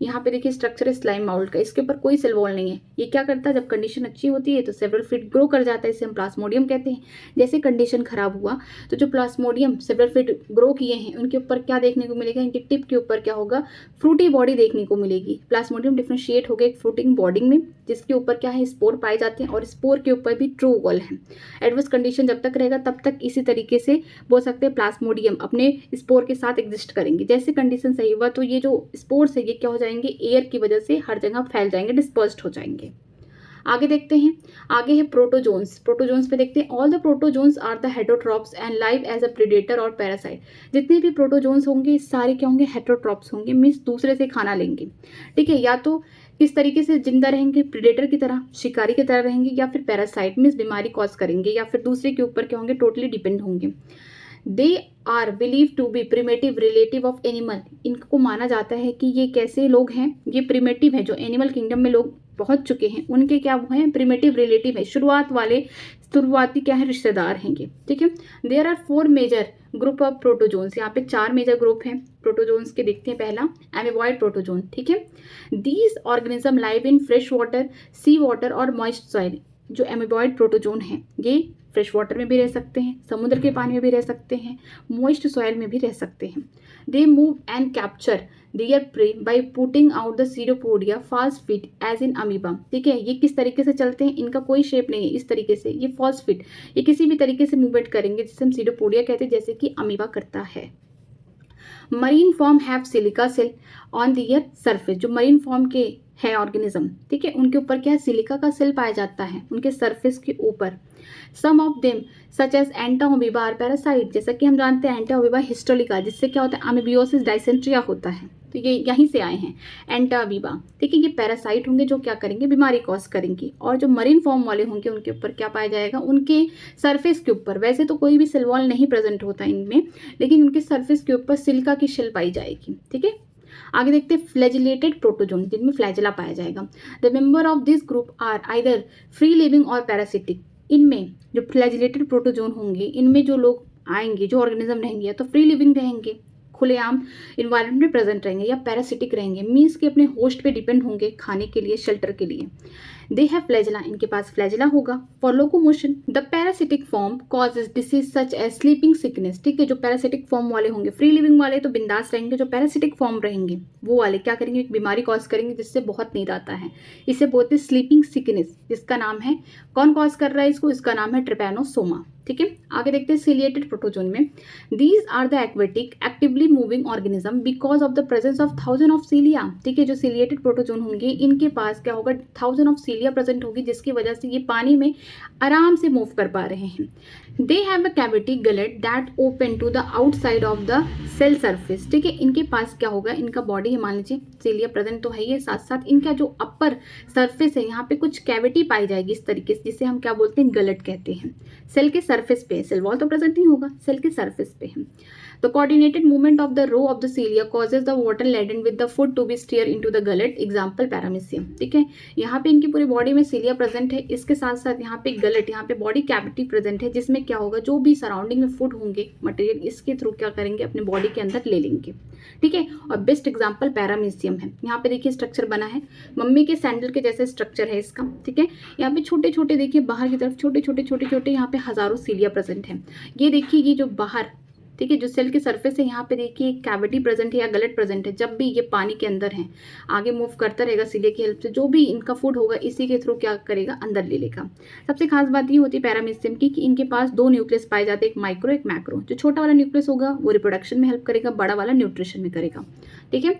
यहाँ पे देखिए स्ट्रक्चर है स्लाइम माउल्ट का, इसके ऊपर कोई सेल वॉल नहीं है। ये क्या करता है, जब कंडीशन अच्छी होती है तो सेवरल फीट ग्रो कर जाता है, इसे हम प्लास्मोडियम कहते हैं। जैसे कंडीशन खराब हुआ तो जो प्लास्मोडियम सेवरल फीट ग्रो किए हैं, उनके ऊपर क्या देखने को मिलेगा, इनके टिप के ऊपर क्या होगा, फ्रूटी बॉडी देखने को मिलेगी। प्लास्मोडियम डिफरेंशिएट हो गया एक फ्रूटिंग बॉडी में, जिसके ऊपर क्या है, स्पोर पाए जाते हैं, और स्पोर के ऊपर भी ट्रू वॉल है। एडवर्स कंडीशन जब तक रहेगा तब तक इसी तरीके से बोल सकते हैं प्लास्मोडियम अपने स्पोर के साथ एग्जिस्ट करेंगे। जैसे कंडीशन सही हुआ तो ये जो स्पोर्स है ये क्या हो जाएंगे, एयर की वजह से हर जगह फैल जाएंगे, डिस्पर्स्ड हो जाएंगे। आगे देखते हैं, आगे है प्रोटोजोन्स। प्रोटोजोन्स पे देखते हैं, all the protozoans are the heterotrophs and live as a predator or parasite. जितने भी प्रोटोजोन्स होंगे सारे क्या होंगे, हेटरोट्रॉप्स होंगे, मीन्स दूसरे से खाना लेंगे। ठीक है, या तो किस तरीके से जिंदा रहेंगे, प्रेडेटर की तरह, शिकारी की तरह रहेंगे, या फिर पैरासाइट मीन्स बीमारी कॉज करेंगे, या फिर दूसरे के ऊपर क्या होंगे, टोटली डिपेंड होंगे। They are believe to be primitive relative of animal. इनको माना जाता है कि ये कैसे लोग हैं, ये प्रिमेटिव है, जो एनिमल किंगडम में लोग पहुंच चुके हैं उनके क्या वो हैं, प्रिमेटिव रिलेटिव है, शुरुआती क्या है, रिश्तेदार हैंगे। ठीक है, there are 4 major group of protozoans. यहाँ पे 4 मेजर ग्रुप हैं प्रोटोजोन्स के। देखते हैं पहला एमीबॉयड प्रोटोजोन। ठीक है, these organism live in fresh water, sea water और मॉइस्ट सॉइल। जो एमीबॉयड प्रोटोजोन है ये फ्रेश वाटर में भी रह सकते हैं, समुद्र के पानी में भी रह सकते हैं, मॉइस्ट सॉइल में भी रह सकते हैं। They move and capture their prey by putting out the pseudopodia false feet as in amoeba. ठीक है, ये किस तरीके से चलते हैं, इनका कोई शेप नहीं है, इस तरीके से ये फॉल्स फिट, ये किसी भी तरीके से मूवमेंट करेंगे जिसे हम सीरोपोडिया कहते हैं, जैसे कि अमीबा करता है। Marine form have silica shell on their surface. जो मरीन फॉर्म के है ऑर्गेनिज्म, ठीक है, उनके ऊपर क्या है, सिलिका का सेल पाया जाता है उनके सरफेस के ऊपर। Some of them such as entamoeba are parasite. जैसा कि हम जानते हैं एंटाअमीबा हिस्टोलिका, जिससे क्या होता है, अमीबियोसिस डायसेंट्रिया होता है, तो ये यहीं से आए हैं एंटाअमीबा। ठीक है, ये पैरासाइट होंगे जो क्या करेंगे, बीमारी कॉज करेंगे। और जो मरीन फॉर्म वाले होंगे उनके ऊपर क्या पाया जाएगा, उनके सरफेस के ऊपर, वैसे तो कोई भी सेल वॉल नहीं प्रेजेंट होता इनमें, लेकिन उनके सरफेस के ऊपर सिलिका की शेल पाई जाएगी। ठीक है, आगे देखते हैं फ्लैजिलेटेड प्रोटोजोन, जिनमें फ्लैजिला पाया जाएगा। The member of this group are either free living or parasitic. इनमें जो फ्लैजिलेटेड प्रोटोजोन होंगे, इनमें जो लोग आएंगे, जो ऑर्गेनिज्म रहेंगे, या तो फ्री लिविंग रहेंगे, खुलेआम इन्वायरमेंट में प्रेजेंट रहेंगे, या पैरासिटिक रहेंगे, मीन्स कि अपने होस्ट पे डिपेंड होंगे खाने के लिए, शेल्टर के लिए। दे हैव फ्लैजिला, इनके पास फ्लैजिला होगा for locomotion. The parasitic form causes disease such as sleeping sickness. ठीक है, जो पैरासिटिक फॉर्म वाले होंगे, फ्री लिविंग वाले तो बिंदास रहेंगे, जो पैरासिटिक फॉर्म रहेंगे वो वाले क्या करेंगे, एक बीमारी कॉज करेंगे जिससे बहुत नींद आता है, इसे बोलते हैं स्लीपिंग सिकनेस, जिसका नाम है, कौन कॉज कर रहा है इसको, इसका नाम है ट्रिपैनोसोमा। ठीक है, आगे देखते हैं सिलिएटेड प्रोटोजोन में। These are the aquatic actively moving organism because of the presence of 1000 of cilia. ठीक है, जो सिलिएटेड प्रोटोजोन होंगे इनके पास क्या होगा, 1000 ऑफ सीलिया प्रेजेंट होगी, जिसकी वजह से ये पानी में आराम से मूव कर पा रहे हैं। They have a cavity gullet that open to the outside of the cell surface. ठीक है, इनके पास क्या होगा, इनका बॉडी है, मान लीजिए सीलिया प्रेजेंट तो है ही, साथ साथ इनका जो अपर सरफेस है यहाँ पे कुछ कैविटी पाई जाएगी इस तरीके से, जिसे हम क्या बोलते हैं, गलेट कहते हैं। सेल के सरफेस पे, सेल वॉल तो प्रेजेंट नहीं होगा, सेल के सरफेस पे है। The coordinated movement of the row of the cilia causes the water laden with the food to be steer into the gullet, example paramecium. ठीक है, यहाँ पे इनकी पूरी बॉडी में सीलिया प्रेजेंट है, इसके साथ साथ यहाँ पे गलेट, यहाँ पे बॉडी कैविटी प्रेजेंट है, जिसमें क्या होगा, जो भी सराउंडिंग में फूड होंगे मटेरियल, इसके थ्रू क्या करेंगे, अपने बॉडी के अंदर ले लेंगे। ठीक है, और बेस्ट एग्जांपल पैरामीशियम है। यहाँ पे देखिए स्ट्रक्चर बना है, मम्मी के सैंडल के जैसे स्ट्रक्चर है इसका। ठीक है, यहाँ पे छोटे छोटे देखिए बाहर की तरफ छोटे छोटे यहाँ पे हजारों सीलिया प्रेजेंट है। ये देखिए ये जो बाहर, ठीक है, जो सेल के सरफेस है यहाँ पे देखिए कैविटी प्रेजेंट है या गलेट प्रेजेंट है। जब भी ये पानी के अंदर है, आगे मूव करता रहेगा सीलिया की हेल्प से, जो भी इनका फूड होगा इसी के थ्रू क्या करेगा, अंदर ले लेगा। सबसे खास बात ये होती है पैरामीशियम की कि इनके पास 2 न्यूक्लियस पाए जाते हैं, एक माइक्रो एक मैक्रो। जो छोटा वाला न्यूक्लियस होगा वो रिप्रोडक्शन में हेल्प करेगा, बड़ा वाला न्यूट्रिशन में करेगा। ठीक है,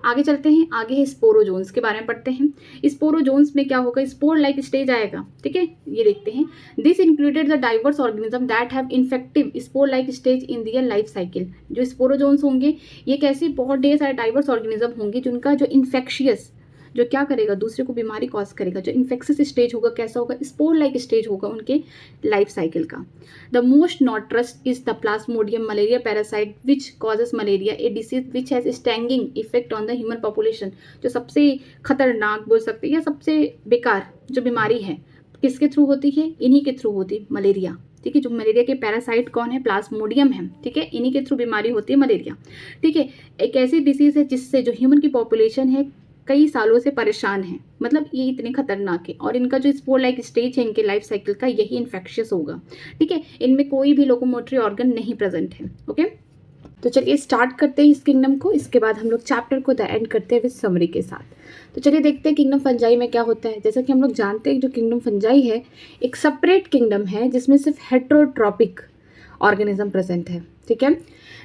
आगे चलते हैं, आगे है स्पोरोजोन्स के बारे में पढ़ते हैं। स्पोरोजोन्स में क्या होगा, स्पोर लाइक स्टेज आएगा। ठीक है, ये देखते हैं, this included the diverse organism that have infective spore like stage in their life cycle. जो स्पोरोजोन्स होंगे ये कैसे, बहुत ढेर सारे डाइवर्स ऑर्गेनिज्म होंगे जिनका जो इन्फेक्शियस, जो क्या करेगा, दूसरे को बीमारी कॉज करेगा, जो इन्फेक्शियस स्टेज होगा कैसा होगा, स्पोर लाइक स्टेज होगा उनके लाइफ साइकिल का। The most notorious is the plasmodium malaria parasite which causes malaria, a disease which has staggering effect on the human population. जो सबसे खतरनाक बोल सकते हैं या सबसे बेकार जो बीमारी है, किसके थ्रू होती है, इन्हीं के थ्रू होती है, मलेरिया। ठीक है, जो मलेरिया के पैरासाइट कौन है, प्लाज्मोडियम है। ठीक है, इन्हीं के थ्रू बीमारी होती है मलेरिया। ठीक है, एक ऐसी डिसीज है जिससे जो ह्यूमन की पॉपुलेशन है कई सालों से परेशान है, मतलब ये इतने खतरनाक है, और इनका जो स्पोर लाइक स्टेज है इनके लाइफ साइकिल का, यही इन्फेक्शियस होगा। ठीक है, इनमें कोई भी लोकोमोटरी ऑर्गन नहीं प्रेजेंट है। ओके, तो चलिए स्टार्ट करते हैं इस किंगडम को, इसके बाद हम लोग चैप्टर को द एंड करते हैं विद समरी के साथ। तो चलिए देखते हैं किंगडम फंजाई में क्या होता है। जैसा कि हम लोग जानते हैं जो किंगडम फंजाई है एक सेपरेट किंगडम है जिसमें सिर्फ हेट्रोट्रॉपिक ऑर्गेनिज्म प्रेजेंट है, ठीक है।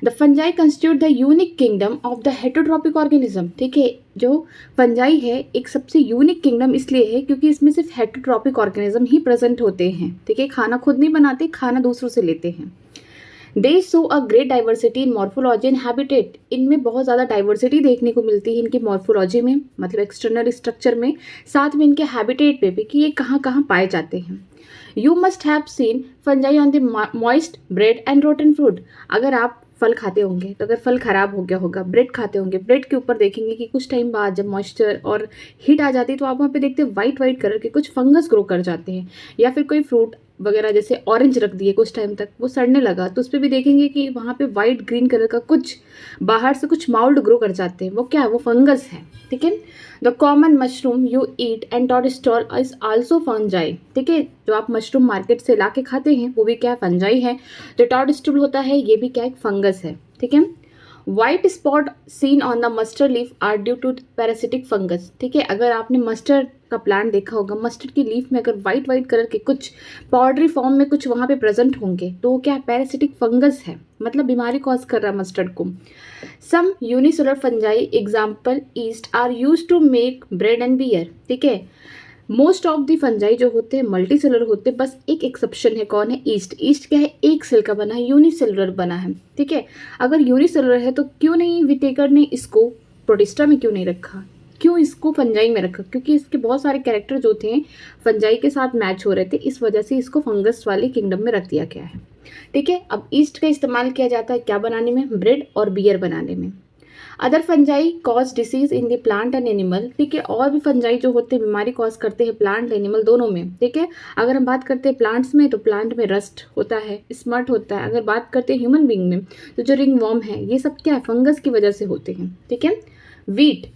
The fungi constitute the unique kingdom of the heterotrophic organism, ठीक है। जो फंजाई है एक सबसे यूनिक किंगडम इसलिए है क्योंकि इसमें सिर्फ हेटेरोट्रॉपिक ऑर्गेनिज्म ही प्रेजेंट होते हैं, ठीक है। खाना खुद नहीं बनाते, खाना दूसरों से लेते हैं। दे show a great diversity in morphology and habitat, इनमें बहुत ज़्यादा डाइवर्सिटी देखने को मिलती है इनकी मॉर्फोलॉजी में, मतलब एक्सटर्नल स्ट्रक्चर में, साथ में इनके हैबिटेट पे भी कि ये कहाँ कहाँ पाए जाते हैं। You must have seen fungi on the moist bread and rotten fruit, अगर आप फल खाते होंगे तो अगर फल खराब हो गया होगा, ब्रेड खाते होंगे, ब्रेड के ऊपर देखेंगे कि कुछ टाइम बाद जब मॉइस्चर और हीट आ जाती है तो आप वहाँ पे देखते हैं वाइट वाइट कलर के कुछ फंगस ग्रो कर जाते हैं। या फिर कोई फ्रूट वगैरह जैसे ऑरेंज रख दिए कुछ टाइम तक, वो सड़ने लगा तो उस पर भी देखेंगे कि वहाँ पे वाइट ग्रीन कलर का कुछ बाहर से कुछ माउल्ड ग्रो कर जाते हैं, वो क्या है, वो फंगस है, ठीक है। The common mushroom you eat and toadstool is also fungi, ठीक है। जो आप मशरूम मार्केट से ला के खाते हैं वो भी क्या है, फंजाई है। जो टॉडस्टॉल होता है ये भी क्या है, फंगस है, ठीक है। White spot seen on the mustard leaf are due to parasitic fungus, ठीक है। अगर आपने मस्टर्ड का प्लांट देखा होगा, मस्टर्ड की लीफ में अगर वाइट वाइट कलर के कुछ पाउडरी फॉर्म में कुछ वहाँ पे प्रेजेंट होंगे तो क्या है, पैरासिटिक फंगस है, मतलब बीमारी कॉज कर रहा है मस्टर्ड को। Some unicellular fungi example yeast are use to make bread and beer, ठीक है। मोस्ट ऑफ दी फंजाई जो होते हैं मल्टी सेलुलर होते हैं, बस एक एक्सेप्शन है, कौन है, ईस्ट। ईस्ट क्या है, एक सेल का बना है, यूनिसेलुलर बना है, ठीक है। अगर यूनिसेलुलर है तो क्यों नहीं विटेकर ने इसको प्रोटिस्टा में क्यों नहीं रखा, क्यों इसको फंजाई में रखा, क्योंकि इसके बहुत सारे कैरेक्टर जो थे फंजाई के साथ मैच हो रहे थे, इस वजह से इसको फंगस वाले किंगडम में रख दिया गया है, ठीक है। अब ईस्ट का इस्तेमाल किया जाता है क्या बनाने में, ब्रेड और बियर बनाने में। Other fungi cause disease in the plant and animal, ठीक है। और भी फंजाई जो होते हैं बीमारी कॉज करते हैं प्लांट एनिमल दोनों में, ठीक है। अगर हम बात करते हैं प्लांट्स में तो प्लांट में रस्ट होता है, स्मट होता है। अगर बात करते हैं ह्यूमन बींग में तो जो रिंग वॉर्म है ये सब क्या है, फंगस की वजह से होते हैं, ठीक है। Wheat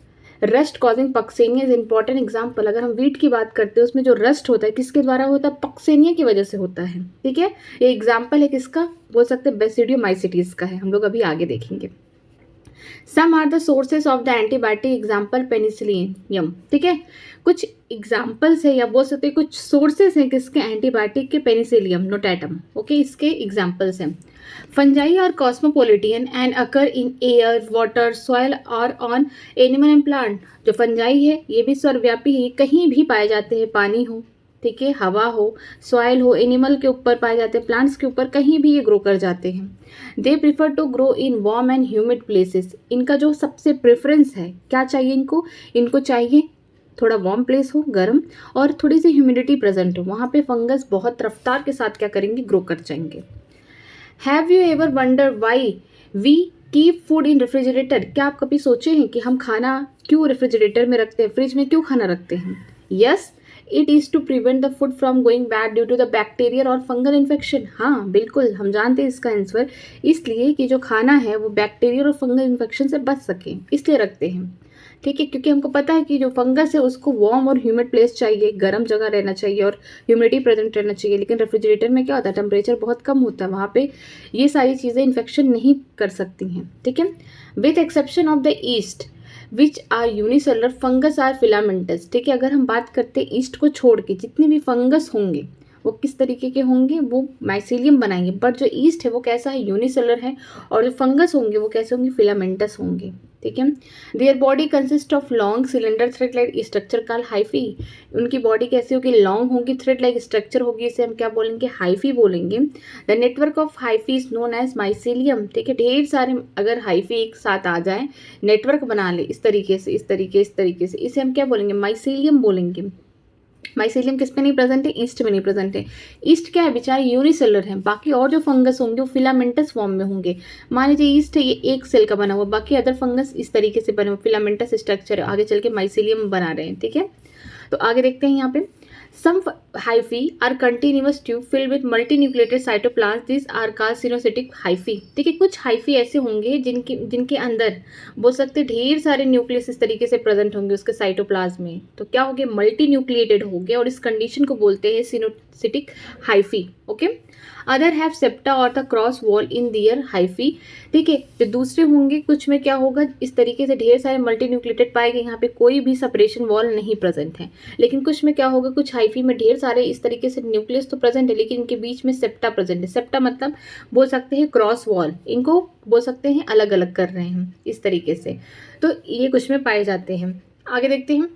rust causing puccinia is important example, अगर हम वीट की बात करते हैं उसमें जो रस्ट होता है किसके द्वारा होता है, पक्सेनिया की वजह से होता है, ठीक है। ये एग्जाम्पल है किसका, बोल सकते हैं बेसिडियोमाइसिटीज का है, हम लोग अभी आगे देखेंगे। Some are the sources of the antibiotic example Penicillium, ठीक है। कुछ एग्जाम्पल्स है या बोल सकते हैं कुछ सोर्सेज हैं किसके, एंटीबायोटिक के, पेनिसिलियम नोटेटम, ओके, इसके एग्जाम्पल्स हैं। Fungi are cosmopolitan and occur in air water soil और ऑन एनिमल एंड प्लांट, जो फंजाई है ये भी सर्वव्यापी है, कहीं भी पाए जाते हैं, पानी हो, ठीक है, हवा हो, सॉइल हो, एनिमल के ऊपर पाए जाते हैं, प्लांट्स के ऊपर, कहीं भी ये ग्रो कर जाते हैं। They prefer to grow in warm and humid places, इनका जो सबसे प्रेफरेंस है, क्या चाहिए इनको, इनको चाहिए थोड़ा वार्म प्लेस हो, गर्म, और थोड़ी सी ह्यूमिडिटी प्रेजेंट हो, वहाँ पे फंगस बहुत रफ्तार के साथ क्या करेंगे, ग्रो कर जाएंगे। Have you ever wonder why we keep food in refrigerator, क्या आप कभी सोचे हैं कि हम खाना क्यों रेफ्रिजरेटर में रखते हैं, फ्रिज में क्यों खाना रखते हैं? Yes, it is to prevent the food from going bad due to the bacterial और फंगल इन्फेक्शन, हाँ बिल्कुल हम जानते हैं इसका आंसर, इसलिए कि जो खाना है वो बैक्टीरियल और फंगल इन्फेक्शन से बच सके इसलिए रखते हैं, ठीक है। क्योंकि हमको पता है कि जो फंगस है उसको वार्म और ह्यूमिड प्लेस चाहिए, गर्म जगह रहना चाहिए और ह्यूमिडिटी प्रेजेंट रहना चाहिए, लेकिन रेफ्रिजरेटर में क्या होता है, टेम्परेचर बहुत कम होता है, वहाँ पे ये सारी चीज़ें इन्फेक्शन नहीं कर सकती हैं, ठीक है। With exception of the yeast which are unicellular fungus are filamentous, ठीक है। अगर हम बात करते हैं ईस्ट को छोड़ के जितने भी फंगस होंगे वो किस तरीके के होंगे, वो माइसीलियम बनाएंगे, बट जो ईस्ट है वो कैसा है, यूनिसेलुलर है, और जो फंगस होंगे वो कैसे होंगे, फिलामेंटस होंगे, ठीक है। Their body consist of long cylinder thread like structure called hyphae, उनकी बॉडी कैसी होगी, लॉन्ग होगी, थ्रेड लाइक स्ट्रक्चर होगी, इसे हम क्या बोलेंगे, हाइफी बोलेंगे। The network of hyphae is known as mycelium, ठीक है। ढेर सारे अगर हाइफी एक साथ आ जाए, नेटवर्क बना ले इस तरीके से, इस तरीके से, इसे हम क्या बोलेंगे, माइसीलियम बोलेंगे। माइसीलियम किस पे नहीं प्रेजेंट है, ईस्ट में नहीं प्रेजेंट है। ईस्ट क्या है, बेचारे यूनिसेलुलर है, बाकी और जो फंगस होंगे वो फिलामेंटस फॉर्म में होंगे। मान लीजिए ईस्ट है ये एक सेल का बना हुआ, बाकी अदर फंगस इस तरीके से बने हुए, फिलामेंटस स्ट्रक्चर है, आगे चल के माइसीलियम बना रहे हैं, ठीक है। तो आगे देखते हैं यहाँ पे, some hyphae are continuous tube filled with multinucleated cytoplasm, this are called coenocytic hyphae, ठीक है। कुछ हाइफी ऐसे होंगे जिनके अंदर बोल सकते हैं ढेर सारे न्यूक्लियस इस तरीके से प्रेजेंट होंगे उसके साइटोप्लाज्म में, तो क्या हो गए, मल्टी न्यूक्लिएटेड हो गए, और इस कंडीशन को बोलते हैं coenocytic hyphae, okay. Other have septa और the cross wall in their hyphae. ठीक है, जो दूसरे होंगे कुछ में क्या होगा, इस तरीके से ढेर सारे मल्टी न्यूक्लिएटेड पाए गए, यहाँ पे कोई भी सेपरेशन वॉल नहीं प्रेजेंट है। लेकिन कुछ में क्या होगा, कुछ हाइफी में ढेर सारे इस तरीके से न्यूक्लियस तो प्रेजेंट है लेकिन इनके बीच में सेप्टा प्रेजेंट है। सेप्टा मतलब बोल सकते हैं क्रॉस वॉल, इनको बोल सकते हैं अलग अलग कर रहे हैं इस तरीके से। तो ये कुछ में पाए जाते हैं। आगे देखते हैं,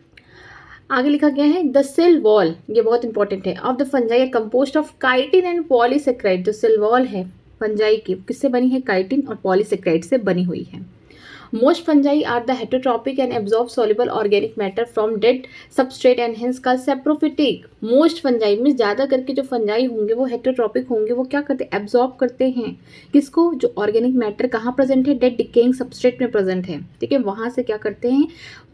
आगे लिखा गया है द सेल वॉल, ये बहुत इंपॉर्टेंट है, of the fungi are composed of chitin and polysaccharide. जो सेल वॉल है फंजाई की किससे बनी है, काइटिन और पॉलीसेक्राइड से बनी हुई है। Most fungi are the heterotrophic and absorb soluble organic matter from dead substrate and hence called saprophytic. Most fungi में ज़्यादा करके जो फंजाई होंगे वो हेटरोट्रॉपिक होंगे, वो क्या करते हैं, एब्जॉर्ब करते हैं किसको, जो ऑर्गेनिक मैटर कहाँ प्रेजेंट है, डेड डिकेइंग सबस्ट्रेट में प्रेजेंट है। ठीक है, वहाँ से क्या करते हैं,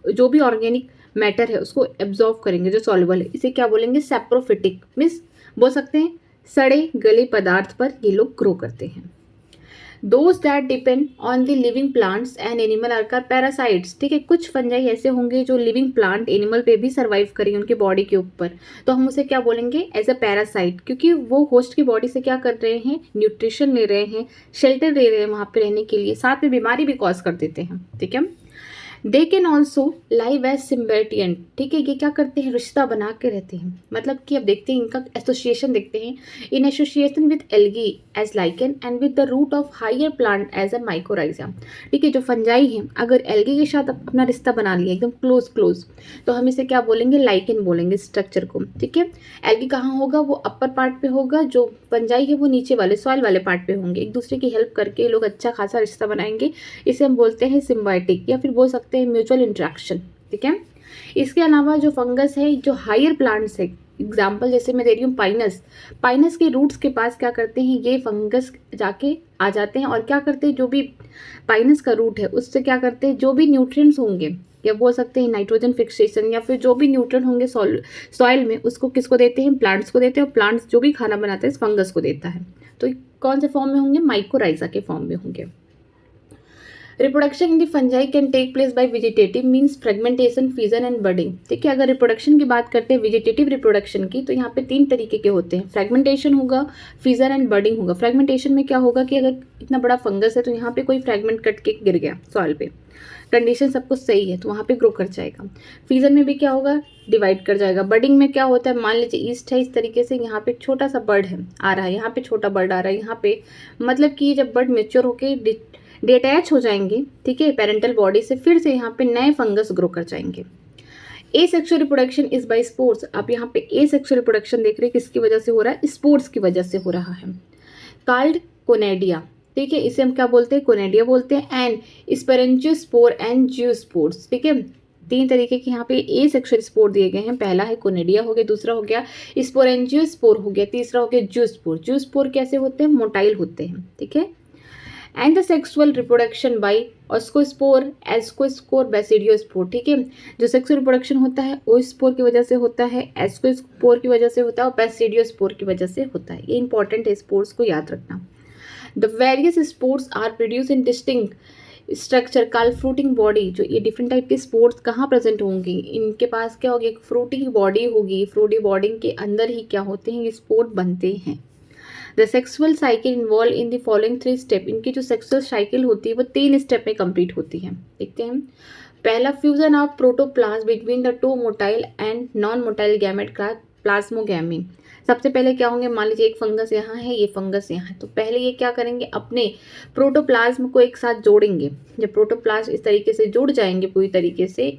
जो भी ऑर्गेनिक मैटर है उसको एब्जॉर्ब करेंगे, जो सॉल्युबल है, इसे क्या बोलेंगे, सैप्रोफिटिक। मीन्स बोल सकते हैं सड़े गले पदार्थ पर ये लोग ग्रो करते हैं। Those that depend on the living plants and animal are called parasites। ठीक है, कुछ फंजाई ऐसे होंगे जो लिविंग प्लांट एनिमल पे भी सर्वाइव करेंगे उनकी बॉडी के ऊपर, तो हम उसे क्या बोलेंगे, एज अ पैरासाइट, क्योंकि वो होस्ट की बॉडी से क्या कर रहे हैं, न्यूट्रिशन ले रहे हैं, शेल्टर ले रहे हैं वहाँ पे रहने के लिए, साथ में बीमारी भी कॉज कर देते हैं। ठीक है, they can also live as symbiont. ठीक है, ये क्या करते हैं, रिश्ता बना के रहते हैं, मतलब कि अब देखते हैं इनका एसोसिएशन देखते हैं, in association with algae as lichen and with the root of higher plant as a mycorrhiza. ठीक है, जो फंजाई हैं अगर एल्गी के साथ अपना रिश्ता बना लिया एकदम क्लोज, तो हम इसे क्या बोलेंगे, लाइकन बोलेंगे स्ट्रक्चर को। ठीक है, एल्गी कहाँ होगा, वो अपर पार्ट पे होगा, जो फंजाई है वो नीचे वाले सॉइल वाले पार्ट पे होंगे, एक दूसरे की हेल्प करके लोग अच्छा खासा रिश्ता बनाएंगे, इसे हम बोलते हैं सिम्बायोटिक या फिर बोल सकते हैं म्यूचुअल इंटरेक्शन। ठीक है, इसके अलावा जो फंगस है, जो हायर प्लांट्स है, एग्जाम्पल जैसे मैं दे रही हूँ पाइनस के रूट्स के पास क्या करते हैं, ये फंगस जाके आ जाते हैं और क्या करते हैं, जो भी पाइनस का रूट है उससे क्या करते हैं, जो भी न्यूट्रिएंट्स होंगे या बोल सकते हैं नाइट्रोजन फिक्सेशन या फिर जो भी न्यूट्रिएंट होंगे सॉइल में, उसको किसको देते हैं, प्लांट्स को देते हैं, और प्लांट्स जो भी खाना बनाते हैं इस फंगस को देता है। तो कौन से फॉर्म में होंगे, माइकोराइजा के फॉर्म में होंगे। Reproduction in the fungi can take place by vegetative means fragmentation, fission and budding. ठीक है, अगर रिप्रोडक्शन की बात करते हैं वेजिटेटिव रिप्रोडक्शन की, तो यहाँ पे 3 तरीके के होते हैं, फ्रेगमेंटेशन होगा, फिजन एंड बडिंग होगा। फ्रेगमेंटेशन में क्या होगा कि अगर इतना बड़ा फंगस है तो यहाँ पे कोई फ्रेगमेंट कट के गिर गया सॉइल पे, कंडीशन सब कुछ सही है तो वहाँ पे ग्रो कर जाएगा। फ्यूजन में भी क्या होगा, डिवाइड कर जाएगा। बर्डिंग में क्या होता है, मान लीजिए ईस्ट है, इस तरीके से यहाँ पे एक छोटा सा बर्ड है आ रहा है, यहाँ पे छोटा बर्ड आ रहा है, यहाँ पे मतलब कि जब बर्ड मेच्योर होके डिटैच हो जाएंगे, ठीक है, पेरेंटल बॉडी से, फिर से यहाँ पे नए फंगस ग्रो कर जाएंगे। Asexual reproduction is bye spores. आप यहाँ पे एसेक्सुअल रिप्रोडक्शन देख रहे हैं, किसकी वजह से हो रहा है, स्पोर्स की वजह से हो रहा है। Called conidia. ठीक है, इसे हम क्या बोलते हैं, कोनेडिया बोलते हैं। And sporangiospore and zoospores. ठीक है, 3 तरीके के यहाँ पे एसेक्सुअल स्पोर दिए गए हैं। पहला है कोनेडिया हो गया, दूसरा हो गया स्पोरेंजियोस्पोर हो गया, तीसरा हो गया जियोस्पोर। जियोस्पोर कैसे होते हैं, मोटाइल होते हैं। ठीक है, and the sexual reproduction by oospore, ascospore, basidiospore. ठीक है, जो सेक्सुअल रिप्रोडक्शन होता है ओस्पोर की वजह से होता है, एस्कोस्पोर की वजह से होता है और बेसिडियोस्पोर की वजह से होता है। ये इंपॉर्टेंट है, स्पोर्स को याद रखना। The various spores are produce in distinct structure called fruiting body. जो ये डिफरेंट टाइप के स्पोर्स कहाँ प्रेजेंट होंगी, इनके पास क्या होगी, एक फ्रूटी बॉडी होगी। फ्रूटी बॉडी के अंदर ही क्या होते हैं, ये स्पोर बनते हैं। The sexual cycle involve in the following 3 step. इनकी जो सेक्सुअल साइकिल होती है वो 3 स्टेप में कंप्लीट होती है। देखते हैं, पहला fusion of protoplasm between the 2 motile and non motile gamete का प्लाज्मोगैमी। सबसे पहले क्या होंगे, मान लीजिए एक फंगस यहाँ है, ये फंगस यहाँ है, तो पहले ये क्या करेंगे, अपने प्रोटोप्लाज्म को एक साथ जोड़ेंगे। जब प्रोटोप्लाज्म इस तरीके से जुड़ जाएंगे पूरी तरीके से,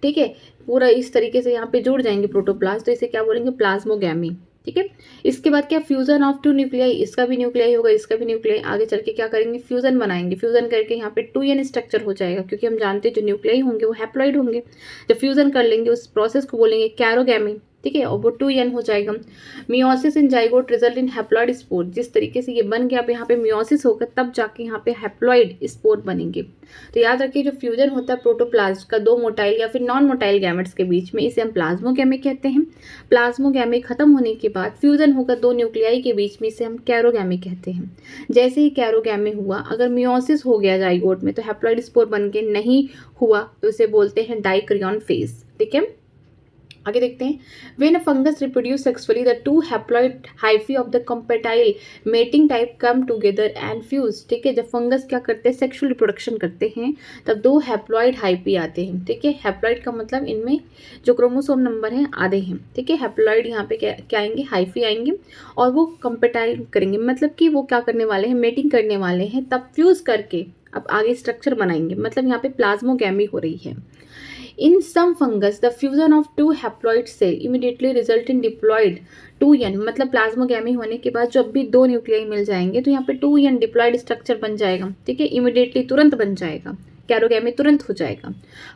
ठीक है, पूरा इस तरीके से यहाँ पे जुड़ जाएंगे प्रोटोप्लाज्म, तो इसे क्या बोलेंगे, प्लाज्मोगैमी। ठीक है, इसके बाद क्या, फ्यूजन ऑफ 2 न्यूक्लियाई, इसका भी न्यूक्लियाई होगा, इसका भी न्यूक्लियाई। आगे चल के क्या करेंगे, फ्यूजन बनाएंगे। फ्यूजन करके यहाँ पे 2n स्ट्रक्चर हो जाएगा, क्योंकि हम जानते हैं जो न्यूक्लियाई होंगे वो हैप्लॉइड होंगे। जब फ्यूजन कर लेंगे उस प्रोसेस को बोलेंगे कैरोगैमी। ठीक है, और वो 2n हो जाएगा। Meiosis in zygote result in haploid spore. जिस तरीके से ये बन गया, अब यहाँ पे मियोसिस होगा, तब जाके यहाँ पे हैप्लॉइड स्पोर बनेंगे। तो याद रखिए, जो फ्यूजन होता है प्रोटोप्लाज्म का 2 मोटाइल या फिर नॉन मोटाइल गैमेट्स के बीच में, इसे हम प्लाज्मोगैमी कहते हैं। प्लाज्मोगैमी खत्म होने के बाद फ्यूजन होगा 2 न्यूक्लियाई के बीच में, इसे हम कैरोगैमी कहते हैं। जैसे ही कैरोगैमी हुआ, अगर मियोसिस हो गया जाइगोट में, तो हैप्लॉइड स्पोर बन के नहीं हुआ, तो इसे बोलते हैं डाइक्रियन फेज। ठीक है, आगे देखते हैं, when a fungus reproduce successfully the two haploid hyphae of the compatible mating type come together and fuse. ठीक है, जब फंगस क्या करते हैं, सेक्सुअल रिप्रोडक्शन करते हैं, तब दो हैप्लॉइड हाइफी आते हैं। ठीक है, हैप्लॉइड का मतलब इनमें जो क्रोमोसोम नंबर हैं आधे हैं। ठीक है, हैप्लॉइड यहाँ पे क्या आएंगे, हाइफी आएंगे, और वो कंपेटाइल करेंगे, मतलब कि वो क्या करने वाले हैं, मेटिंग करने वाले हैं, तब फ्यूज करके अब आगे स्ट्रक्चर बनाएंगे। मतलब यहाँ पे प्लाज्मोगैमी हो रही है। In some fungus, the fusion of two haploid cell immediately result in diploid 2n, मतलब प्लाज्मोगैमी होने के बाद जब भी दो न्यूक्लियाई मिल जाएंगे तो यहाँ पे 2n डिप्लॉइड स्ट्रक्चर बन जाएगा। ठीक है, इमिडिएटली तुरंत बन जाएगा, कैरोगैमी तुरंत हो जाएगा।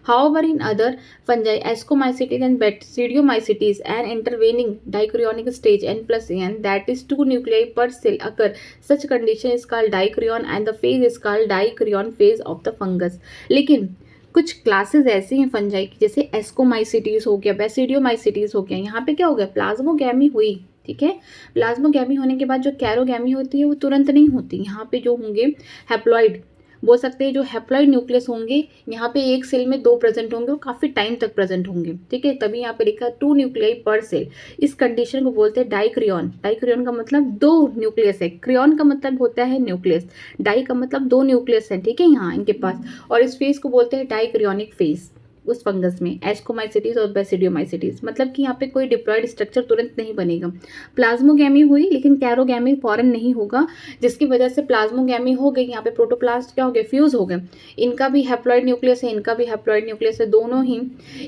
However, in other fungi, Ascomycetes and Basidiomycetes, an intervening dichorionic stage n+n, that is 2 nuclei per cell occur. Such condition is called dichorion and the phase is called dichorion phase of the fungus. लेकिन कुछ क्लासेस ऐसी हैं फंजाई की, जैसे एस्कोमाइसिटीज हो गया, बेसिडियोमाइसिटीज हो गया, यहाँ पे क्या हो गया, प्लाज्मोगैमी हुई। ठीक है, प्लाज्मोगैमी होने के बाद जो कैरोगैमी होती है वो तुरंत नहीं होती। यहाँ पे जो होंगे हैप्लॉइड, बोल सकते हैं जो हैप्लॉइड न्यूक्लियस होंगे, यहाँ पे एक सेल में दो प्रेजेंट होंगे और काफ़ी टाइम तक प्रेजेंट होंगे। ठीक है, तभी यहाँ पे लिखा 2 न्यूक्लियाई पर सेल। इस कंडीशन को बोलते हैं डाइक्रियन। डाइक्रियन का मतलब दो न्यूक्लियस है, क्रियन का मतलब होता है न्यूक्लियस, डाई का मतलब दो न्यूक्लियस है। ठीक है, यहाँ इनके पास, और इस फेज को बोलते हैं डाइक्रियोनिक फेज। उस फंगस में एस्कोमाइसिटीज और बेसिडियोमाइसिटीज, मतलब कि यहाँ पे कोई डिप्लॉइड स्ट्रक्चर तुरंत नहीं बनेगा। प्लाज्मोगैमी हुई लेकिन कैरोगैमी फौरन नहीं होगा, जिसकी वजह से प्लाज्मोगैमी हो गई, यहाँ पे प्रोटोप्लास्ट क्या हो गए, फ्यूज हो गए। इनका भी हैप्लॉइड न्यूक्लियस है, इनका भी हैप्लॉइड न्यूक्लियस है, दोनों ही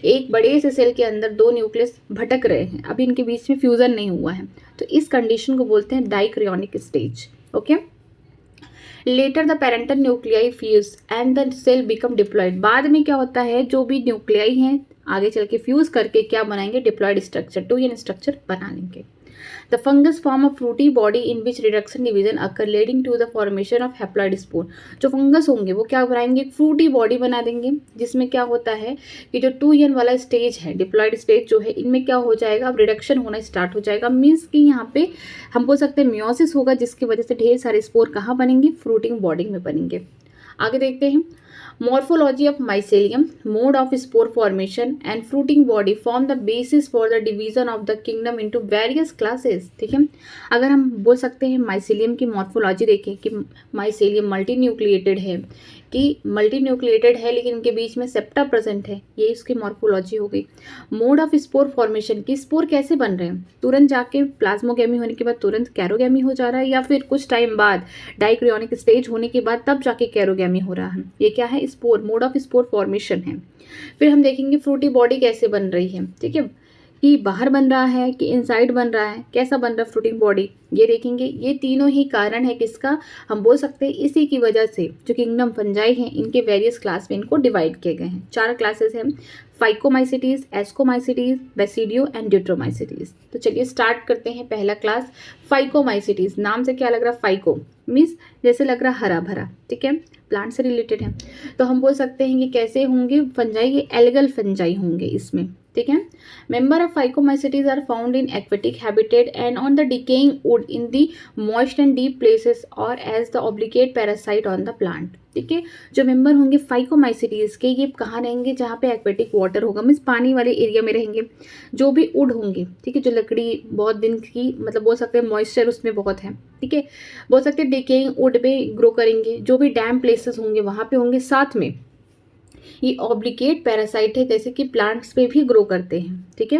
एक बड़े से सेल के अंदर दो न्यूक्लियस भटक रहे हैं, अभी इनके बीच में फ्यूजन नहीं हुआ है। तो इस कंडीशन को बोलते हैं dikaryotic stage. Okay, later the parental nuclei fuse and the cell become diploid. बाद में क्या होता है, जो भी न्यूक्लियाई हैं आगे चल के फ्यूज करके क्या बनाएंगे, डिप्लॉइड स्ट्रक्चर, 2n स्ट्रक्चर बना लेंगे। The fungus form a fruity body in which reduction division occur leading to the formation of haploid spore. जो फंगस होंगे वो क्या बनाएंगे, फ्रूटी बॉडी बना देंगे, जिसमें क्या होता है कि जो 2n वाला स्टेज है, डिप्लॉइड स्टेज जो है, इनमें क्या हो जाएगा, अब रिडक्शन होना स्टार्ट हो जाएगा। मीन्स कि यहाँ पे हम बोल सकते हैं मियोसिस होगा, जिसकी वजह से ढेर सारे स्पोर कहाँ बनेंगे, फ्रूटिंग बॉडी में बनेंगे। आगे देखते हैं, morphology of mycelium, mode of spore formation and fruiting body form the basis for the division of the kingdom into various classes। ठीक है, अगर हम बोल सकते हैं माइसेलियम की मॉर्फोलॉजी देखें कि माइसेलियम मल्टी न्यूक्लिएटेड है, लेकिन इनके बीच में सेप्टा प्रेजेंट है, ये इसकी मॉर्फोलॉजी हो गई। मोड ऑफ स्पोर फॉर्मेशन की, स्पोर कैसे बन रहे हैं, तुरंत जाके प्लाज्मोगैमी होने के बाद तुरंत कैरोगैमी हो जा रहा है, या फिर कुछ टाइम बाद डाइक्रियोनिक स्टेज होने के बाद तब जाके कैरोगैमी हो रहा है। ये क्या है, spore, mode of spore formation है। फिर हम देखेंगे फ्रूटी बॉडी कैसे बन रही है। ठीक है, कि बाहर बन रहा है कि इनसाइड बन रहा है, कैसा बन रहा है फ्रूटिंग बॉडी, ये देखेंगे। ये तीनों ही कारण है किसका, हम बोल सकते हैं इसी की वजह से जो किंगडम फंजाई हैं, इनके वेरियस क्लास में इनको डिवाइड किए गए हैं। 4 क्लासेस हैं, phycomycetes, ascomycetes, basidio and Deuteromycetes. तो चलिए स्टार्ट करते हैं। पहला क्लास फाइकोमाइसिटीज। नाम से क्या लग रहा है, फाइको मीन्स जैसे लग रहा हरा भरा। ठीक है, प्लांट से रिलेटेड है, तो हम बोल सकते हैं कि कैसे होंगे फंजाई, ये एल्गल फंजाई होंगे इसमें। ठीक है, member of phycomycetes are found in aquatic habitat and on the decaying wood in the moist and deep places और as the obligate parasite on the plant. ठीक है, जो मेंबर होंगे फाइकोमाइसिटीज के, ये कहाँ रहेंगे, जहाँ पे एक्वेटिक वाटर होगा, मीन्स पानी वाले एरिया में रहेंगे। जो भी वुड होंगे, ठीक है, जो लकड़ी बहुत दिन की, मतलब बोल सकते हैं मॉइस्चर उसमें बहुत है। ठीक है, बोल सकते हैं डिकेइंग वुड पे ग्रो करेंगे। जो भी डैम प्लेसेस होंगे वहाँ पे होंगे। साथ में ये ऑब्लिगेट पैरासाइट है, जैसे कि प्लांट्स पे भी ग्रो करते हैं। ठीक है,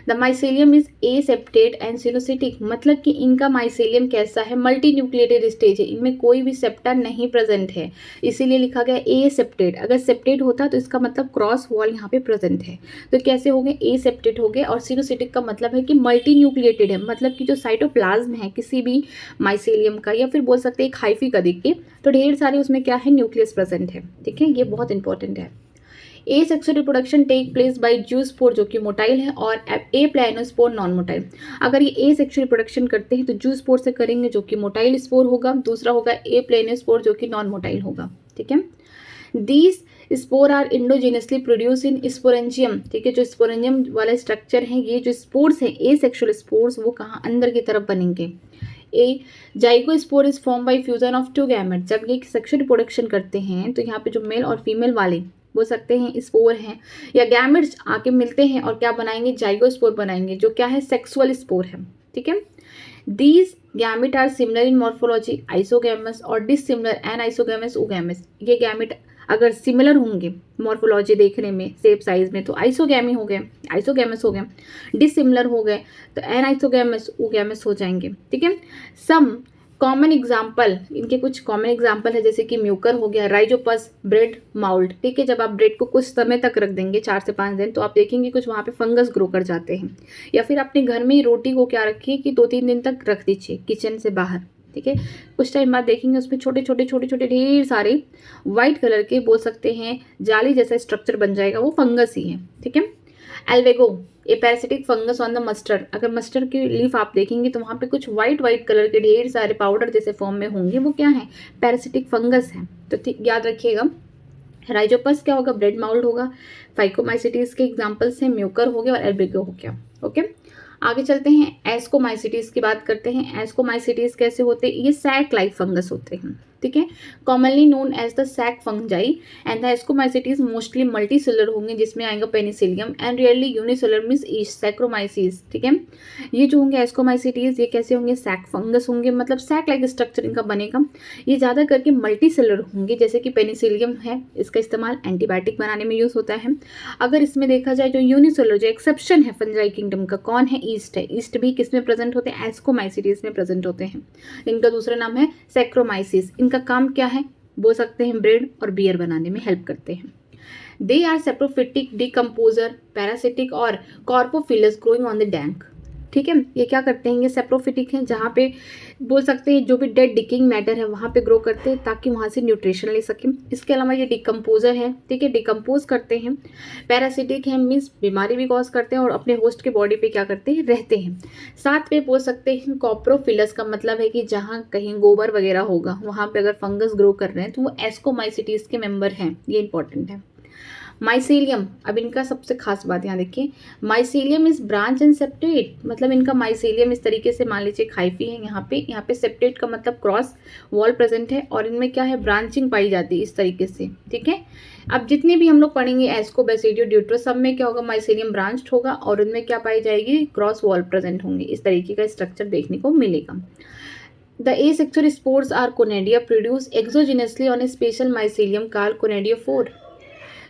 the mycelium is aseptate and coenocytic, मतलब कि इनका माइसेलियम कैसा है, मल्टी न्यूक्लिएटेड स्टेज है, इनमें कोई भी सेप्टा नहीं प्रेजेंट है, इसीलिए लिखा गया एसेप्टेट। अगर सेप्टेट होता तो इसका मतलब क्रॉस वॉल यहाँ पे प्रेजेंट है, तो कैसे हो गए, एसेप्टेट हो गए। और सिनोसिटिक का मतलब है कि मल्टी न्यूक्लिएटेड है, मतलब कि जो साइटोप्लाज्म है किसी भी माइसेलियम का, या फिर बोल सकते हैं एक हाइफी का देख के, तो ढेर सारे उसमें क्या है, न्यूक्लियस प्रेजेंट है। ठीक है, ये बहुत इंपॉर्टेंट है। Asexual reproduction take place by zoospore जो कि मोटाइल है, और ए प्लानोस्पोर नॉन मोटाइल। अगर ये ए सेक्सुअल रिप्रोडक्शन करते हैं तो जूस्पोर से करेंगे जो कि मोटाइल स्पोर होगा, दूसरा होगा ए प्लानोस्पोर जो कि नॉन मोटाइल होगा। ठीक है, these spore are endogenously produce in sporangium. ठीक है, जो स्पोरेंजियम वाला स्ट्रक्चर है, ये जो स्पोर्स हैं ए सेक्सुअल स्पोर्स, वो कहाँ, अंदर की तरफ बनेंगे। A zygospore is form by fusion of 2 gamete. जब ये सेक्सुअल रिप्रोडक्शन करते हैं तो यहाँ पे जो मेल और फीमेल वाले बोल सकते हैं स्पोर हैं, या गैमेट्स आके मिलते हैं और क्या बनाएंगे, जाइगोस्पोर बनाएंगे, जो क्या है, सेक्सुअल स्पोर है। ठीक है, these gamete are similar in morphology isogamous और डिससिमिलर एनाइसोगैमस ओगैमस। ये गैमेट अगर सिमिलर होंगे मॉर्फोलॉजी देखने में, शेप साइज में, तो आइसोगैमी हो गए, आइसोगैमस हो गए, डिससिमिलर हो गए तो एनाइसोगैमस ओगैमस हो जाएंगे। ठीक है, सम कॉमन एग्जाम्पल, इनके कुछ कॉमन एग्जाम्पल है, जैसे कि म्यूकर हो गया, राइजोपस, ब्रेड माउल्ड। ठीक है, जब आप ब्रेड को कुछ समय तक रख देंगे 4 से 5 दिन, तो आप देखेंगे कुछ वहाँ पे फंगस ग्रो कर जाते हैं। या फिर अपने घर में ही रोटी को क्या रखिए कि 2-3 दिन तक रख दीजिए किचन से बाहर। ठीक है, कुछ टाइम बाद देखेंगे उसमें छोटे छोटे ढेर सारे व्हाइट कलर के, बोल सकते हैं जाली जैसा स्ट्रक्चर बन जाएगा, वो फंगस ही है। ठीक है, albugo, a parasitic fungus on the mustard. अगर मस्टर्ड की लीफ आप देखेंगे तो वहाँ पे कुछ व्हाइट कलर के ढेर सारे पाउडर जैसे फॉर्म में होंगे, वो क्या है, पैरासिटिक फंगस है। तो याद रखिएगा, राइजोपस क्या होगा, ब्रेड माउल्ड होगा। फाइकोमाइसिटीज के एग्जाम्पल्स हैं, म्यूकर हो गया और एल्बेगो हो गया। ओके, आगे चलते हैं, एस्कोमाइसिटीज की बात करते हैं। एस्कोमाइसिटीज कैसे होते हैं, ये सैक लाइक फंगस होते हैं। ठीक है, commonly known as the sac fungi and the ascomycetes mostly multicellular होंगे, जिसमें आएगा Penicillium and rarely unicellular means Saccharomyces. ठीक है, ये जो होंगे एस्कोमाइसिटीज, ये कैसे होंगे, सैक फंगस होंगे, मतलब सैक लाइक स्ट्रक्चर इनका बनेगा। ये ज़्यादा करके मल्टीसेलर होंगे, जैसे कि पेनिसिलियम है, इसका इस्तेमाल एंटीबायोटिक बनाने में यूज़ होता है। अगर इसमें देखा जाए जो यूनिसेलर, जो एक्सेप्शन है फंजाई किंगडम का, कौन है, ईस्ट है। ईस्ट भी किस में प्रेजेंट होते हैं, एस्कोमाइसिटीज में प्रेजेंट होते हैं। इनका दूसरा नाम है सैक्रोमाइसिस। इनका काम क्या है, बोल सकते हैं ब्रेड और बियर बनाने में हेल्प करते हैं। They are saprophytic, decomposer, parasitic और coprophilous growing on the dung. ठीक है, ये क्या करते हैं, ये सेप्रोफिटिक हैं, जहाँ पे बोल सकते हैं जो भी डेड डिकिंग मैटर है वहाँ पे ग्रो करते हैं ताकि वहाँ से न्यूट्रिशन ले सकें। इसके अलावा ये डिकम्पोजर है। ठीक है, डिकम्पोज करते हैं। पैरासिटिक है, मीन्स बीमारी भी कॉज करते हैं और अपने होस्ट के बॉडी पे क्या करते हैं, रहते हैं। साथ में बोल सकते हैं कॉप्रोफिलस का मतलब है कि जहाँ कहीं गोबर वगैरह होगा वहाँ पे अगर फंगस ग्रो कर रहे हैं तो वो एस्कोमाइसिटीज के मेंबर हैं। ये इंपॉर्टेंट है। माइसीलियम, अब इनका सबसे खास बात यहाँ देखिए, mycelium is branch and septate, मतलब इनका माइसीलियम इस तरीके से मान लीजिए हाइफी है, यहाँ पे सेप्टेट का मतलब क्रॉस वॉल प्रेजेंट है और इनमें क्या है, ब्रांचिंग पाई जाती है इस तरीके से। ठीक है, अब जितने भी हम लोग पढ़ेंगे एस्को, बेसिडियो, ड्यूट्रो, सब में क्या होगा, माइसीलियम ब्रांच्ड होगा और उनमें क्या पाई जाएगी, क्रॉस वॉल प्रेजेंट होंगे। इस तरीके का स्ट्रक्चर देखने को मिलेगा। The asexual spores are conadia produced exogenously on a special mycelium called conadiophoर।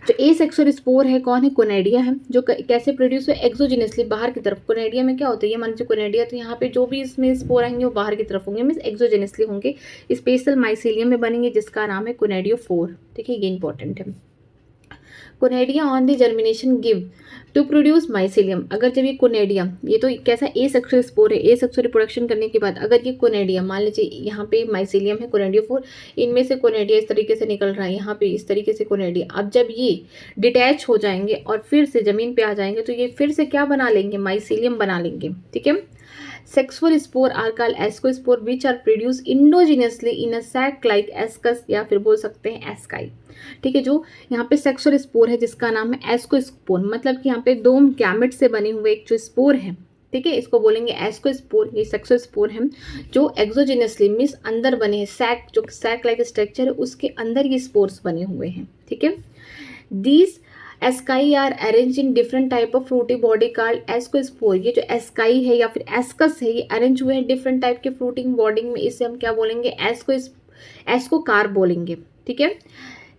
जो एसेक्सुअल स्पोर है कौन है, कोनेडिया है, जो कैसे प्रोड्यूस हुआ, एक्सोजिनसली, बाहर की तरफ। कोनेडिया में क्या होता है, ये मान लीजिए कोनेडिया, तो यहाँ पे जो भी इसमें स्पोर आएंगे वो बाहर की तरफ होंगे, मीन्स एक्सोजिनसली होंगे, स्पेशल माइसीलियम में बनेंगे जिसका नाम है कोनेडियोफोर। ठीक है, ये इंपॉर्टेंट है। Conidia on the germination give to produce mycelium. अगर जब ये कोनेडिया, ये तो कैसा एसेक्सुअल स्पोर है, एसेक्सुअल रिप्रोडक्शन करने के बाद अगर ये कोनेडिया, मान लीजिए यहाँ पे माइसीलियम है, कोनेडियोफोर, इनमें से कोनेडिया इस तरीके से निकल रहा है, यहाँ पे इस तरीके से कोनेडिया। अब जब ये डिटैच हो जाएंगे और फिर से जमीन पे आ जाएंगे तो ये फिर से क्या बना लेंगे, माइसीलियम बना लेंगे। ठीक है, sexual spore are called ascospore which are produce endogenously in a sac like ascus, या फिर बोल सकते हैं एस्काई। ठीक है, जो यहाँ पे सेक्सुअल स्पोर है जिसका नाम है एस्कोस्पोर, मतलब कि यहाँ पे 2 गैमेट से बने हुए एक जो स्पोर है, ठीक है, इसको बोलेंगे एस्कोस्पोर। ये सेक्सुअल स्पोर है जो एक्सोजिनसली मीन्स अंदर बने हैं, सैक, जो सैक लाइक स्ट्रक्चर है उसके अंदर ये स्पोर्स बने हुए हैं। ठीक है, these ASCII are arrange in different type of Frooti body called ascospore. ये जो एस्काई है या फिर एस्कस है, ये अरेंज हुए हैं डिफरेंट टाइप के फ्रूटिंग बॉडी में, इसे हम क्या बोलेंगे, एस्कोकार बोलेंगे। ठीक है,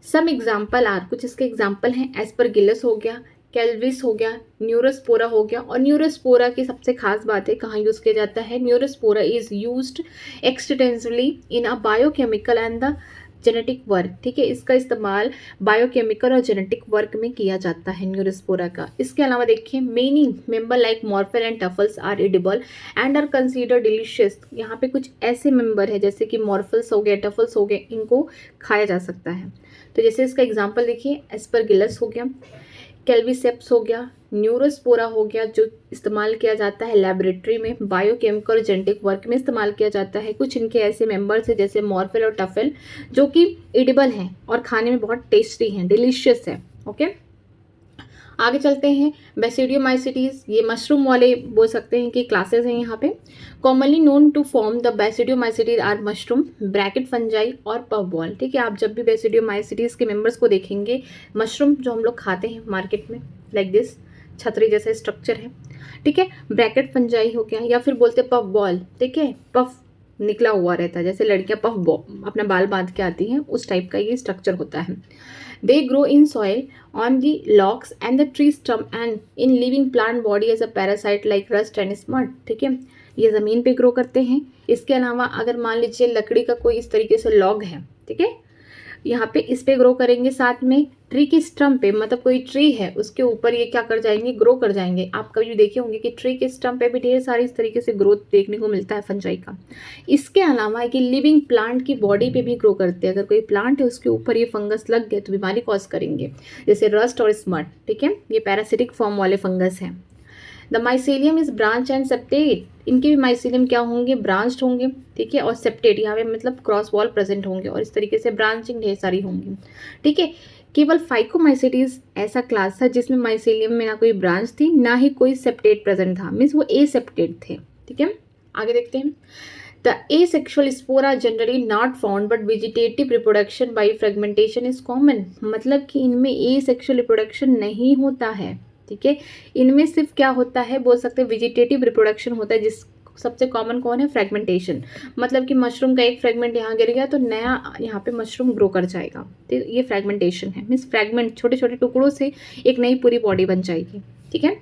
सम एग्जाम्पल आर, कुछ इसके एग्जाम्पल हैं, एस्परगिलस हो गया, कैल्विस हो गया, न्यूरोस्पोरा हो गया। और न्यूरोस्पोरा की सबसे खास बात है कहाँ यूज़ किया जाता है, Neurospora is used extensively in a biochemical and the genetic work. ठीक है, इसका इस्तेमाल बायोकेमिकल और जेनेटिक वर्क में किया जाता है न्यूरोस्पोरा का। इसके अलावा देखिए, many member like morels and truffles are edible and are consider delicious. यहाँ पे कुछ ऐसे मेंबर है जैसे कि मॉर्फल्स हो गए, टफल्स हो गए, इनको खाया जा सकता है। तो जैसे इसका एग्जाम्पल देखिए, एस्परगिलस हो गया, कैल्विसेप्स हो गया, न्यूरोस्पोरा हो गया, जो इस्तेमाल किया जाता है लेबोरेटरी में, बायोकेमिकल जेनेटिक वर्क में इस्तेमाल किया जाता है। कुछ इनके ऐसे मेंबर्स हैं जैसे मॉर्फेल और टफेल जो कि एडिबल हैं और खाने में बहुत टेस्टी हैं, डिलीशियस है। ओके, आगे चलते हैं, बेसिडियोमाइसिटीज, ये मशरूम वाले बोल सकते हैं कि क्लासेस हैं यहाँ पे। Commonly known to form the basidiomycetes are mushroom, bracket fungi और पफ बॉल। ठीक है, आप जब भी बेसिडियोमाइसिटीज के मेंबर्स को देखेंगे, मशरूम जो हम लोग खाते हैं मार्केट में, लाइक दिस छतरी जैसा स्ट्रक्चर है। ठीक है, ब्रैकेट फंजाई हो गया, या फिर बोलते पफ बॉल। ठीक है, पफ निकला हुआ रहता है, जैसे लड़कियां पफ बॉल अपना बाल बांध के आती हैं, उस टाइप का ये स्ट्रक्चर होता है। They grow in soil on the logs and the tree stump and in living plant body as a parasite like rust and smut. ठीक है, ये ज़मीन पे ग्रो करते हैं। इसके अलावा अगर मान लीजिए लकड़ी का कोई इस तरीके से लॉग है, ठीक है, यहाँ पे इस पे ग्रो करेंगे, साथ में ट्री की स्टम्प पे, मतलब कोई ट्री है उसके ऊपर ये क्या कर जाएंगे, ग्रो कर जाएंगे। आप कभी देखे होंगे कि ट्री के स्टम्प पे भी ढेर सारी इस तरीके से ग्रोथ देखने को मिलता है फंजाई का। इसके अलावा कि लिविंग प्लांट की बॉडी पे भी ग्रो करते हैं। अगर कोई प्लांट है उसके ऊपर ये फंगस लग गए तो बीमारी कॉज करेंगे, जैसे रस्ट और स्मट। ठीक है, ये पैरासिटिक फॉर्म वाले फंगस हैं। The mycelium is branch and septate, इनके भी माइसेलियम क्या होंगे, ब्रांच्ड होंगे। ठीक है, और सेप्टेट यहाँ पे मतलब क्रॉस वॉल प्रेजेंट होंगे, और इस तरीके से ब्रांचिंग ढेर सारी होंगी। ठीक है, केवल फाइकोमाइसेटीज ऐसा क्लास था जिसमें माइसेलियम में ना कोई ब्रांच थी ना ही कोई सेप्टेट प्रेजेंट था, मीन्स वो ए सेप्टेट थे। ठीक है, आगे देखते हैं। The asexual spore are generally not found but vegetative reproduction by fragmentation is common, मतलब कि इनमें asexual reproduction नहीं होता है। ठीक है, इनमें सिर्फ क्या होता है, बोल सकते हैं वेजिटेटिव रिप्रोडक्शन होता है, जिस सबसे कॉमन कौन है, फ्रेगमेंटेशन। मतलब कि मशरूम का एक फ्रेगमेंट यहाँ गिर गया तो नया यहाँ पे मशरूम ग्रो कर जाएगा, तो ये फ्रेगमेंटेशन है, मीन्स फ्रेगमेंट छोटे छोटे टुकड़ों से एक नई पूरी बॉडी बन जाएगी। ठीक है,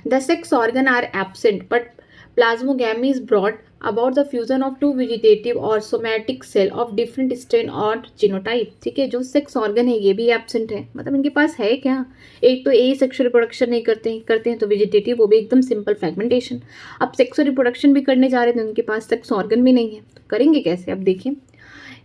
the sex organ are absent but plasmogamy is brought about the fusion of two vegetative or somatic cell of different strain और genotype। ठीक है, जो सेक्स ऑर्गन है ये भी एब्सेंट है, मतलब इनके पास है क्या, एक तो ए सेक्सुअल रिप्रोडक्शन नहीं करते हैं तो वेजिटेटिव, वो भी एकदम सिंपल फ्रेगमेंटेशन। अब सेक्सुअल रिप्रोडक्शन भी करने जा रहे थे, उनके पास सेक्स ऑर्गन भी नहीं है, तो करेंगे कैसे। अब देखिए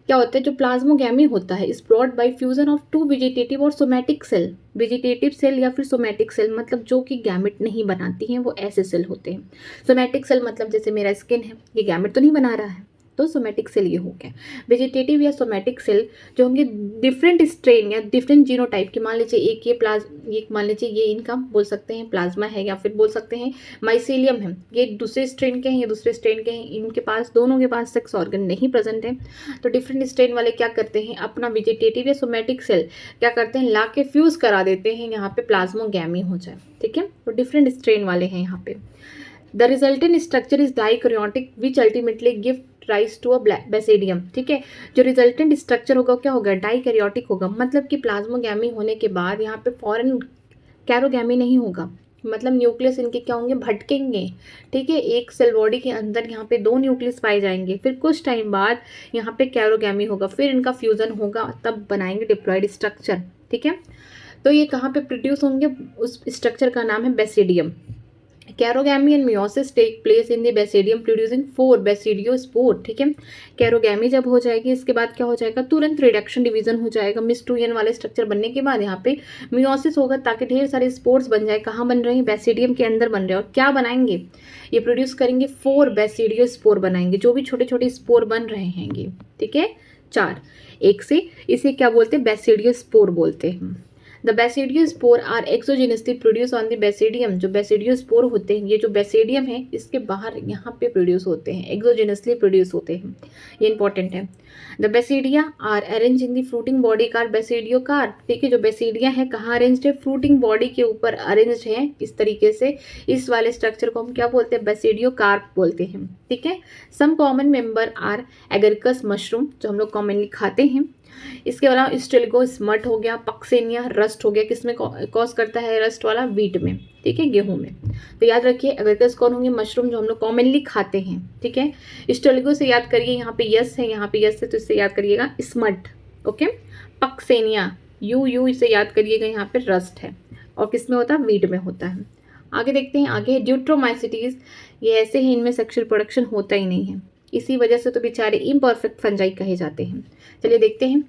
क्या होता है, जो प्लाज्मोगैमी होता है is brought by fusion of two vegetative और सोमैटिक सेल। वेजिटेटिव सेल या फिर सोमैटिक सेल मतलब जो कि गैमेट नहीं बनाती हैं, वो ऐसे सेल होते हैं। सोमैटिक सेल मतलब जैसे मेरा स्किन है, ये गैमेट तो नहीं बना रहा है, तो सोमैटिक सेल ये हो गया। वेजिटेटिव या सोमैटिक सेल जो होंगे डिफरेंट स्ट्रेन या डिफरेंट जीनोटाइप के, मान लीजिए एक ये मान लीजिए ये इनका बोल सकते हैं प्लाज्मा है, या फिर बोल सकते हैं माइसेलियम है, ये दूसरे स्ट्रेन के हैं, ये दूसरे स्ट्रेन के हैं, इनके पास दोनों के पास सेक्स ऑर्गन नहीं प्रेजेंट है। तो डिफरेंट स्ट्रेन वाले क्या करते हैं, अपना वेजिटेटिव या सोमैटिक सेल क्या करते हैं, ला के फ्यूज़ करा देते हैं, यहाँ पे प्लाज्मोगैमी हो जाए। ठीक है, तो डिफरेंट स्ट्रेन वाले हैं यहाँ पे। The resultant structure is dikaryotic which ultimately give rise to a basidium. ठीक है, जो रिजल्टेंट स्ट्रक्चर होगा क्या होगा, डाइकैरियोटिक होगा, मतलब कि प्लाज्मोगैमी होने के बाद यहाँ पे फॉरेन कैरोगैमी नहीं होगा, मतलब न्यूक्लियस इनके क्या होंगे, भटकेंगे। ठीक है, एक सेल बॉडी के अंदर यहाँ पे 2 न्यूक्लियस पाए जाएंगे, फिर कुछ टाइम बाद यहाँ पे कैरोगैमी होगा, फिर इनका फ्यूजन होगा, तब बनाएंगे डिप्लॉयड स्ट्रक्चर। ठीक है, तो ये कहाँ पे प्रोड्यूस होंगे, उस स्ट्रक्चर का नाम है basidium. Karyogamy and meiosis take place in the basidium producing 4 basidiospore. ठीक है, कैरोगैमी जब हो जाएगी इसके बाद क्या हो जाएगा, तुरंत रिडक्शन डिवीजन हो जाएगा। मिस्टूरियन वाले स्ट्रक्चर बनने के बाद यहाँ पे मियोसिस होगा ताकि ढेर सारे स्पोर्स बन जाए। कहाँ बन रहे हैं, बेसिडियम के अंदर बन रहे हैं, और क्या बनाएंगे, ये प्रोड्यूस करेंगे 4 बेसिडियोस्पोर बनाएंगे, जो भी छोटे छोटे स्पोर बन रहे हैं ये। ठीक है, 4 एक से, इसे क्या बोलते हैं, बेसिडियोस्पोर बोलते हैं। The basidiospore are exogenously produce on the basidium. जो बेसिडियोस्पोर होते हैं, ये जो बेसिडियम है इसके बाहर यहाँ पे प्रोड्यूस होते हैं, एक्सोजेनसली प्रोड्यूस होते हैं, ये इंपॉर्टेंट है। The basidia are arrange in the fruiting body called basidiocarp. ठीक है, जो बेसिडिया है कहाँ अरेंज्ड है, फ्रूटिंग बॉडी के ऊपर अरेंज्ड है इस तरीके से। इस वाले स्ट्रक्चर को हम क्या बोलते हैं, बेसिडियोकार्प बोलते हैं। ठीक है, some common member are Agaricus mushroom, जो हम लोग कॉमनली खाते हैं। इसके अलावा स्टिल्गो स्मट हो गया, पक्सेनिया रस्ट हो गया, किसमें कॉज करता है रस्ट वाला, वीट में। ठीक है, गेहूं में। तो याद रखिए एगरिकस कौन होंगे, मशरूम जो हम लोग कॉमनली खाते हैं। ठीक है, स्टिल्गो से याद करिए, यहाँ पे यस है, यहाँ पे यस है, तो इससे याद करिएगा स्मट। ओके, पक्सेनिया यू इसे याद करिएगा, यहाँ पे रस्ट है, और किसमें होता है, वीट में होता है। आगे देखते हैं, आगे ड्यूट्रोमाइसिटीज, ये ऐसे ही, इनमें सेक्सुअल प्रोडक्शन होता ही नहीं है, इसी वजह से तो बेचारे इम्परफेक्ट फंजाई कहे जाते हैं। चलिए देखते हैं,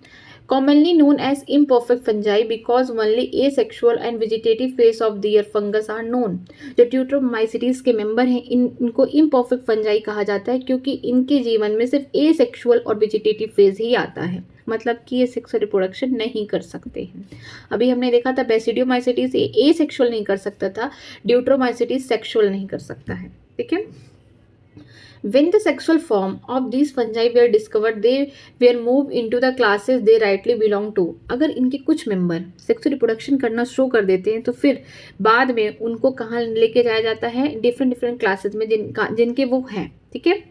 commonly known as imperfect fungi because only asexual and vegetative phase of their fungus are known. जो ट्यूट्रोमाइसिटीज के मेंबर हैं इनको इम्परफेक्ट फंजाई कहा जाता है, क्योंकि इनके जीवन में सिर्फ एसेक्सुअल और वेजिटेटिव फेज ही आता है, मतलब कि ये सेक्सुअल रिप्रोडक्शन नहीं कर सकते हैं। अभी हमने देखा था बेसिडियोमाइसीटीज ए सेक्सुअल नहीं कर सकता था, ड्यूट्रोमाइसीटीज सेक्सुअल नहीं कर सकता है, ठीक है। When the sexual form of these fungi were discovered, they were moved into the classes they rightly belong to. अगर इनके कुछ मेंबर सेक्सुअल रिप्रोडक्शन करना शुरू कर देते हैं तो फिर बाद में उनको कहाँ लेके जाया जाता है, डिफरेंट क्लासेस में जिनके वो हैं, ठीक है।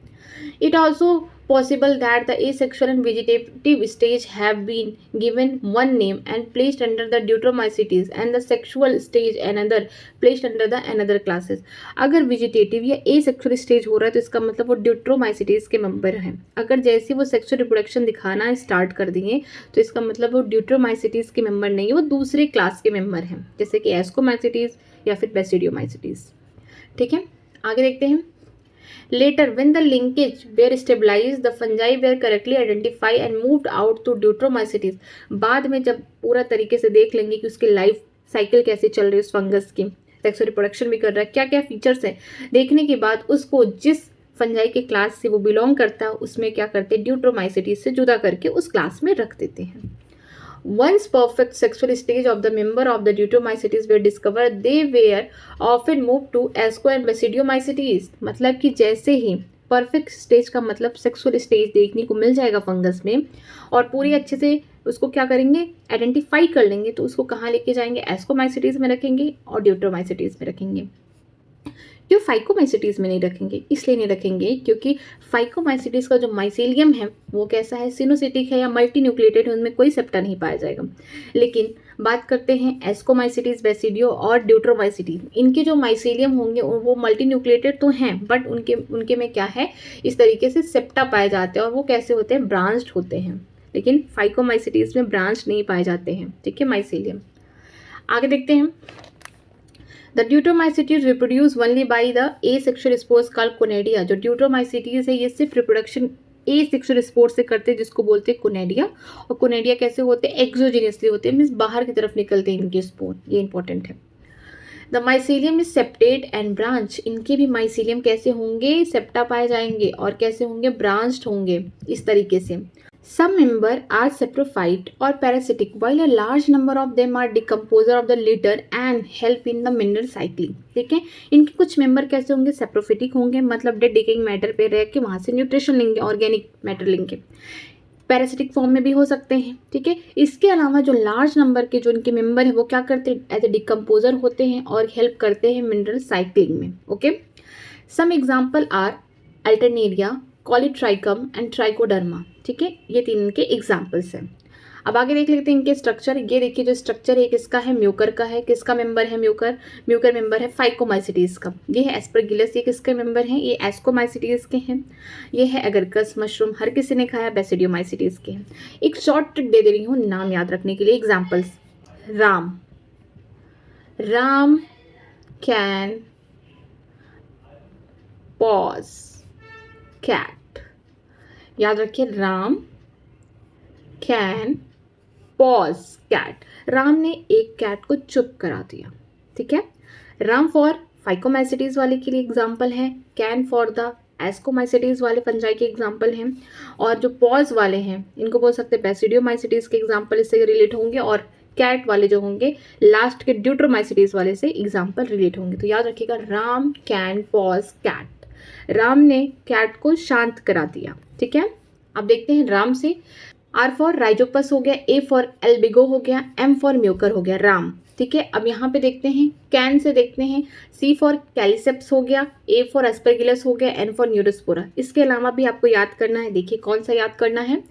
It also possible that the asexual and vegetative stage have been given one name and placed under the Deuteromycetes and the sexual stage another placed under the another classes. अगर वेजिटेटिव या asexual स्टेज हो रहा है तो इसका मतलब वो ड्यूट्रोमाइसिटीज के मेंबर हैं। अगर जैसे वो सेक्सुअल रिप्रोडक्शन दिखाना स्टार्ट कर दिए तो इसका मतलब वो ड्यूट्रोमाइसिटीज के मेंबर नहीं है, वो दूसरे क्लास के मेंबर हैं, जैसे कि एस्कोमाइसिटीज या फिर बेसिडियोमाइसिटीज, ठीक है। आगे देखते हैं। Later, when the linkage were stabilized, the fungi were correctly identified and moved out to Deuteromycetes. बाद में जब पूरा तरीके से देख लेंगे कि उसकी लाइफ साइकिल कैसे चल रही है उस फंगस की, सेक्सुअल रिप्रोडक्शन भी कर रहा है, क्या क्या फीचर्स है, देखने के बाद उसको जिस फंजाई के क्लास से वो बिलोंग करता है उसमें क्या करते हैं, ड्यूट्रोमाइसिटीज से जुदा करके उस क्लास में रख देते हैं। Once perfect sexual stage of the member of the Deuteromycetes were discovered, they were often moved to Asco and Basidiomycetes. मतलब कि जैसे ही परफेक्ट स्टेज का मतलब सेक्सुअल स्टेज देखने को मिल जाएगा फंगस में और पूरी अच्छे से उसको क्या करेंगे, आइडेंटिफाई कर लेंगे, तो उसको कहाँ लेके जाएंगे, एस्कोमाइसिटीज में रखेंगे और ड्यूट्रोमाइसिटीज में रखेंगे। क्यों फाइकोमाइसिटीज में नहीं रखेंगे, इसलिए नहीं रखेंगे क्योंकि फाइकोमाइसिटीज का जो माइसेलियम है वो कैसा है, सिनोसिटिक है या मल्टी न्यूक्लिएटेड है, उनमें कोई सेप्टा नहीं पाया जाएगा। लेकिन बात करते हैं एस्कोमाइसिटीज, बेसिडियो और ड्यूट्रोमाइसिटीज, इनके जो माइसेलियम होंगे वो मल्टी न्यूक्लिएटेड तो हैं बट उनके में क्या है, इस तरीके से सेप्टा पाए जाते हैं और वो कैसे होते हैं, ब्रांच्ड होते हैं। लेकिन फाइकोमाइसिटीज में ब्रांच नहीं पाए जाते हैं, ठीक है, माइसेलियम। आगे देखते हैं। The Deuteromycetes reproduce only by the asexual spores called conadia. जो Deuteromycetes है ये सिर्फ रिप्रोडक्शन asexual spores से करते हैं जिसको बोलते हैं कोनेडिया। और कोनेडिया कैसे होते हैं, एक्सोजेनियसली होते हैं, मीन्स बाहर की तरफ निकलते हैं इनके स्पोर, ये इंपॉर्टेंट है। The mycelium is septate and branch, इनके भी माइसेलियम कैसे होंगे, सेप्टा पाए जाएंगे और कैसे होंगे, ब्रांच्ड होंगे इस तरीके से। Some member are saprophyte or parasitic, while a large number of them are decomposer of the litter and help in the mineral cycling. ठीक है, इनके कुछ मेंबर कैसे होंगे, सेप्रोफिटिक होंगे, मतलब डेड डिकेइंग मैटर पे रह के वहाँ से न्यूट्रिशन लेंगे, ऑर्गेनिक मैटर लेंगे, पैरासिटिक फॉर्म में भी हो सकते हैं, ठीक है। इसके अलावा जो लार्ज नंबर के जो इनके मेंबर हैं वो क्या करते हैं, एज ए डिकम्पोजर होते हैं और हेल्प करते हैं मिनरल साइक्लिंग में, okay. Some example are alternaria, colletotrichum and trichoderma, ठीक है, ये तीन इनके एग्जाम्पल्स हैं। अब आगे देख लेते हैं इनके स्ट्रक्चर। ये देखिए जो स्ट्रक्चर है किसका है, म्यूकर का है। किसका मेंबर है म्यूकर, म्यूकर मेंबर है फाइकोमाइसिटीज का। ये है एस्परगिलस, ये किसके मेंबर हैं, ये एस्कोमाइसिटीज के हैं। ये है एगरकस मशरूम, हर किसी ने खाया, बेसिडियोमाइसिटीज के हैं। एक शॉर्ट ट्रिक दे दे रही हूँ नाम याद रखने के लिए। Examples, Ram, Ram can pause cat, याद रखिए, Ram can pause cat, Ram ने एक कैट को चुप करा दिया, ठीक है। राम फॉर फाइकोमाइसिटीज वाले के लिए एग्जाम्पल है, कैन फॉर द एस्कोमाइसिटीज वाले फंजाई के एग्जाम्पल हैं, और जो पॉज वाले हैं इनको बोल सकते हैं बेसिडियोमाइसिटीज के एग्जाम्पल इससे रिलेट होंगे, और कैट वाले जो होंगे लास्ट के ड्यूट्रोमाइसिटीज वाले से एग्जाम्पल रिलेट होंगे। तो याद रखिएगा, Ram can pause cat, Ram ने कैट को शांत करा दिया, ठीक है। अब देखते हैं राम से, आर फॉर राइजोपस हो गया, ए फॉर एल्बिगो हो गया, एम फॉर म्यूकर हो गया, राम, ठीक है। अब यहाँ पे देखते हैं कैन से देखते हैं, सी फॉर कैलिसेप्स हो गया, ए फॉर एस्परगिलस हो गया, एन फॉर न्यूरोस्पोरा। इसके अलावा भी आपको याद करना है, देखिए कौन सा याद करना है,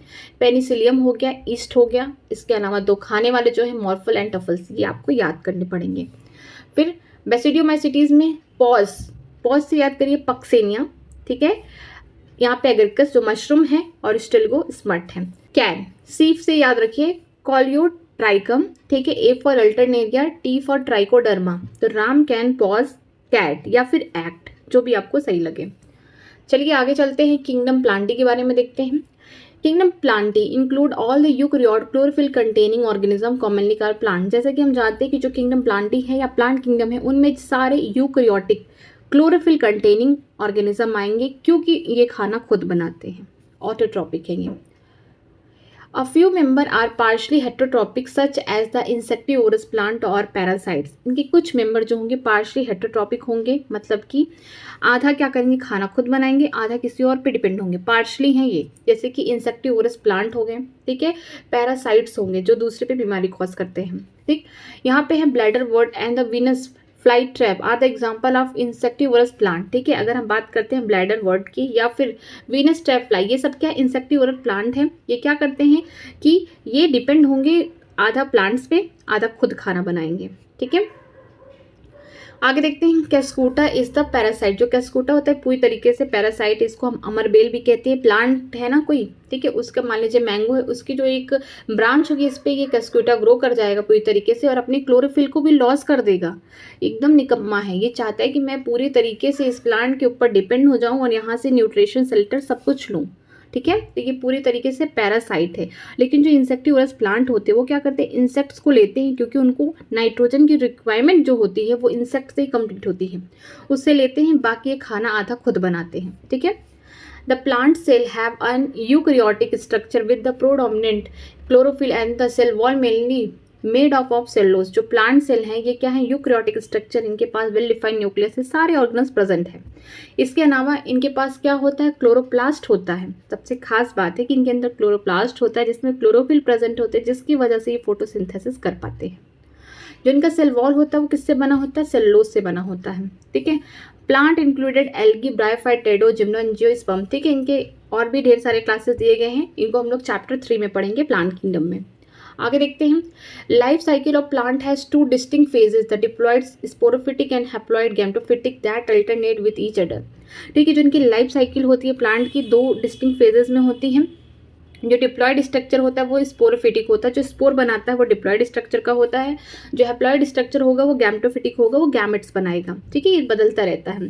पेनिसिलियम हो गया, ईस्ट हो गया। इसके अलावा दो खाने वाले जो है मॉर्फल एंड टफल्स, ये आपको याद करने पड़ेंगे। फिर बेसिडियोमाइसिटीज में पॉज, पॉज से याद करिए पक्सेनिया, ठीक है। यहाँ पे एगरकस जो मशरूम है और स्टिल्गो स्मट है। कैन, सी से याद रखिए कॉलियोट्राइकम, ठीक है। A for Alternaria, T for trichoderma. तो राम कैन पॉज कैट या फिर एक्ट, जो भी आपको सही लगे। चलिए आगे चलते हैं, किंगडम प्लांटी के बारे में देखते हैं। Kingdom Plantae include all the eukaryote chlorophyll containing organism commonly called plant. जैसा कि हम जानते हैं कि जो किंगडम प्लांटी है या प्लांट किंगडम है उनमें सारे यूकैरियोटिक क्लोरोफिल कंटेनिंग ऑर्गेनिज्म आएंगे, क्योंकि ये खाना खुद बनाते हैं, ऑटोट्रॉपिक है ये। A few member are partially heterotropic such as the insectivorous plant और parasites। इनके कुछ मेंबर जो होंगे partially heterotropic होंगे, मतलब कि आधा क्या करेंगे, खाना खुद बनाएंगे, आधा किसी और पे डिपेंड होंगे। पार्शली हैं ये, जैसे कि इंसेक्टिवोरस प्लांट हो गए, ठीक है, पैरासाइट्स होंगे जो दूसरे पे बीमारी कॉज करते हैं, ठीक। यहाँ पे है bladderwort and the Venus fly trap are the example of insectivorous plant, ठीक है। अगर हम बात करते हैं ब्लैडर वर्ट की या फिर वीनस ट्रैप फ्लाई, ये सब क्या इंसेक्टिवोरस प्लांट है। ये क्या करते हैं कि ये डिपेंड होंगे आधा प्लांट्स पे, आधा खुद खाना बनाएंगे, ठीक है। आगे देखते हैं कैस्कूटा इज द पैरासाइट। जो कैस्कूटा होता है पूरी तरीके से पैरासाइट, इसको हम अमरबेल भी कहते हैं। प्लांट है ना कोई, ठीक है, उसका मान लीजिए मैंगो है, उसकी जो एक ब्रांच होगी इस पे ये कैस्कूटा ग्रो कर जाएगा पूरी तरीके से और अपनी क्लोरोफिल को भी लॉस कर देगा। एकदम निकम्मा है, ये चाहता है कि मैं पूरी तरीके से इस प्लांट के ऊपर डिपेंड हो जाऊँ और यहाँ से न्यूट्रिशन शेल्टर सब कुछ लूँ, ठीक है। तो ये पूरी तरीके से पैरासाइट है। लेकिन जो इंसेक्टिवोरस प्लांट होते हैं वो क्या करते हैं, इंसेक्ट्स को लेते हैं, क्योंकि उनको नाइट्रोजन की रिक्वायरमेंट जो होती है वो इंसेक्ट से ही कंप्लीट होती है, उससे लेते हैं, बाकी ये खाना आधा खुद बनाते हैं, ठीक है। The plant cell have an eukaryotic structure with the predominant chlorophyll and the cell wall mainly made of cellulose. जो प्लांट सेल हैं ये क्या है, यूकैरियोटिक स्ट्रक्चर, इनके पास वेल डिफाइंड न्यूक्लियस है, सारे ऑर्गेनल्स प्रेजेंट है। इसके अलावा इनके पास क्या होता है, क्लोरोप्लास्ट होता है। सबसे खास बात है कि इनके अंदर क्लोरोप्लास्ट होता है जिसमें क्लोरोफिल प्रेजेंट होते हैं, जिसकी वजह से ये फोटोसिंथेसिस कर पाते हैं। जो इनका सेल वॉल होता है वो किससे बना होता है, सेलुलोज से बना होता है, ठीक है। प्लांट इंक्लूडेड एल्गी, ब्रायोफाइट, टेडो, जिम्नोएंजियोस्पर्म, ठीक है। इनके और भी ढेर सारे क्लासेस दिए गए हैं, इनको हम लोग चैप्टर 3 में पढ़ेंगे प्लांट किंगडम में। आगे देखते हैं, life cycle of plant has two distinct phases, the diploid sporophytic and haploid gametophytic that alternate with each other, ठीक है। जो इनकी लाइफ साइकिल होती है प्लांट की, दो डिस्टिंक्ट फेजेस में होती हैं। जो डिप्लॉयड स्ट्रक्चर होता है वो स्पोरोफिटिक होता है, जो स्पोर बनाता है वो डिप्लॉयड स्ट्रक्चर का होता है, जो हैप्लॉयड स्ट्रक्चर होगा वो गैमेटोफिटिक होगा, वो गैमेट्स बनाएगा, ठीक है। ये बदलता रहता है।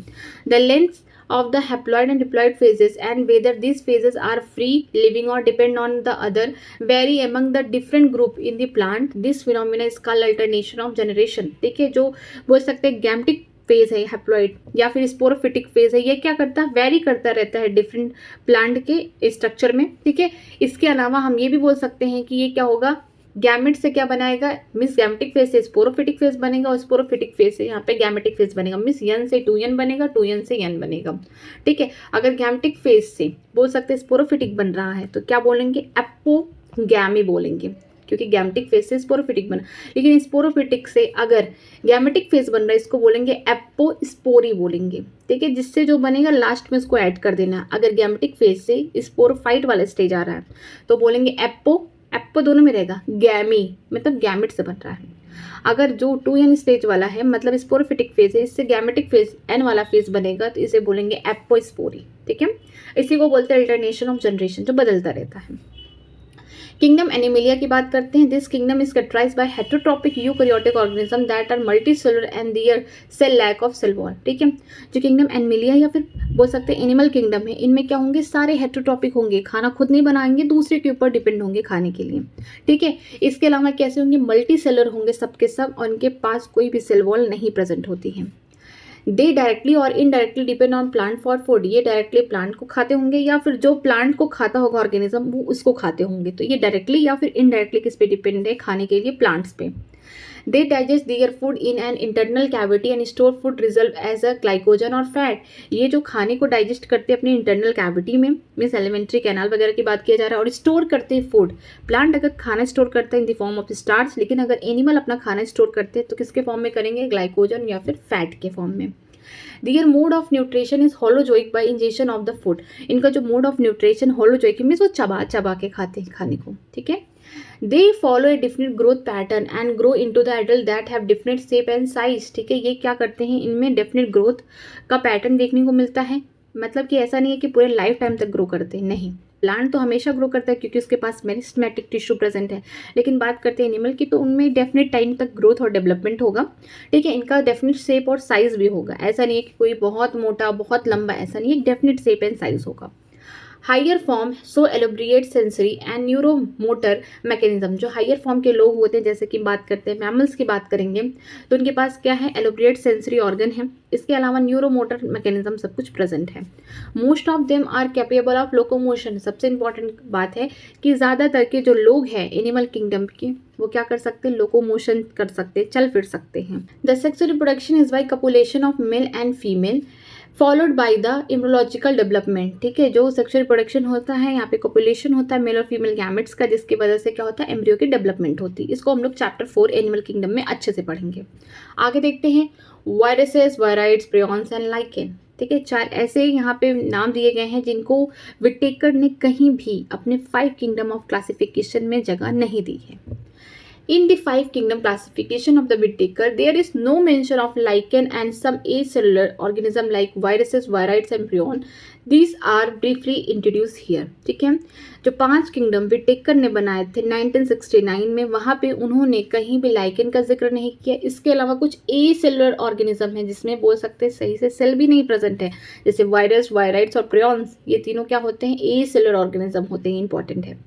The length of the haploid and diploid phases and whether these phases are free living or depend on the other vary among the different group in the plant. This phenomena is called alternation of generation, ठीक है। जो बोल सकते हैं गैमेटिक फेज है हैप्लॉइड या फिर स्पोरोफिटिक फेज है, ये क्या करता है, वेरी करता रहता है डिफरेंट प्लांट के स्ट्रक्चर में, ठीक है। इसके अलावा हम ये भी बोल सकते हैं कि ये क्या होगा, गैमेट से क्या बनाएगा, मिस गैमेटिक फेज से स्पोरोफिटिक फेज बनेगा और स्पोरोफिटिक फेज से यहाँ पे गैमेटिक फेज बनेगा, मिस यन से 2n बनेगा, 2n से n बनेगा, ठीक है। अगर गैमेटिक फेज से बोल सकते हैं स्पोरोफिटिक बन रहा है तो क्या बोलेंगे, एपोगैमी बोलेंगे, क्योंकि गैमेटिक फेज से स्पोरोफिटिक बना। लेकिन स्पोरोफिटिक से अगर गैमेटिक फेज बन रहा है इसको बोलेंगे एपोस्पोरी बोलेंगे, ठीक है। जिससे जो बनेगा लास्ट में इसको ऐड कर देना। अगर गैमेटिक फेज से स्पोरोफाइट वाला स्टेज आ रहा है तो बोलेंगे एप्पो दोनों में रहेगा, गैमी मतलब गैमेट से बन रहा है। अगर जो 2n स्टेज वाला है मतलब स्पोरोफिटिक फेज है, इससे गैमेटिक फेज n वाला फेज बनेगा तो इसे बोलेंगे एपोस्पोरी, ठीक है। इसी को बोलते हैं अल्टरनेशन ऑफ जनरेशन, जो बदलता रहता है। किंगडम एनिमिलिया की बात करते हैं। This kingdom is characterised by heterotrophic eukaryotic organism that are multicellular and their cell lack of cell wall, ठीक है। जो किंगडम एनिमिलिया या फिर बोल सकते हैं एनिमल किंगडम है, इनमें क्या होंगे, सारे हेटेरोट्रोपिक होंगे, खाना खुद नहीं बनाएंगे, दूसरे के ऊपर डिपेंड होंगे खाने के लिए, ठीक है। इसके अलावा कैसे होंगे, मल्टी सेलर होंगे सबके सब और उनके पास कोई भी सेल वॉल नहीं प्रेजेंट होती है। दे डायरेक्टली और indirectly depend on plant for food, ये डायरेक्टली प्लांट को खाते होंगे या फिर जो प्लांट को खाता होगा ऑर्गेनिज्म वो उसको खाते होंगे। तो ये डायरेक्टली या फिर इनडायरेक्टली किस पे डिपेंड है, खाने के लिए प्लांट्स पे। They digest their food in an internal cavity and store food reserve as a glycogen और फैट। ये जो खाने को डाइजेस्ट करते हैं अपनी इंटरनल कैविटी में, मीन्स एलिमेंट्री कैनाल वगैरह की बात किया जा रहा है, और स्टोर करते हैं फूड। प्लांट अगर खाना स्टोर करते हैं in the form of starch, लेकिन अगर एनिमल अपना खाना स्टोर करते हैं तो किसके फॉर्म में करेंगे, ग्लाइकोजन या फिर फैट के फॉर्म में। Their mode of nutrition is holozoic by ingestion of the food. इनका जो mode of nutrition holozoic means वो चबा चबा के खाते हैं खाने को, ठीक है। They follow a definite growth pattern and grow into the adult that have different shape and size, ठीक है। ये क्या करते हैं, इनमें डेफिनेट ग्रोथ का पैटर्न देखने को मिलता है, मतलब कि ऐसा नहीं है कि पूरे लाइफ टाइम तक ग्रो करते हैं, नहीं। प्लांट तो हमेशा ग्रो करता है क्योंकि उसके पास मेरिस्टेमेटिक टिश्यू प्रेजेंट है, लेकिन बात करते हैं एनिमल की तो उनमें डेफिनेट टाइम तक ग्रोथ और डेवलपमेंट होगा, ठीक है। इनका डेफिनेट शेप और साइज भी होगा, ऐसा नहीं है कि कोई बहुत मोटा बहुत लंबा, ऐसा नहीं है, डेफिनेट शेप एंड साइज होगा। Higher form so elaborate sensory and neuromotor mechanism. जो हायर फॉर्म के लोग होते हैं, जैसे कि बात करते हैं मैमल्स की बात करेंगे, तो उनके पास क्या है, एलोब्रिएट सेंसरी ऑर्गन है, इसके अलावा न्यूरोमोटर मैकेनिज्म सब कुछ प्रेजेंट है। Most of them are capable of locomotion. सबसे इंपॉर्टेंट बात है कि ज़्यादातर के जो लोग हैं एनिमल किंगडम के, वो क्या कर सकते हैं, लोकोमोशन कर सकते हैं, चल फिर सकते हैं। The sexual reproduction is by copulation of male and female followed by the embryological development. ठीक है, जो सेक्सुअल रिप्रोडक्शन होता है, यहाँ पे कॉपुलेशन होता है मेल और फीमेल गैमेट्स का, जिसकी वजह से क्या होता है, एम्ब्रियो की डेवलपमेंट होती है। इसको हम लोग चैप्टर 4 एनिमल किंगडम में अच्छे से पढ़ेंगे। आगे देखते हैं viruses, viroids, prions and lichen. ठीक है, 4 ऐसे यहाँ पे नाम दिए गए हैं जिनको विटेकर ने कहीं भी अपने 5 किंगडम ऑफ क्लासिफिकेशन में जगह नहीं दी है। In the 5 kingdom classification of the Whittaker, there is no mention of lichen and some acellular organism like viruses, virides and prion. These are briefly introduced here. ठीक है, जो 5 किंगडम विटेकर ने बनाए थे 1969 में, वहाँ पे उन्होंने कहीं भी लाइकेन का जिक्र नहीं किया। इसके अलावा कुछ एसेलुलर ऑर्गेनिज्म है जिसमें बोल सकते हैं सही से सेल भी नहीं प्रेजेंट है, जैसे वायरस, वायराइड्स और प्रियॉन्स। ये तीनों क्या होते हैं, एसेलुलर ऑर्गेनिज्म होते हैं, इंपॉर्टेंट है।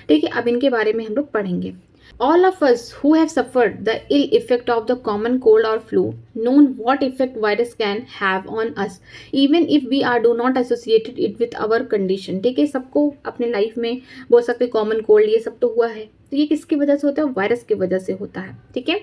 ठीक है, अब इनके बारे में हम लोग पढ़ेंगे। All of us who have suffered the ill effect of the common cold or flu known what effect virus can have on us even if we are do not associated it with our condition। ठीक है, सबको अपने लाइफ में बोल सकते कॉमन कोल्ड ये सब तो हुआ है, तो ये किसकी वजह से होता है, वायरस की वजह से होता है। ठीक है,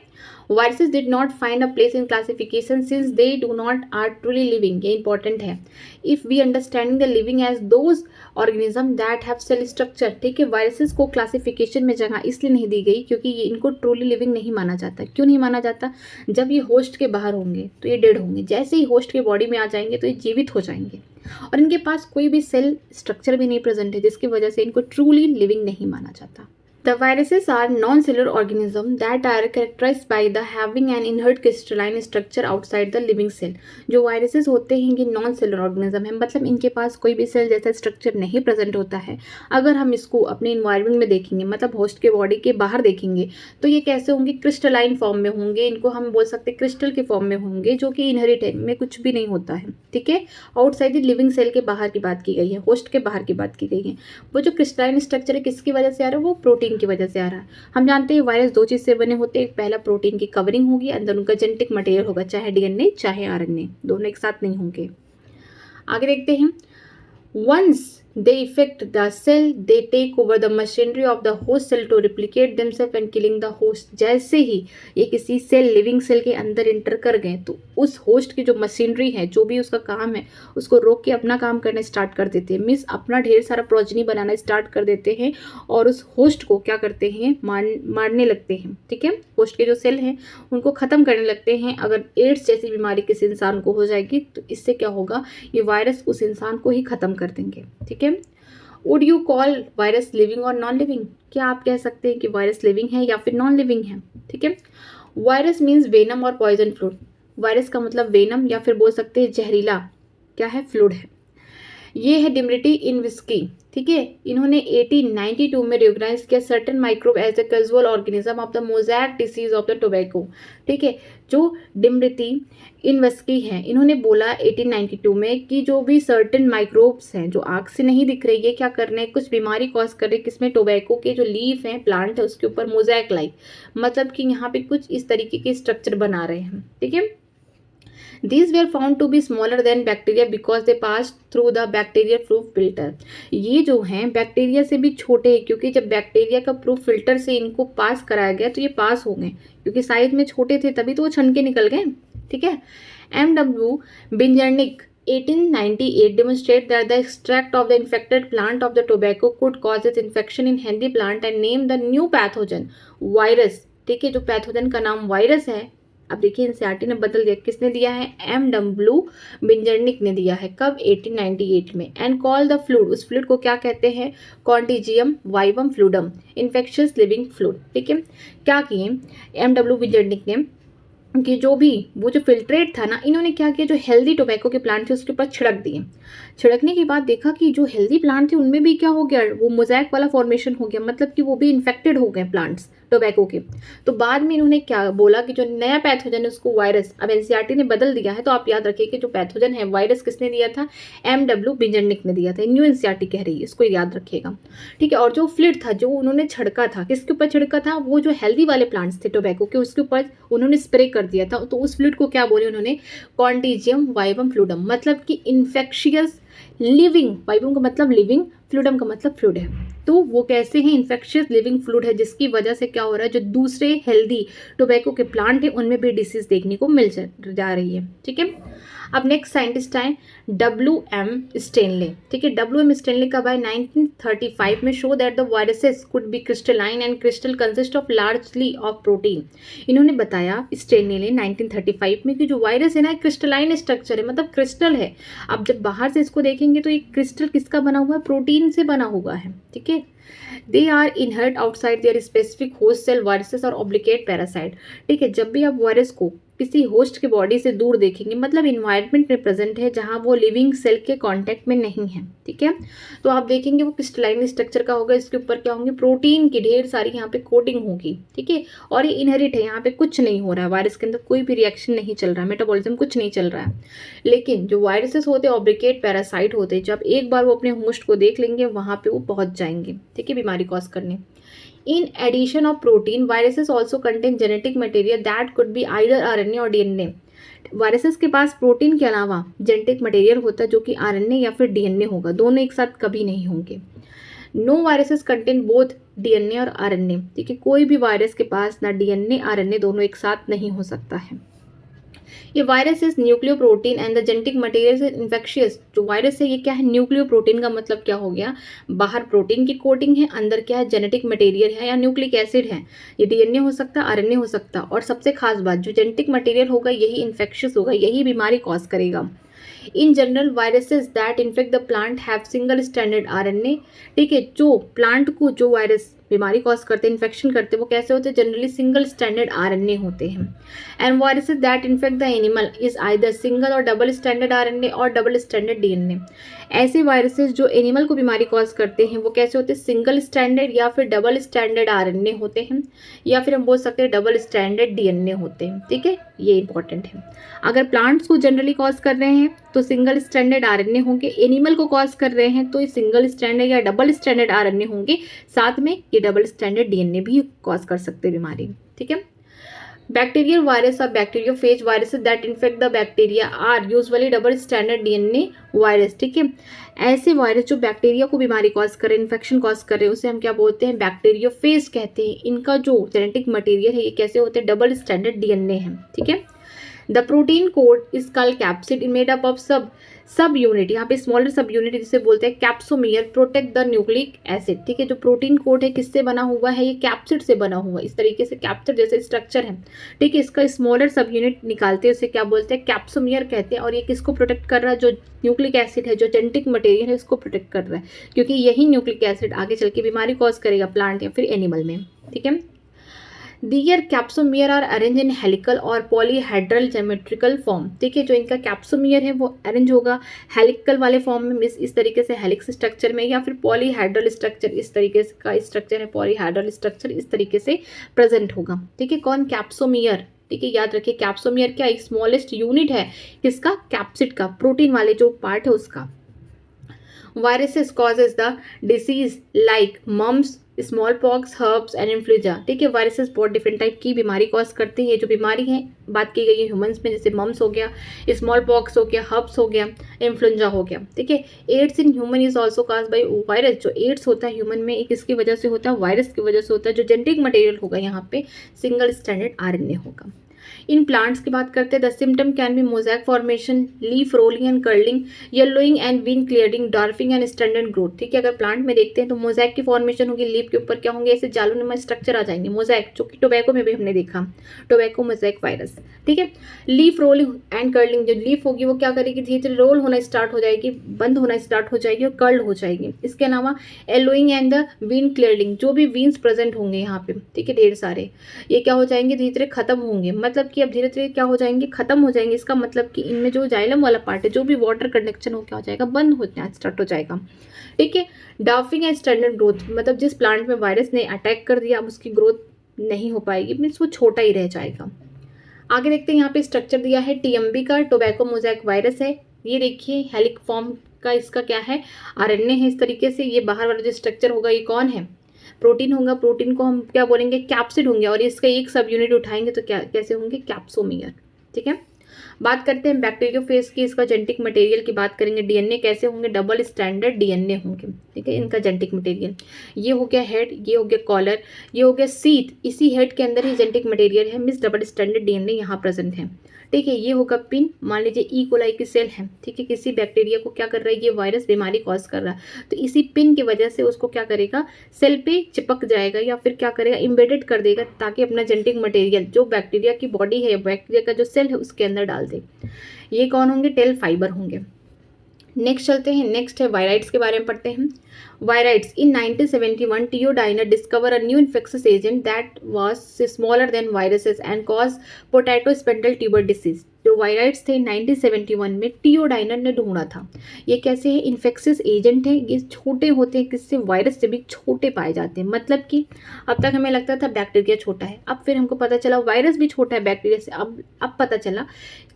viruses did not find a place in classification since they do not are truly living. ये इंपॉर्टेंट है। If we understanding the living as those organism that have cell structure. ठीक है, वायरसेस को क्लासिफिकेशन में जगह इसलिए नहीं दी गई क्योंकि ये इनको ट्रूली लिविंग नहीं माना जाता। क्यों नहीं माना जाता, जब ये होस्ट के बाहर होंगे तो ये डेड होंगे, जैसे ही होस्ट के बॉडी में आ जाएंगे तो ये जीवित हो जाएंगे, और इनके पास कोई भी सेल स्ट्रक्चर भी नहीं प्रेजेंट है, जिसकी वजह से इनको ट्रूली लिविंग नहीं माना जाता। The viruses are non-cellular organisms that are characterized by the having an inert crystalline structure outside the living cell। जो वायरसेस होते हैं ये नॉन सेलुलर ऑर्गेनिज्म है, मतलब इनके पास कोई भी सेल जैसा स्ट्रक्चर नहीं प्रेजेंट होता है। अगर हम इसको अपने इन्वायरमेंट में देखेंगे, मतलब होस्ट के बॉडी के बाहर देखेंगे, तो ये कैसे होंगे, क्रिस्टलाइन फॉर्म में होंगे। इनको हम बोल सकते हैं क्रिस्टल के फॉर्म में होंगे, जो कि इनहेरिट है, में कुछ भी नहीं होता है। ठीक है, आउटसाइड द लिविंग सेल के बाहर की बात की गई है, होस्ट के बाहर की बात की गई है। वो जो क्रिस्टलाइन स्ट्रक्चर है किसकी वजह से आ रहा है, वो प्रोटीन की वजह से आ रहा है। हम जानते हैं वायरस 2 चीज से बने होते हैं, एक पहला प्रोटीन की कवरिंग होगी, अंदर उनका जेनेटिक मटेरियल होगा, चाहे डीएनए चाहे आरएनए, दोनों एक साथ नहीं होंगे। आगे देखते हैं, once they affect the cell they take over the machinery of the host cell to replicate themselves and killing the host। जैसे ही ये किसी सेल, लिविंग सेल के अंदर इंटर कर गए तो उस होस्ट की जो मशीनरी है, जो भी उसका काम है, उसको रोक के अपना काम करना स्टार्ट कर देते हैं, मीन्स अपना ढेर सारा प्रोजनी बनाना स्टार्ट कर देते हैं और उस होस्ट को क्या करते हैं, मारने लगते हैं। ठीक है, होस्ट के जो सेल हैं उनको ख़त्म करने लगते हैं। अगर एड्स जैसी बीमारी किसी इंसान को हो जाएगी तो इससे क्या होगा, ये वायरस उस इंसान को ही ख़त्म कर देंगे। ठीक है, would you call virus living और नॉन लिविंग? क्या आप कह सकते हैं कि वायरस लिविंग है या फिर नॉन लिविंग है? ठीक है, वायरस मीन्स वेनम और पॉइजन फ्लूइड। वायरस का मतलब वेनम या फिर बोल सकते हैं जहरीला क्या है, फ्लूइड है। ये है डिमरिटी इन विस्की। ठीक है, इन्होंने 1892 में रिकॉग्नाइज किया certain microbe as a casual organism of the mosaic disease of the tobacco. ठीक है, जो डिमरिटी इन विस्की है, इन्होंने बोला 1892 में कि जो भी सर्टेन माइक्रोब्स हैं जो आग से नहीं दिख रही है, क्या कर रहे हैं, कुछ बीमारी कॉज कर रहे हैं, किसमें, टोबैको के जो लीफ हैं, प्लांट है, उसके ऊपर मोज़ैक लाइक, मतलब कि यहाँ पे कुछ इस तरीके के स्ट्रक्चर बना रहे हैं। ठीक है, These were found to be smaller than bacteria because they passed through the bacteria proof filter। ये जो हैं बैक्टीरिया से भी छोटे हैं, क्योंकि जब बैक्टीरिया का प्रूफ फिल्टर से इनको पास कराया गया तो ये पास हो गए, क्योंकि साइज में छोटे थे तभी तो वो छन के निकल गए। ठीक है, M.W. बिंजर्निक 1898 demonstrate that the extract of the infected plant of the tobacco could cause its infection in healthy plant and name the new pathogen virus। ठीक है, जो पैथोजन का नाम वायरस है, अब देखिए एनसीईआरटी ने बदल दिया, किसने दिया है, M.W. बिंजर्निक ने दिया है, कब, 1898 में। एंड कॉल द फ्लूइड, उस फ्लूइड को क्या कहते हैं, contagium vivum fluidum, infectious living fluid. ठीक है, क्या किए M.W. बिंजर्निक ने, कि जो भी वो जो फिल्ट्रेट था ना, इन्होंने क्या किया, जो हेल्दी टोबैको के प्लांट थे उसके ऊपर छिड़क दिए। छिड़कने के बाद देखा कि जो हेल्दी प्लांट थे उनमें भी क्या हो गया, वो मोज़ैक वाला फॉर्मेशन हो गया, मतलब कि वो भी इन्फेक्टेड हो गए प्लांट्स टोबैको के। तो बाद में इन्होंने क्या बोला कि जो नया पैथोजन है उसको वायरस, अब एनसीईआरटी ने बदल दिया है, तो आप याद रखिए कि जो पैथोजन है वायरस किसने दिया था, एमडब्ल्यू बिंजरनिक ने दिया था। न्यू एनसीईआरटी कह रही है, इसको याद रखिएगा, ठीक है। और जो फ्लिड था जो उन्होंने छिड़का था, किसके ऊपर छिड़का था, वो जो हेल्दी वाले प्लांट्स थे टोबैको के, उसके ऊपर उन्होंने स्प्रे कर दिया था। तो उस फ्लूइड को क्या बोले उन्होंने, कॉन्टीजियम वाइवम फ्लूडम, मतलब कि इन्फेक्शियस लिविंग, वाइवम का मतलब लिविंग, फ्लूडम का मतलब फ्लूइड है। तो वो कैसे हैं, इन्फेक्शियस लिविंग फ्लूइड है, जिसकी वजह से क्या हो रहा है, जो दूसरे हेल्दी टोबैको के प्लांट है उनमें भी डिसीज देखने को मिल जा रही है, ठीक है। अब नेक्स्ट साइंटिस्ट आए WM स्टेनले, ठीक है। WM स्टेनले का बाय 1935 में show that the viruses could be crystalline and crystal consist of largely of protein. इन्होंने बताया स्टेनले ने 1935 में कि जो वायरस है ना क्रिस्टलाइन स्ट्रक्चर है, मतलब क्रिस्टल है। अब जब बाहर से इसको देखेंगे तो ये क्रिस्टल किसका बना हुआ है, प्रोटीन से बना हुआ है, ठीक है। They are inert outside their specific host cell viruses और ऑब्लिकेट पैरासाइट, ठीक है। जब भी आप वायरस को किसी होस्ट के बॉडी से दूर देखेंगे, मतलब इन्वायरमेंट में प्रेजेंट है जहां वो लिविंग सेल के कांटेक्ट में नहीं है, ठीक है। तो आप देखेंगे वो क्रिस्टलाइन स्ट्रक्चर का होगा, इसके ऊपर क्या होंगे, प्रोटीन की ढेर सारी यहाँ पे कोटिंग होगी, ठीक है। और ये इनहेरिट है, यहाँ पे कुछ नहीं हो रहा है, वायरस के अंदर कोई भी रिएक्शन नहीं चल रहा है, मेटाबॉलिज्म कुछ नहीं चल रहा है। लेकिन जो वायरसेस होते हैं ऑब्लिकेट पैरासाइट होते हैं, जब एक बार वो अपने होस्ट को देख लेंगे वहां पे वो पहुंच जाएंगे, ठीक है, बीमारी कॉज करने। In addition of protein, viruses also contain genetic material that could be either RNA और DNA. वायरसेस के पास प्रोटीन के अलावा जेनेटिक मटेरियल होता है जो कि RNA या फिर DNA होगा, दोनों एक साथ कभी नहीं होंगे। No viruses contain both DNA और RNA, ठीक है। कोई भी वायरस के पास ना DNA RNA दोनों एक साथ नहीं हो सकता है। ये virus is nucleo protein and the genetic material is infectious. जो वायरस है ये क्या है, न्यूक्लियो प्रोटीन का मतलब क्या हो गया, बाहर प्रोटीन की कोटिंग है, अंदर क्या है, जेनेटिक मटेरियल है या न्यूक्लिक एसिड है। ये DNA हो सकता है, RNA हो सकता है। और सबसे खास बात, जो जेनेटिक मटेरियल होगा यही इन्फेक्शियस होगा, यही बीमारी कॉज करेगा। In general viruses that infect the plant have single standard RNA, ठीक है। जो प्लांट को जो वायरस बीमारी कॉज करते हैं, इन्फेक्शन करते हैं, वो कैसे होते हैं, जनरली सिंगल स्टैंडर्ड RNA होते हैं। And viruses that infect the animal is either single और डबल स्टैंडर्ड RNA और डबल स्टैंडर्ड DNA। ऐसे वायरसेस जो एनिमल को बीमारी कॉज करते हैं वो कैसे होते हैं, सिंगल स्टैंडर्ड या फिर डबल स्टैंडर्ड RNA होते हैं, या फिर हम बोल सकते हैं डबल स्टैंडर्ड DNA होते हैं, ठीक है। ये इंपॉर्टेंट है। अगर प्लांट्स को जनरली कॉज कर रहे हैं तो सिंगल स्टैंडर्ड RNA होंगे, एनिमल को कॉज कर रहे हैं तो ये सिंगल स्टैंडर्ड या डबल स्टैंडर्ड RNA होंगे, साथ में ये डबल स्टैंडर्ड DNA भी कॉज कर सकते हैं बीमारी, ठीक है। बैक्टीरियल वायरस और bacteriophage viruses that infect the bacteria are usually double standard DNA virus, ठीक है। ऐसे वायरस जो बैक्टीरिया को बीमारी कॉज करे, इन्फेक्शन कॉज करे, उसे हम क्या बोलते हैं, बैक्टीरियोफेज कहते हैं। इनका जो जेनेटिक मटेरियल है ये कैसे होते हैं, डबल स्टैंडर्ड DNA है, ठीक है। The protein code is called capsid, made up of सब यूनिट, यहाँ पे स्मॉलर सब यूनिट जिसे बोलते हैं capsomere, protect the nucleic acid, ठीक है। जो प्रोटीन कोड है किससे बना हुआ है, ये कैप्सिड से बना हुआ है। इस तरीके से कैप्सिड जैसे स्ट्रक्चर है, ठीक है। इसका स्मॉलर सब यूनिट निकालते हैं, उसे क्या बोलते हैं, कैप्सोमियर कहते हैं। और ये किसको प्रोटेक्ट कर रहा है, जो न्यूक्लिक एसिड है, जो जेनेटिक मटेरियल है, उसको प्रोटेक्ट कर रहा है, क्योंकि यही न्यूक्लिक एसिड आगे चल के बीमारी कॉज करेगा प्लांट या फिर एनिमल में, ठीक है। Their capsomere are arrange in helical और पॉलीहेड्रल ज्योमेट्रिकल फॉर्म, ठीक है। जो इनका कैप्सोमियर है वो अरेंज होगा हेलिकल वाले फॉर्म में, इस तरीके से हेलिक्स स्ट्रक्चर में, या फिर पॉलीहेड्रल स्ट्रक्चर, इस तरीके का स्ट्रक्चर है, पॉलीहेड्रल स्ट्रक्चर इस तरीके से प्रेजेंट होगा, ठीक है। कौन, कैप्सोमियर, ठीक है। याद रखिए कैप्सोमियर क्या, एक स्मॉलेस्ट यूनिट है किसका, कैप्सिड का, प्रोटीन वाले जो पार्ट है उसका। Viruses causes the disease like mumps, smallpox, herbs and influenza, ठीक है। वायरसेस बहुत डिफरेंट टाइप की बीमारी कॉज करते हैं। जो बीमारी है बात की गई है ह्यूमंस में, जैसे मम्स हो गया, स्मॉल पॉक्स हो गया, हर्ब्स हो गया, इन्फ्लुएंजा हो गया, ठीक है। AIDS in human is also cause by virus. जो एड्स होता है ह्यूमन में, एक किसकी वजह से होता है, वायरस की वजह से होता है। जो जेनेटिक मटेरियल होगा यहाँ पे सिंगल स्टैंडर्ड RNA होगा। इन प्लांट्स की बात करते हैं, the symptom can be mosaic formation, leaf rolling and curling, yellowing and wing clearing, dwarfing and standard growth, ठीक है। अगर प्लांट में देखते हैं तो मोजैक की फॉर्मेशन होगी, लीफ के ऊपर क्या होंगे, ऐसे जालूनुमा स्ट्रक्चर आ जाएंगे, मोजैक, जो कि टोबैको में भी हमने देखा, टोबैको मोजैक वायरस, ठीक है। लीफ रोलिंग एंड कर्लिंग, जो लीफ होगी वो क्या करेगी, धीरे धीरे रोल होना स्टार्ट हो जाएगी, बंद होना स्टार्ट हो जाएगी और कर्ल हो जाएगी। इसके अलावा yellowing and the wing clearing, जो भी वीन्स प्रेजेंट होंगे यहाँ पे, ठीक है, ढेर सारे, ये क्या हो जाएंगे, धीरे धीरे खत्म होंगे, मतलब कि अब धीरे धीरे क्या हो जाएंगे, खत्म हो जाएंगे। इसका मतलब कि इनमें जो जाइलम वाला पार्ट है, जो भी वाटर कंडक्शन हो क्या हो जाएगा, बंद होना स्टार्ट हो जाएगा। ठीक है। डार्फिंग एंड स्टैंडर्ड ग्रोथ, मतलब जिस प्लांट में वायरस ने अटैक कर दिया अब उसकी ग्रोथ नहीं हो पाएगी, मीन्स वो छोटा ही रह जाएगा। आगे देखते हैं, यहाँ पे स्ट्रक्चर दिया है टीएमबी का, टोबैको मोज़ेक वायरस है। ये देखिए हेलिक फॉर्म का इसका क्या है, आरएनए है। इस तरीके से ये बाहर वाला जो स्ट्रक्चर होगा ये कौन है, प्रोटीन होगा। प्रोटीन को हम क्या बोलेंगे, कैप्सिड होंगे, और इसका एक सब यूनिट उठाएंगे तो क्या कैसे होंगे, कैप्सोमियर। ठीक है। बात करते हैं बैक्टीरियोफेज की, इसका जेनेटिक मटेरियल की बात करेंगे। डीएनए कैसे होंगे, डबल स्टैंडर्ड डीएनए होंगे। ठीक है, इनका जेनेटिक मटेरियल ये हो गया हेड, ये हो गया कॉलर, ये हो गया सीट। इसी हेड के अंदर ही जेनेटिक मटेरियल है, मीन्स डबल स्टैंडर्ड डीएनए यहाँ प्रेजेंट है। ठीक है, ये होगा पिन। मान लीजिए ई कोलाई की सेल है, ठीक है, किसी बैक्टीरिया को क्या कर रहा है, ये वायरस बीमारी कॉज कर रहा है, तो इसी पिन की वजह से उसको क्या करेगा, सेल पे चिपक जाएगा या फिर क्या करेगा, इम्बेडेड कर देगा, ताकि अपना जेनेटिक मटेरियल जो बैक्टीरिया की बॉडी है, बैक्टीरिया का जो सेल है उसके अंदर डाल दे। ये कौन होंगे, टेल फाइबर होंगे। नेक्स्ट चलते हैं, नेक्स्ट है वायराइड्स के बारे में पढ़ते हैं। Viroids in 1971 T O Diener discover a new infectious agent that was smaller than viruses and cause potato spindle tuber disease. जो वायराइड्स थे 1971 में टीओ डाइनर ने ढूंढा था। ये कैसे है, इन्फेक्शियस एजेंट है, ये छोटे होते हैं, किससे, वायरस से भी छोटे पाए जाते हैं। मतलब कि अब तक हमें लगता था बैक्टीरिया छोटा है, अब फिर हमको पता चला वायरस भी छोटा है बैक्टीरिया से। अब पता चला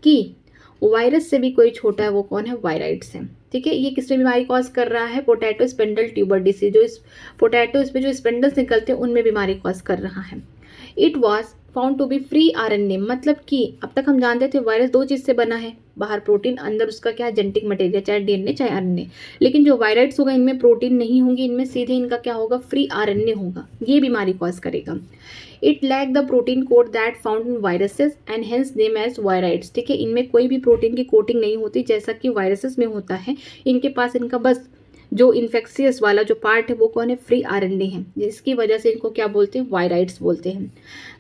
कि वायरस से भी कोई छोटा है, वो कौन है, वायराइड्स है। ठीक है, ये किसमें बीमारी कॉज कर रहा है, पोटैटो स्पेंडल ट्यूबर डिसीज। जो इस पोटैटो पे जो स्पेंडल्स निकलते हैं उनमें बीमारी कॉज कर रहा है। It was found to be free RNA, मतलब कि अब तक हम जानते थे वायरस दो चीज़ से बना है, बाहर प्रोटीन, अंदर उसका क्या है, जेनेटिक मटेरियल, चाहे डीएनए चाहे आरएनए। लेकिन जो वायराइड्स होगा इनमें प्रोटीन नहीं होंगी, इनमें सीधे इनका क्या होगा, फ्री आरएनए होगा, ये बीमारी कॉज करेगा। It lack the protein code that found in viruses and hence name as viroids. ठीक है, इनमें कोई भी प्रोटीन की कोटिंग नहीं होती जैसा कि वायरसेस में होता है। इनके पास इनका बस जो इन्फेक्शियस वाला जो पार्ट है वो कौन है, फ्री आरएनए है, जिसकी वजह से इनको क्या बोलते हैं, वायराइड्स बोलते हैं।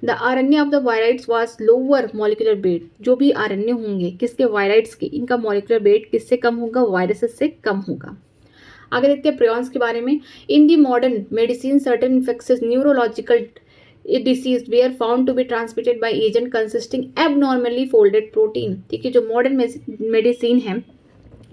The RNA of the viroids was lower molecular weight. जो भी आरएनए होंगे किसके, वायराइड्स के, इनका मॉलिक्यूलर वेट किससे कम होगा, वायरसेस से कम होगा। आगे देखते हैं प्रियॉन्स के बारे में। In the modern medicine certain infectious neurological disease were found to be transmitted by agent consisting abnormally folded protein। ठीक है, जो मॉडर्न मेडिसिन है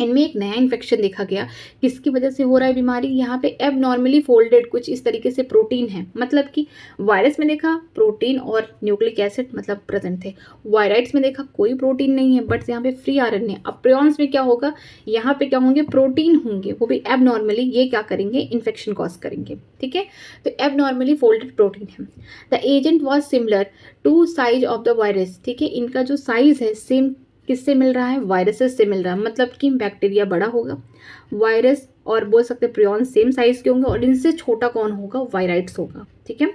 इनमें एक नया इन्फेक्शन देखा गया, किसकी वजह से हो रहा है बीमारी, यहाँ पे एबनॉर्मली फोल्डेड कुछ इस तरीके से प्रोटीन है। मतलब कि वायरस में देखा प्रोटीन और न्यूक्लिक एसिड मतलब प्रेजेंट थे, वायराइड्स में देखा कोई प्रोटीन नहीं है, बट यहाँ पे फ्री आरएनए। अब प्रियॉन्स में क्या होगा, यहाँ पे क्या होंगे, प्रोटीन होंगे, वो भी एबनॉर्मली, ये क्या करेंगे, इन्फेक्शन कॉज करेंगे। ठीक है, तो एबनॉर्मली फोल्डेड प्रोटीन है। The agent was similar to size of the virus. ठीक है, इनका जो साइज है सेम किससे मिल रहा है, वायरसेस से मिल रहा है। मतलब कि बैक्टीरिया बड़ा होगा, वायरस और बोल सकते हैं प्रियॉन सेम साइज के होंगे, और इनसे छोटा कौन होगा, वायराइड्स होगा। ठीक है,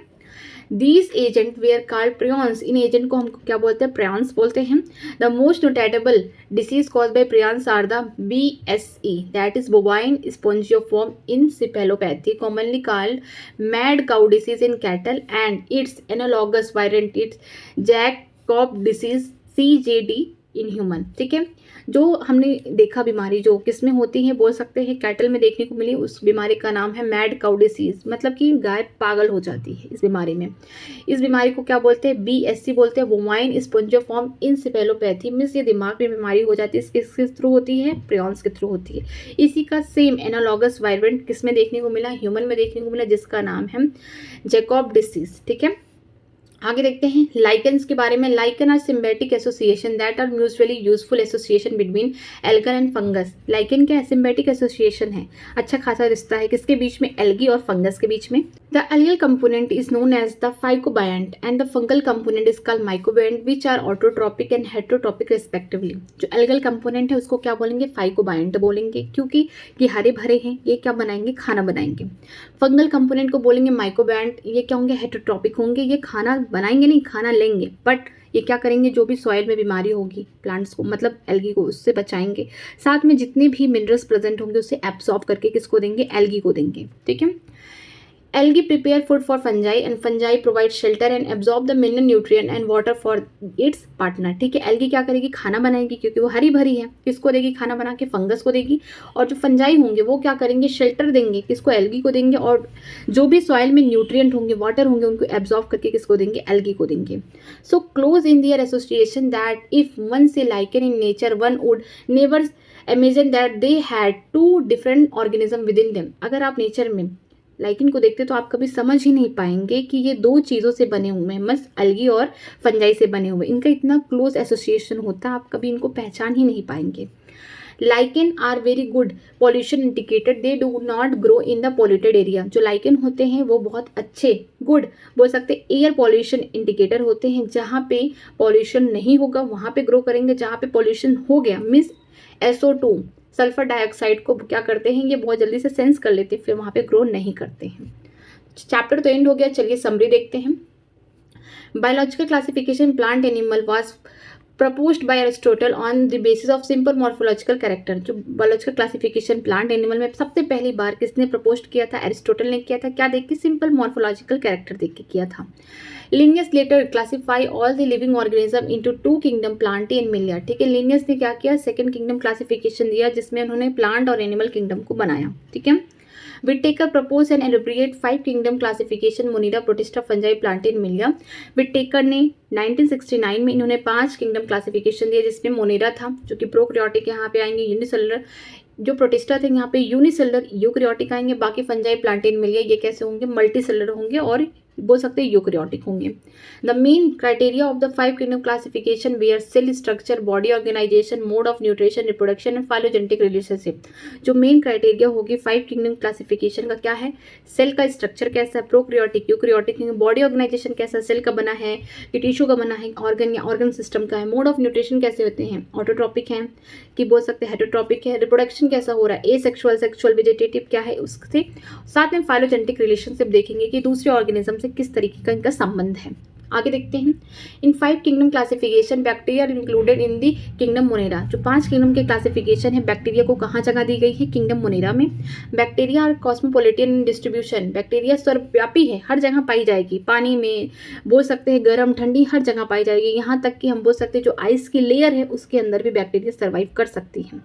these agent were called prions. इन एजेंट को हम क्या बोलते हैं, प्रियॉन्स बोलते हैं। The most notable disease cause by prions are the BSE, that is bovine spongiform encephalopathy, commonly called mad cow disease in cattle, and its analogous variant its Jakob disease CJD in human. ठीक है, जो हमने देखा बीमारी जो किस में होती है, बोल सकते हैं कैटल में देखने को मिली, उस बीमारी का नाम है मैड काउ डिसीज। मतलब कि गाय पागल हो जाती है इस बीमारी में। इस बीमारी को क्या बोलते हैं, BSE बोलते हैं, बोवाइन स्पोंजियोफॉर्म इंसेफेलोपैथी। मीन्स ये दिमाग में बीमारी हो जाती है, किसके थ्रू होती है, प्रियॉन्स के थ्रू होती है। इसी का सेम एनालॉगस वायरेंट किस में देखने को मिला, ह्यूमन में देखने को मिला, जिसका नाम है जैकॉब डिसीज। ठीक है, आगे देखते हैं लाइकेंस के बारे में। Lichen are symbiotic association that are mutually useful association between algae and fungus. Lichen क्या है, सिम्बायोटिक एसोसिएशन है, अच्छा खासा रिश्ता है किसके बीच में, एल्गी और फंगस के बीच में। The algal component is known as the phycobiont and the fungal component is called mycobiont, which are autotrophic and heterotrophic respectively. जो एल्गल कंपोनेंट है उसको क्या बोलेंगे, फाइकोबायंट बोलेंगे, क्योंकि ये हरे भरे हैं, ये क्या बनाएंगे, खाना बनाएंगे। फंगल कंपोनेंट को बोलेंगे माइकोबायंट, ये क्या होंगे, हेटेरोट्रोपिक होंगे, ये खाना बनाएंगे नहीं, खाना लेंगे, बट ये क्या करेंगे, जो भी सॉइल में बीमारी होगी प्लांट्स को, मतलब एल्गी को, उससे बचाएंगे। साथ में जितने भी मिनरल्स प्रेजेंट होंगे उसे एब्सॉर्ब करके किसको देंगे, एल्गी को देंगे। ठीक है, Algae prepare food for fungi and fungi provide shelter and absorb the mineral nutrient and water for its partner. ठीक है, एल्गी क्या करेगी, खाना बनाएगी क्योंकि वो हरी भरी है, किसको देगी खाना बना के, फंगस को देगी। और जो फंजाई होंगे वो क्या करेंगे, शेल्टर देंगे, किसको, एल्गी को देंगे। और जो भी सॉइल में न्यूट्रिएंट होंगे, वाटर होंगे, उनको एब्जॉर्ब करके किसको देंगे, एल्गी को देंगे। So close in their association that if one say lichen in nature one would never imagine that they had two different organism within them. अगर आप नेचर में लाइकिन को देखते तो आप कभी समझ ही नहीं पाएंगे कि ये दो चीज़ों से बने हुए हैं, मस्त एल्गी और फंजाई से बने हुए, इनका इतना क्लोज एसोसिएशन होता है, आप कभी इनको पहचान ही नहीं पाएंगे। Lichen are very good pollution indicator, they do not grow in the polluted area. जो लाइकेन होते हैं वो बहुत अच्छे, गुड बोल सकते एयर पॉल्यूशन इंडिकेटर होते हैं। जहाँ पे पॉल्यूशन नहीं होगा वहाँ पे ग्रो करेंगे, जहाँ पे पॉल्यूशन हो गया मीन्स SO2 सल्फर डाइऑक्साइड को क्या करते हैं, ये बहुत जल्दी से सेंस कर लेते हैं, फिर वहाँ पे ग्रो नहीं करते हैं। चैप्टर तो एंड हो गया, चलिए समरी देखते हैं। Biological classification plant animal was proposed by Aristotle on the basis of simple morphological character. जो बायोलॉजिकल क्लासिफिकेशन प्लांट एनिमल में सबसे पहली बार किसने प्रपोज किया था, एरिस्टोटल ने किया था। क्या देख के, सिंपल मॉर्फोलॉजिकल कैरेक्टर देख के किया था। Linnaeus later classify all the living organism into 2 kingdom, plant and मिलिया। ठीक है, लिनियस ने क्या किया, सेकंड किंगडम क्लासिफिकेशन दिया जिसमें उन्होंने प्लांट और एनिमल किंगडम को बनाया। ठीक है, Whittaker proposed an elaborate 5 kingdom classification Monera, Protista, Fungi, Plantae and Milia। Whittaker ने 1969 में इन्होंने 5 किंगडम क्लासिफिकेशन दिया जिसमें मोनेरा था जो कि प्रोकैरियोटिक, यहाँ पे आएंगे यूनिसेलुलर। जो प्रोटिस्टा थे यहाँ पे यूनिसेलुलर यूकैरियोटिक आएंगे। बाकी फंजाई, प्लांटेन, मिलिया ये कैसे होंगे, मल्टीसेलुलर होंगे और बोल सकते हैं यूकैरियोटिक होंगे। The main criteria of the 5 kingdom classification were cell structure, body organisation, mode of nutrition, reproduction and phylogenetic relationship. जो मेन क्राइटेरिया होगी 5 किंगडम क्लासिफिकेशन का क्या है, सेल का स्ट्रक्चर कैसा है, प्रोकैरियोटिक, यूकैरियोटिक, बॉडी ऑर्गेनाइजेशन कैसा, सेल का बना है कि टिश्यू का बना है, ऑर्गन या ऑर्गन सिस्टम का है, मोड ऑफ न्यूट्रिशन कैसे होते हैं, ऑटोट्रॉपिक है कि बोल सकते हैं हेटरोट्रॉपिक है, रिप्रोडक्शन कैसा हो रहा है, एसेक्सुअल, सेक्सुअल, वेजिटेटिव क्या है उससे, साथ में फाइलोजेनेटिक रिलेशनशिप देखेंगे कि दूसरे ऑर्गेनिज्म से किस तरीके का इनका संबंध है। आगे देखते हैं। इन 5 kingdom classification bacteria included in the kingdom Monera. जो 5 किंगडम के क्लासिफिकेशन है, बैक्टीरिया को कहाँ जगह दी गई है, किंगडम मोनेरा में। बैक्टीरिया और कॉस्मोपोलिटन इन डिस्ट्रीब्यूशन, बैक्टीरिया सर्वव्यापी है, हर जगह पाई जाएगी, पानी में बोल सकते हैं, गर्म ठंडी हर जगह पाई जाएगी। यहाँ तक कि हम बोल सकते हैं जो आइस की लेयर है उसके अंदर भी बैक्टीरिया सर्वाइव कर सकती है।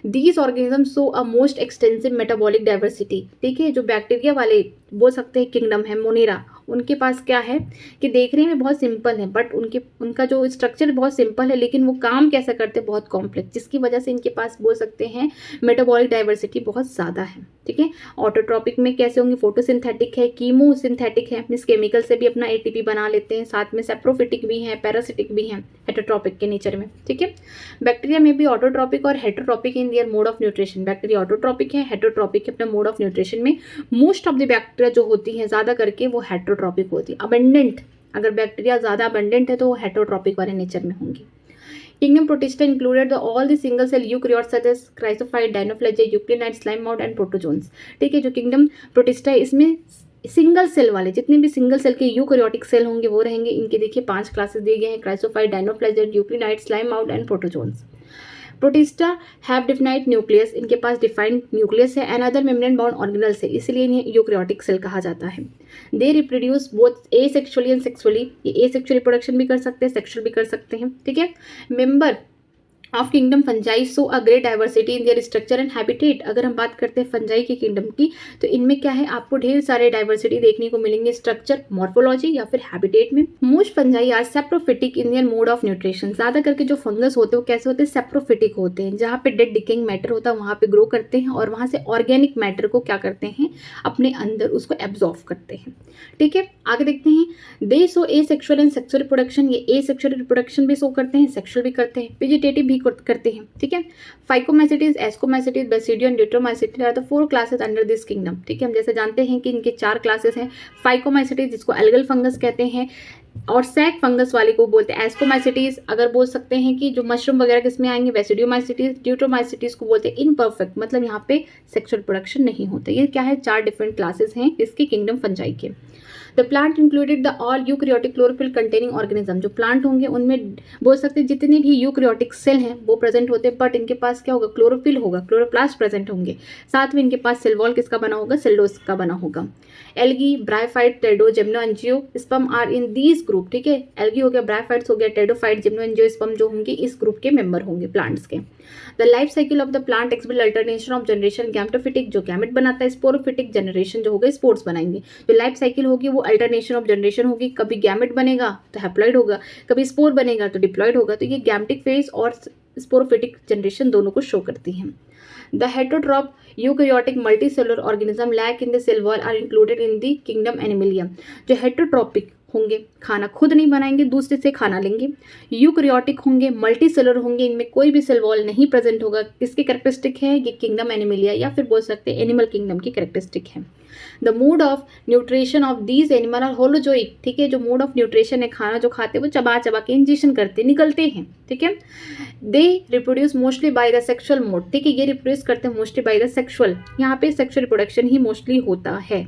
These organisms show a most extensive metabolic diversity। ठीक है, जो बैक्टीरिया वाले बोल सकते हैं किंगडम है मोनेरा, उनके पास क्या है कि देखने में बहुत सिंपल है बट उनका जो स्ट्रक्चर बहुत सिंपल है लेकिन वो काम कैसा करते हैं बहुत कॉम्प्लेक्स, जिसकी वजह से इनके पास बोल सकते हैं मेटाबॉलिक डाइवर्सिटी बहुत ज़्यादा है। ठीक है, ऑटोट्रॉपिक में कैसे होंगे, फोटोसिंथेटिक है, कीमोसिंथेटिक है, मीन्स केमिकल से भी अपना ATP बना लेते हैं, साथ में सेप्रोफिटिक भी है, पैरासिटिक भी है हेटरोट्रॉपिक के नेचर में। ठीक है, बैक्टीरिया में भी ऑटोट्रॉपिक और heterotrophic in their mode of nutrition. Bacteria autotrophic है, हेटरोट्रॉपिक है अपने मोड ऑफ न्यूट्रिशन में। मोस्ट ऑफ द बैक्टीरिया जो होती है ज़्यादा करके वो हेटरोट्रॉपिक होती है, अबंडेंट, अगर बैक्टीरिया ज़्यादा अबंडेंट है तो वो हेटरोट्रॉपिक वाले नेचर में होंगी। Kingdom Protista included all the single cell eukaryotes such as chrysophyte, dinoflagella, euclinides, slime mold and protozoans। ठीक है, जो किंगडम प्रोटिस्टा है इसमें सिंगल सेल वाले जितने भी सिंगल सेल के यूकैरियोटिक सेल होंगे वो रहेंगे। इनके देखिए 5 क्लासेस दिए गए हैं, chrysophyte, dinoflagellate, euglenoid, slime mould and protozoans. Protista have defined nucleus, इनके पास डिफाइंड न्यूक्लियस है and other membrane bound organelles है, इसलिए इन्हें यूकैरियोटिक सेल कहा जाता है। They reproduce both asexually and sexually, ये एसेक्सुअली प्रोडक्शन भी कर सकते हैं, सेक्सुअल भी कर सकते हैं। ठीक है, member of kingdom fungi so a great diversity in their structure and habitat. अगर हम बात करते हैं फंजाई के किंगडम की तो इनमें क्या है, आपको ढेर सारे डाइवर्सिटी देखने को मिलेंगे स्ट्रक्चर, मॉर्फोलॉजी या फिर हैबिटेट में। Most fungi are saprophytic in their mode of nutrition. ज़्यादा करके जो फंगस होते हैं वो कैसे होते हैं, सेप्रोफिटिक होते हैं, जहाँ पे डेड डिकेइंग मैटर होता है वहाँ पे ग्रो करते हैं और वहाँ से ऑर्गेनिक मैटर को क्या करते हैं अपने अंदर उसको एब्जॉर्व करते हैं। ठीक है, आगे देखते हैं। दे सो एसेक्सुअल एंड सेक्सुअल रिप्रोडक्शन, ये एसेक्सुअल रिप्रोडक्शन भी शो करते हैं, सेक्सुअल भी करते हैं, वेजिटेटिव भी करते हैं। ठीक है, phycomycetes, ascomycetes, basidio and deuteromycetes are the 4 classes under this kingdom. ठीक है, हम जैसे जानते हैं कि इनके 4 क्लासेस हैं। फाइकोमाइसिटीज जिसको एल्गल फंगस कहते हैं और सैक फंगस वाले को बोलते हैं एस्कोमाइसिटीज। अगर बोल सकते हैं कि जो मशरूम वगैरह किसमें आएंगे, बेसिडियोमाइसिटीज। ड्यूट्रोमाइसिटीज को बोलते हैं इनपरफेक्ट, मतलब यहाँ पे सेक्सुअल प्रोडक्शन नहीं होता। ये क्या है, 4 डिफरेंट क्लासेस हैं इसके किंगडम फंजाई के। The plant included the all eukaryotic chlorophyll containing organism, जो प्लांट होंगे उनमें बोल सकते हैं जितने भी यूकैरियोटिक सेल हैं वो प्रेजेंट होते हैं, बट इनके पास क्या होगा, क्लोरोफिल होगा, क्लोरोप्लास्ट प्रेजेंट होंगे, साथ में इनके पास सेल वॉल किसका बना होगा, सेलुलोज का बना होगा। एल्गी, ब्रायोफाइट, टेडो, gymno, angiosperm are in these group, ठीक है, एल्गी हो गया, ब्रायोफाइट्स हो गया, टेडोफाइट, जिम्नो, एंजियोस्पर्म जो होंगे इस ग्रुप के मेंबर होंगे प्लांट्स के। The life cycle of the plant exhibit alternation of generation, gametophytic जो गैमेट बनाता है, स्पोरोफिटिक जनरेशन जो होगा स्पोर्स बनाएंगे। जो लाइफ साइकिल होगी वो अल्टरनेशन ऑफ जनरेशन होगी, कभी गैमेट बनेगा तो हैप्लॉइड होगा, कभी स्पोर बनेगा तो डिप्लॉइड होगा, तो ये गैमेटिक फेज और स्पोरोफिटिक जनरेशन दोनों को शो करती है। The heterotroph eukaryotic multicellular organism lack in the cell wall are included in the kingdom animalia, जो हेटरोट्रॉपिक होंगे, खाना खुद नहीं बनाएंगे, दूसरे से खाना लेंगे, यूकैरियोटिक होंगे, मल्टीसेलुलर होंगे, इनमें कोई भी सेल वॉल नहीं प्रेजेंट होगा, किसके कैरेक्टरिस्टिक है, ये किंगडम एनिमलिया या फिर बोल सकते हैं एनिमल किंगडम की कैरेक्टरिस्टिक है। The mode of nutrition of these animal are holozoic, ठीक है, जो मोड ऑफ न्यूट्रिशन है, खाना जो खाते हैं वो चबा चबा के इंजेक्शन करते निकलते हैं, ठीक है। They reproduce mostly by the sexual mode, ठीक है, ये रिप्रोड्यूस करते हैं मोस्टली बाय द सेक्सुअल, यहाँ पे सेक्सुअल रिप्रोडक्शन ही मोस्टली होता है,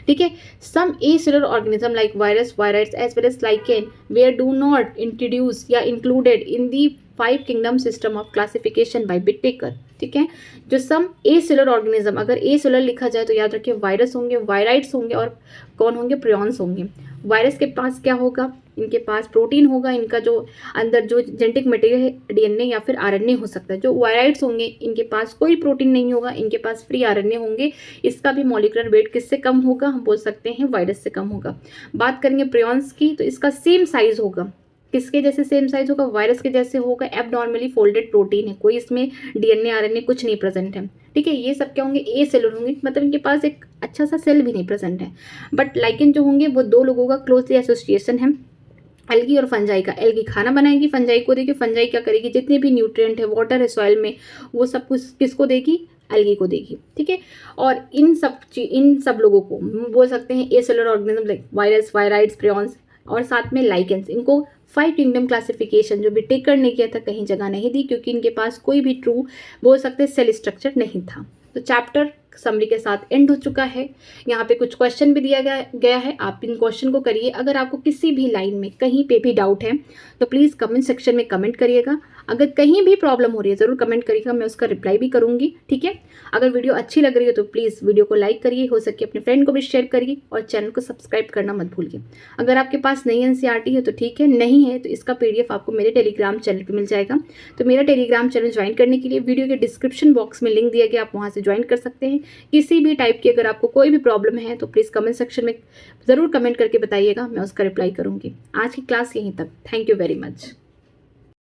ठीक है। Some acellular organism like virus, viroids as well as lichen were do not introduce या included in the 5 kingdom system of classification by Whittaker, ठीक है। जो सम एसेलुलर ऑर्गेनिज्म, अगर एसेलुलर लिखा जाए तो याद रखिए वायरस होंगे, वायराइड्स होंगे और कौन होंगे, प्रियॉन्स होंगे। वायरस के पास क्या होगा, इनके पास प्रोटीन होगा, इनका जो अंदर जो जेनेटिक मटेरियल है डीएनए या फिर आरएनए हो सकता है। जो वायराइड्स होंगे इनके पास कोई प्रोटीन नहीं होगा, इनके पास फ्री आरएनए होंगे, इसका भी मॉलिक्यूलर वेट किससे कम होगा, हम बोल सकते हैं वायरस से कम होगा। बात करेंगे प्रियॉन्स की तो इसका सेम साइज होगा, किसके जैसे सेम साइज होगा, वायरस के जैसे होगा, एबनॉर्मली फोल्डेड प्रोटीन है, कोई इसमें डीएनए आरएनए कुछ नहीं प्रेजेंट है, ठीक है। ये सब क्या होंगे, ए सेलुलर होंगे, मतलब इनके पास एक अच्छा सा सेल भी नहीं प्रेजेंट है। बट लाइकेन जो होंगे वो दो लोगों का क्लोजली एसोसिएशन है, एल्गी और फंजाई का। एल्गी खाना बनाएगी, फंजाई को देगी, फंजाई क्या करेगी, जितने भी न्यूट्रिएंट है, वाटर है सॉइल में, वो सब कुछ किसको देगी, एल्गी को देगी, ठीक है। और इन सब लोगों को बोल सकते हैं acellular organism like virus, viroids, prions और साथ में लाइकेंस। इनको 5 किंगडम क्लासिफिकेशन जो बिटेकर ने किया था कहीं जगह नहीं दी, क्योंकि इनके पास कोई भी ट्रू बोल सकते हैं सेल स्ट्रक्चर नहीं था। तो चैप्टर समरी के साथ एंड हो चुका है। यहाँ पे कुछ क्वेश्चन भी दिया गया है, आप इन क्वेश्चन को करिए। अगर आपको किसी भी लाइन में कहीं पे भी डाउट है तो प्लीज़ कमेंट सेक्शन में कमेंट करिएगा। अगर कहीं भी प्रॉब्लम हो रही है ज़रूर कमेंट करिएगा, मैं उसका रिप्लाई भी करूँगी, ठीक है। अगर वीडियो अच्छी लग रही है तो प्लीज़ वीडियो को लाइक करिए, हो सके अपने फ्रेंड को भी शेयर करिए और चैनल को सब्सक्राइब करना मत भूलिए। अगर आपके पास नई एनसीईआरटी है तो ठीक है, नहीं है तो इसका PDF आपको मेरे टेलीग्राम चैनल पर मिल जाएगा। तो मेरा टेलीग्राम चैनल ज्वाइन करने के लिए वीडियो के डिस्क्रिप्शन बॉक्स में लिंक दिया गया, आप वहाँ से ज्वाइन कर सकते हैं। किसी भी टाइप की अगर आपको कोई भी प्रॉब्लम है तो प्लीज़ कमेंट सेक्शन में ज़रूर कमेंट करके बताइएगा, मैं उसका रिप्लाई करूँगी। आज की क्लास यहीं तक, थैंक यू वेरी मच।